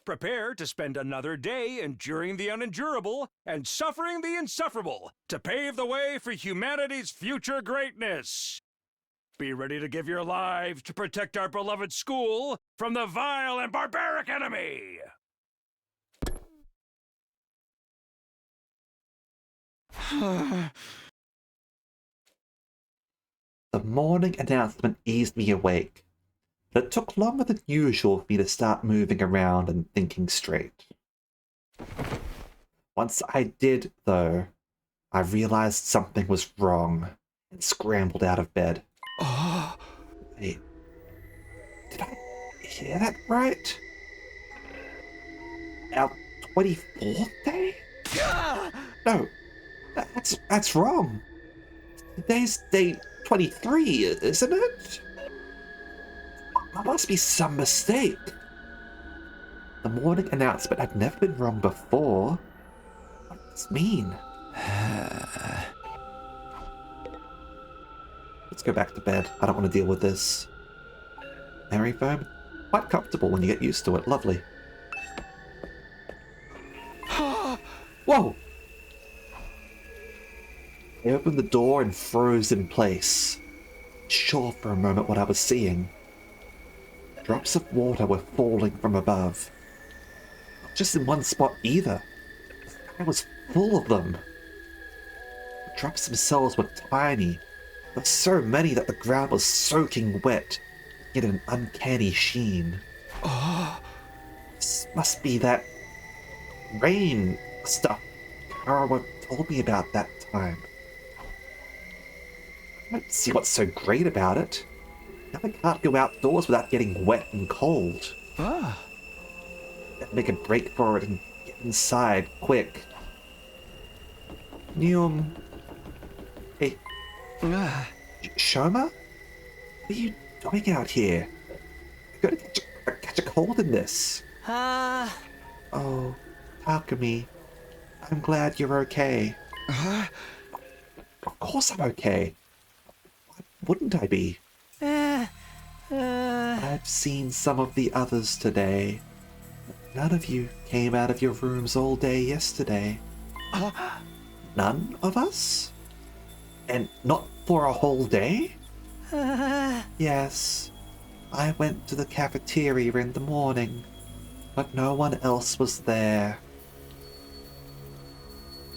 Prepare to spend another day enduring the unendurable and suffering the insufferable to pave the way for humanity's future greatness. Be ready to give your lives to protect our beloved school from the vile and barbaric enemy! The morning announcement eased me awake, but it took longer than usual for me to start moving around and thinking straight. Once I did, though, I realized something was wrong and scrambled out of bed. Wait, did I hear that right? Our 24th day? No, that's wrong. Today's day 23, isn't it? There must be some mistake. The morning announcement had never been wrong before. What does this mean? Let's go back to bed. I don't want to deal with this. Memory foam? Quite comfortable when you get used to it. Lovely. Whoa! I opened the door and froze in place. Sure for a moment what I was seeing. Drops of water were falling from above. Not just in one spot either. The sky was full of them. The drops themselves were tiny. There were so many that the ground was soaking wet, yet an uncanny sheen. This must be that rain stuff Kara told me about that time. I don't see what's so great about it. Now I can't go outdoors without getting wet and cold. Better make a break for it and get inside, quick. Hey, Shoma? What are you doing out here? You're gonna catch a cold in this. Oh, Takumi, I'm glad you're okay. Of course I'm okay. Why wouldn't I be? I've seen some of the others today. None of you came out of your rooms all day yesterday. None of us? And not for a whole day? Yes. I went to the cafeteria in the morning, but no one else was there.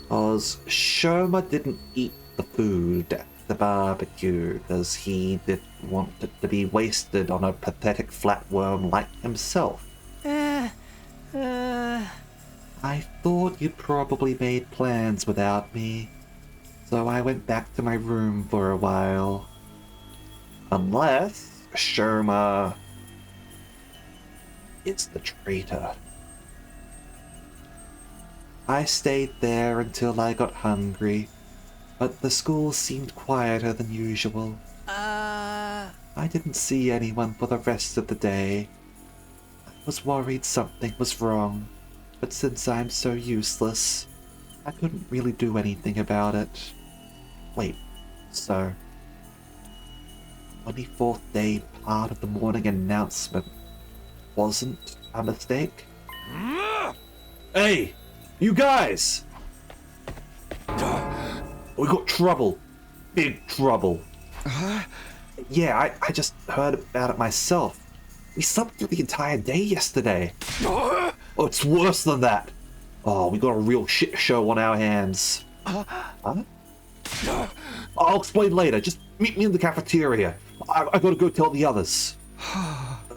'Cause Shoma didn't eat the food at the barbecue because he didn't want it to be wasted on a pathetic flatworm like himself. I thought you'd probably made plans without me, so I went back to my room for a while. Unless Shoma is the traitor. I stayed there until I got hungry, but the school seemed quieter than usual. I didn't see anyone for the rest of the day. I was worried something was wrong, but since I'm so useless, I couldn't really do anything about it. Wait, so 24th day part of the morning announcement wasn't a mistake? Hey, you guys! We got trouble. Big trouble. Yeah, I just heard about it myself. We slept through the entire day yesterday. Oh, it's worse than that. Oh, we got a real shit show on our hands. Huh? I'll explain later. Just meet me in the cafeteria. I gotta go tell the others.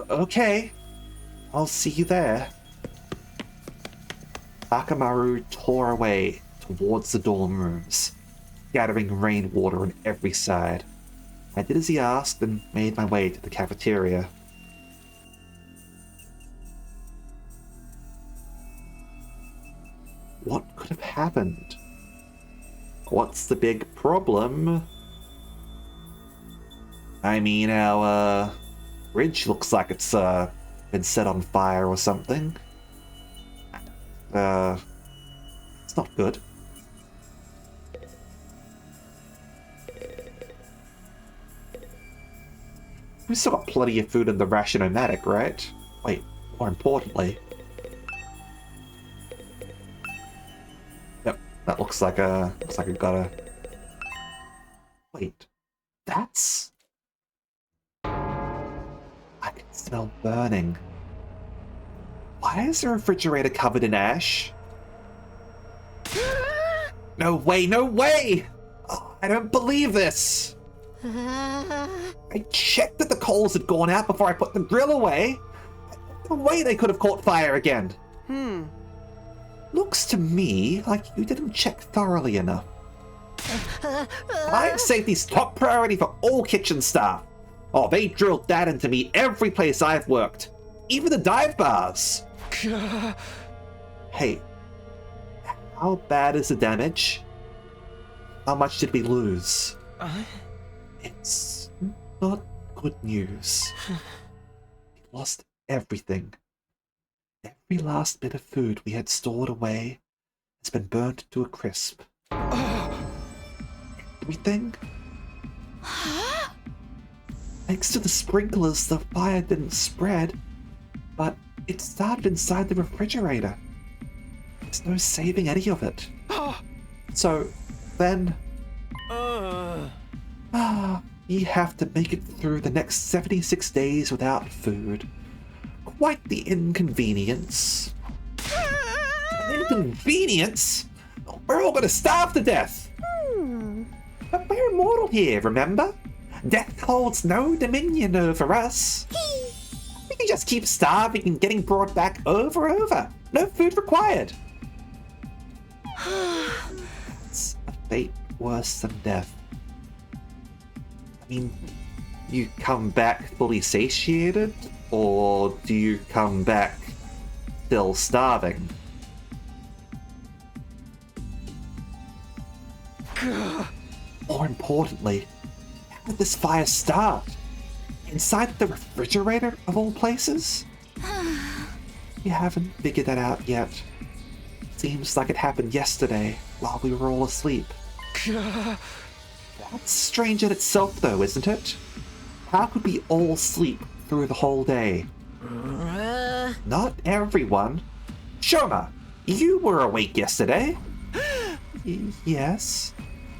Okay. I'll see you there. Bakamaru tore away towards the dorm rooms, scattering rainwater on every side. I did as he asked and made my way to the cafeteria. What could have happened? What's the big problem? I mean, our bridge looks like it's been set on fire or something. It's not good. We still got plenty of food in the ration-o-matic, right? Wait, more importantly. Yep, that looks like a gotta. Wait, that's. I can smell burning. Why is the refrigerator covered in ash? No way, no way! Oh, I don't believe this! I checked that the coals had gone out before I put the grill away. No way they could have caught fire again. Looks to me like you didn't check thoroughly enough. Fire safety's top priority for all kitchen staff. Oh, they drilled that into me every place I've worked. Even the dive bars. Hey, how bad is the damage? How much did we lose? It's not good news. We lost everything. Every last bit of food we had stored away has been burnt to a crisp. Everything? Thanks to the sprinklers, the fire didn't spread, but it started inside the refrigerator. There's no saving any of it. So, then... we have to make it through the next 76 days without food. Quite the inconvenience. An inconvenience? We're all gonna starve to death! But we're immortal here, remember? Death holds no dominion over us. We can just keep starving and getting brought back over and over. No food required. It's a fate worse than death. I mean, you come back fully satiated, or do you come back still starving? More importantly, how did this fire start? Inside the refrigerator, of all places? You haven't figured that out yet. Seems like it happened yesterday, while we were all asleep. That's strange in itself, though, isn't it? How could we all sleep through the whole day? Not everyone. Shoma, you were awake yesterday. Yes,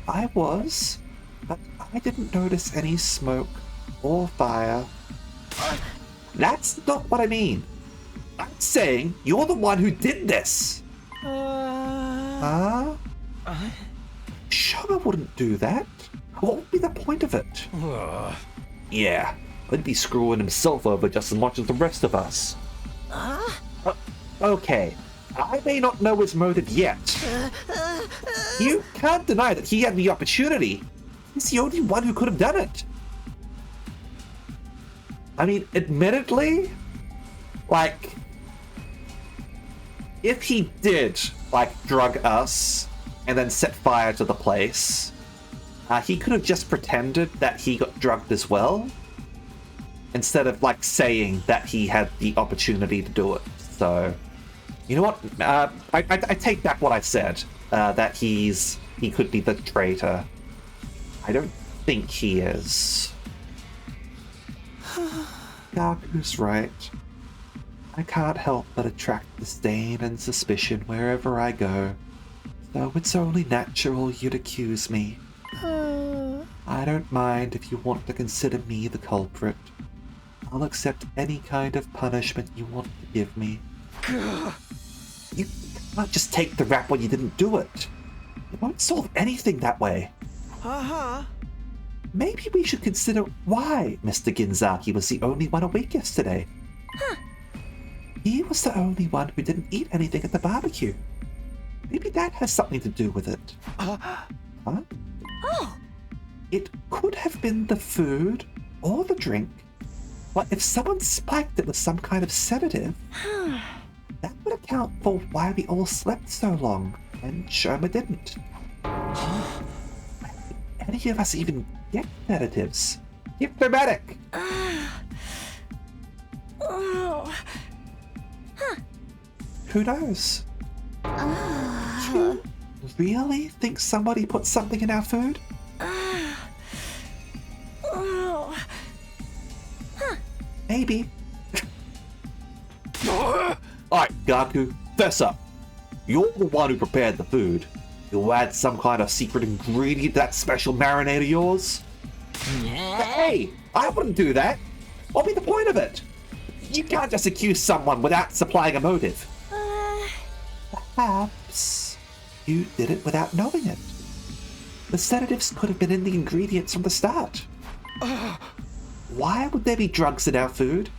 I was. But I didn't notice any smoke or fire. That's not what I mean. I'm saying you're the one who did this. Huh? Shoma wouldn't do that. What would be the point of it? Yeah, he'd be screwing himself over just as much as the rest of us. Okay, I may not know his motive yet. You can't deny that he had the opportunity. He's the only one who could have done it. I mean, admittedly, like, if he did, like, drug us and then set fire to the place, he could have just pretended that he got drugged as well, instead of, like, saying that he had the opportunity to do it. So, you know what? I take back what I said, that he could be the traitor. I don't think he is. Gaku's right. I can't help but attract disdain and suspicion wherever I go, so it's only natural you'd accuse me. I don't mind if you want to consider me the culprit. I'll accept any kind of punishment you want to give me. You can't just take the rap when you didn't do it. It won't solve anything that way. Maybe we should consider why Mr. Ginzaki was the only one awake yesterday. He was the only one who didn't eat anything at the barbecue. Maybe that has something to do with it. Huh? It could have been the food or the drink, but if someone spiked it with some kind of sedative, that would account for why we all slept so long and Shoma didn't. Any of us even get sedatives? Get the medic! Who knows? You really think somebody put something in our food? Maybe. Alright, Gaku, fess up. You're the one who prepared the food. You add some kind of secret ingredient to that special marinade of yours? Hey, I wouldn't do that. What'd be the point of it? You can't just accuse someone without supplying a motive. Perhaps you did it without knowing it. The sedatives could have been in the ingredients from the start. Why would there be drugs in our food?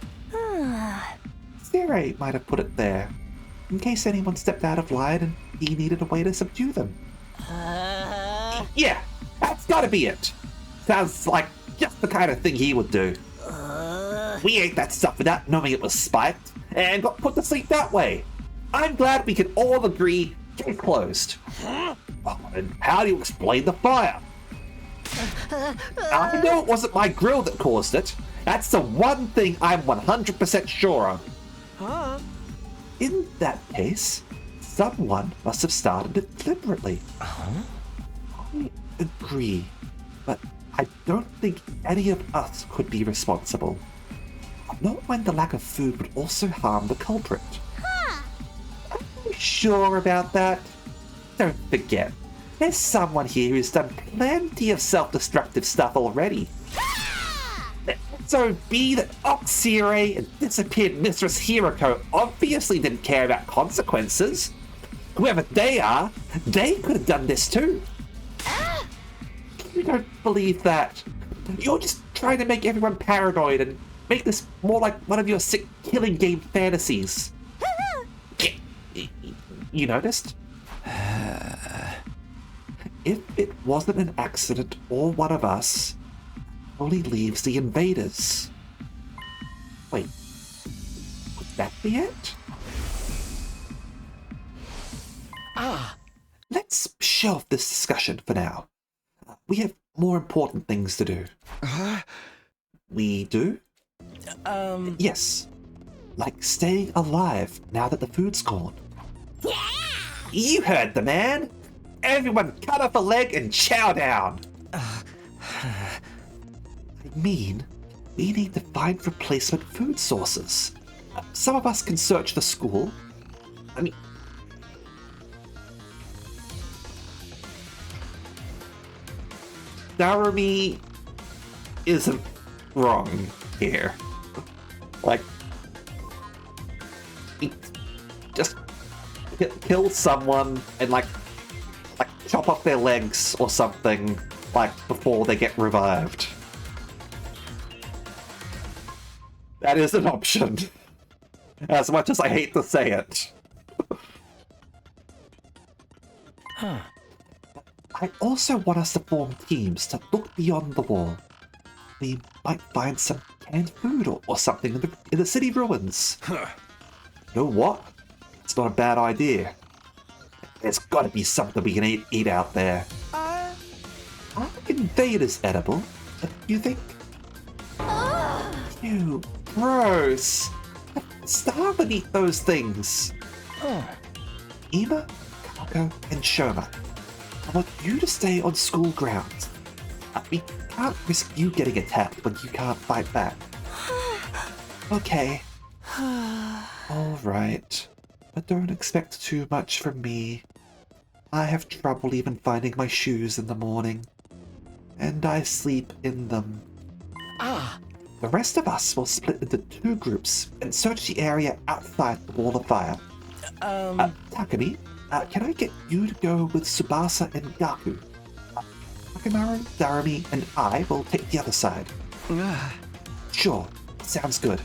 Zere might have put it there, in case anyone stepped out of line and he needed a way to subdue them. Yeah, that's gotta be it. Sounds like just the kind of thing he would do. We ate that stuff without knowing it was spiked, and got put to sleep that way. I'm glad we can all agree case closed. Oh, and how do you explain the fire? I know it wasn't my grill that caused it. That's the one thing I'm 100% sure of. In that case, someone must have started it deliberately. I agree, but I don't think any of us could be responsible. Not when the lack of food would also harm the culprit. Are you sure about that? Don't forget, there's someone here who's done plenty of self-destructive stuff already. So be that Oxire and disappeared Mistress Hiroko obviously didn't care about consequences. Whoever they are, they could have done this too. You don't believe that. You're just trying to make everyone paranoid and make this more like one of your sick killing game fantasies. You noticed? If it wasn't an accident or one of us, only leaves the invaders. Wait, would that be it? Let's shelve this discussion for now. We have more important things to do. We do? Yes. Like staying alive now that the food's gone. Yeah! You heard the man! Everyone cut off a leg and chow down! I mean, we need to find replacement food sources. Some of us can search the school. I mean... Darumi isn't wrong here. Like, just kill someone and like chop off their legs or something, like before they get revived. That is an option, as much as I hate to say it. I also want us to form teams to look beyond the wall. We might find some canned food or something in the city ruins. You know what? It's not a bad idea. There's gotta be something we can eat out there. Are invaders edible? You think? Ew, gross. Starve and eat those things. Ima, Kako, and Shoma, I want you to stay on school grounds. We can't risk you getting attacked when you can't fight back. Okay. Alright. But don't expect too much from me. I have trouble even finding my shoes in the morning. And I sleep in them. The rest of us will split into 2 groups and search the area outside the wall of fire. Takumi, can I get you to go with Tsubasa and Gaku? Takemaru, Darumi, and I will take the other side. Sure, sounds good.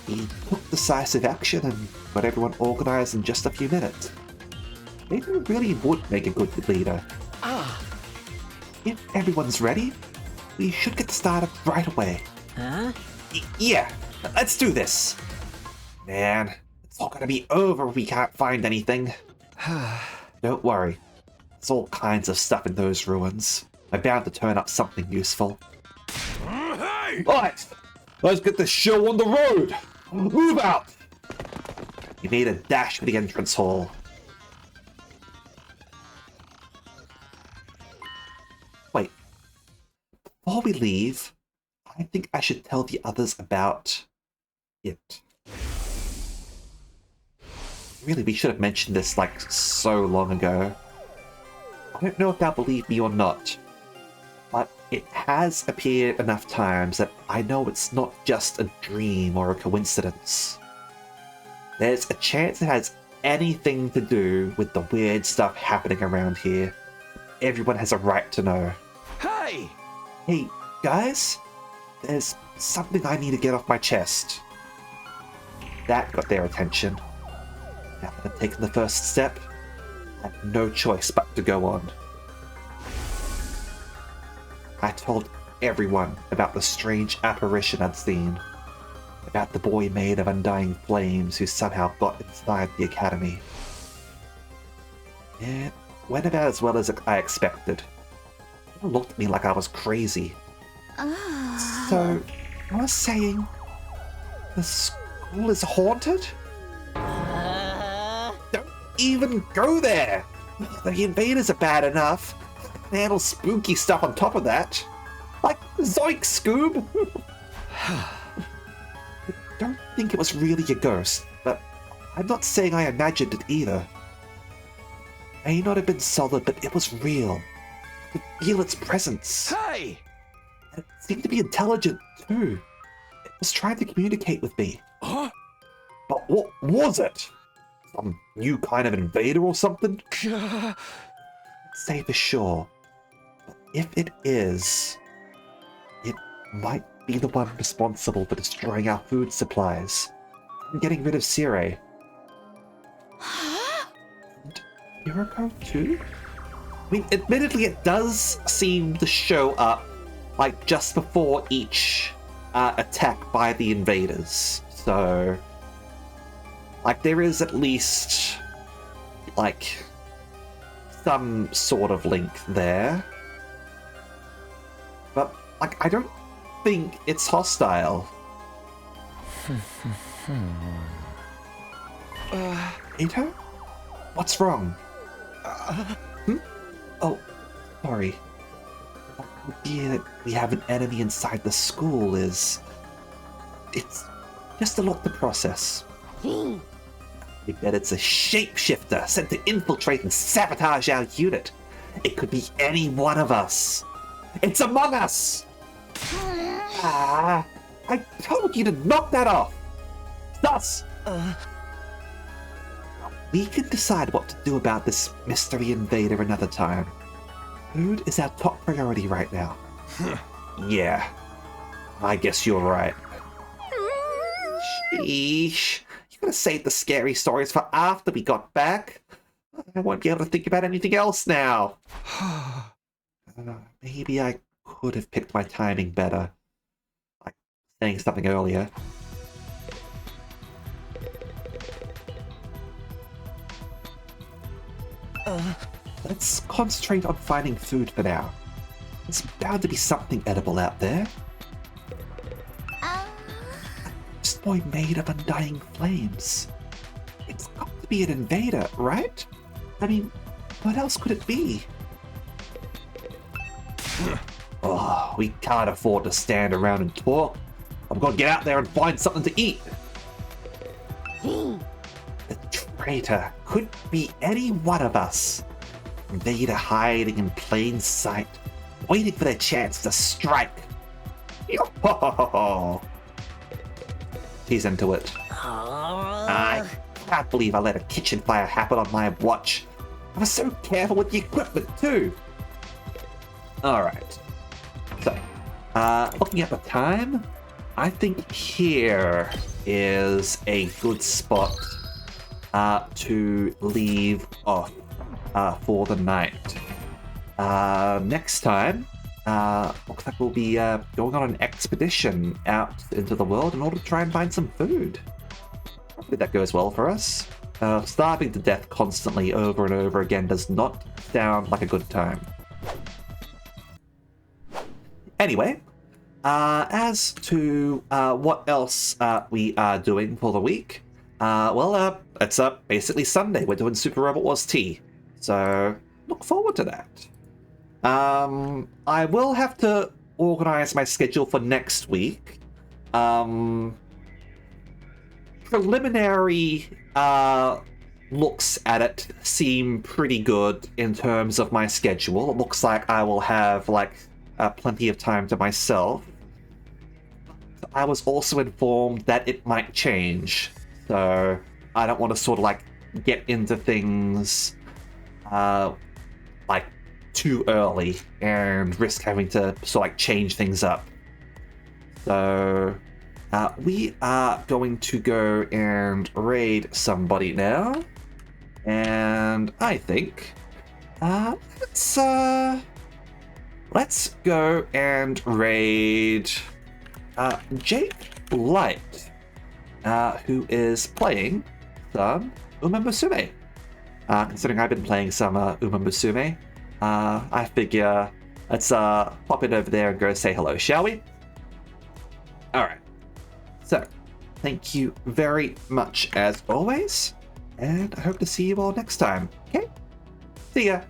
He took decisive action and got everyone organized in just a few minutes. Maybe he really would make a good leader. If everyone's ready, we should get started right away. Yeah, let's do this. Man, it's all gonna be over if we can't find anything. Don't worry. There's all kinds of stuff in those ruins. I'm bound to turn up something useful. Hey! Alright, let's get this show on the road! Move out! You made a dash for the entrance hall. Wait. Before we leave, I think I should tell the others about it. Really, we should have mentioned this like so long ago. I don't know if they'll believe me or not, but it has appeared enough times that I know it's not just a dream or a coincidence. There's a chance it has anything to do with the weird stuff happening around here. Everyone has a right to know. Hey! Hey, guys, there's something I need to get off my chest. That got their attention. Now that I've taken the first step, I have no choice but to go on. I told everyone about the strange apparition I'd seen, about the boy made of undying flames who somehow got inside the academy. It went about as well as I expected. People looked at me like I was crazy. So, I was saying, the school is haunted? Don't even go there! The invaders are bad enough. Handle spooky stuff on top of that. Like, zoink, Scoob! I don't think it was really a ghost, but I'm not saying I imagined it either. May not have been solid, but it was real. I could feel its presence. Hey! And it seemed to be intelligent, too. It was trying to communicate with me. Huh? But what was it? Some new kind of invader or something? Say for sure. But if it is, it might be the one responsible for destroying our food supplies and getting rid of Sire. And Hiroko too? I mean, admittedly, it does seem to show up like just before each attack by the invaders. So, like, there is at least like some sort of link there. But like, I don't think it's hostile. Ito? What's wrong? Oh, sorry. The idea that we have an enemy inside the school is... It's just a lot to process. We bet it's a shapeshifter sent to infiltrate and sabotage our unit. It could be any one of us. It's among us! I told you to knock that off! Thus! We can decide what to do about this mystery invader another time. Food is our top priority right now. Yeah, I guess you're right. Sheesh. You gotta save the scary stories for after we got back. I won't be able to think about anything else now. Maybe I could have picked my timing better. Like saying something earlier. Let's concentrate on finding food for now. There's bound to be something edible out there. This boy made of undying flames. It's got to be an invader, right? I mean, what else could it be? Oh, we can't afford to stand around and talk. I'm gonna get out there and find something to eat. The traitor could be any one of us. Invader hiding in plain sight, waiting for their chance to strike. He's into it. I can't believe I let a kitchen fire happen on my watch. I was so careful with the equipment too. Alright. So, looking at the time, I think here is a good spot to leave off for the night. Next time, looks like we'll be going on an expedition out into the world in order to try and find some food. Hopefully that goes well for us. Starving to death constantly over and over again does not sound like a good time. Anyway, as to what else we are doing for the week, it's basically Sunday. We're doing Super Robot Wars T, so look forward to that. I will have to organize my schedule for next week. Preliminary looks at it seem pretty good in terms of my schedule. It looks like I will have plenty of time to myself. I was also informed that it might change, so I don't want to sort of get into things too early and risk having to sort of change things up. So we are going to go and raid somebody now, and I think let's go and raid Jake Light, who is playing some Uma Musume. Considering I've been playing some Uma Musume, I figure let's pop in over there and go say hello, shall we? Alright. So, thank you very much as always, and I hope to see you all next time, okay? See ya!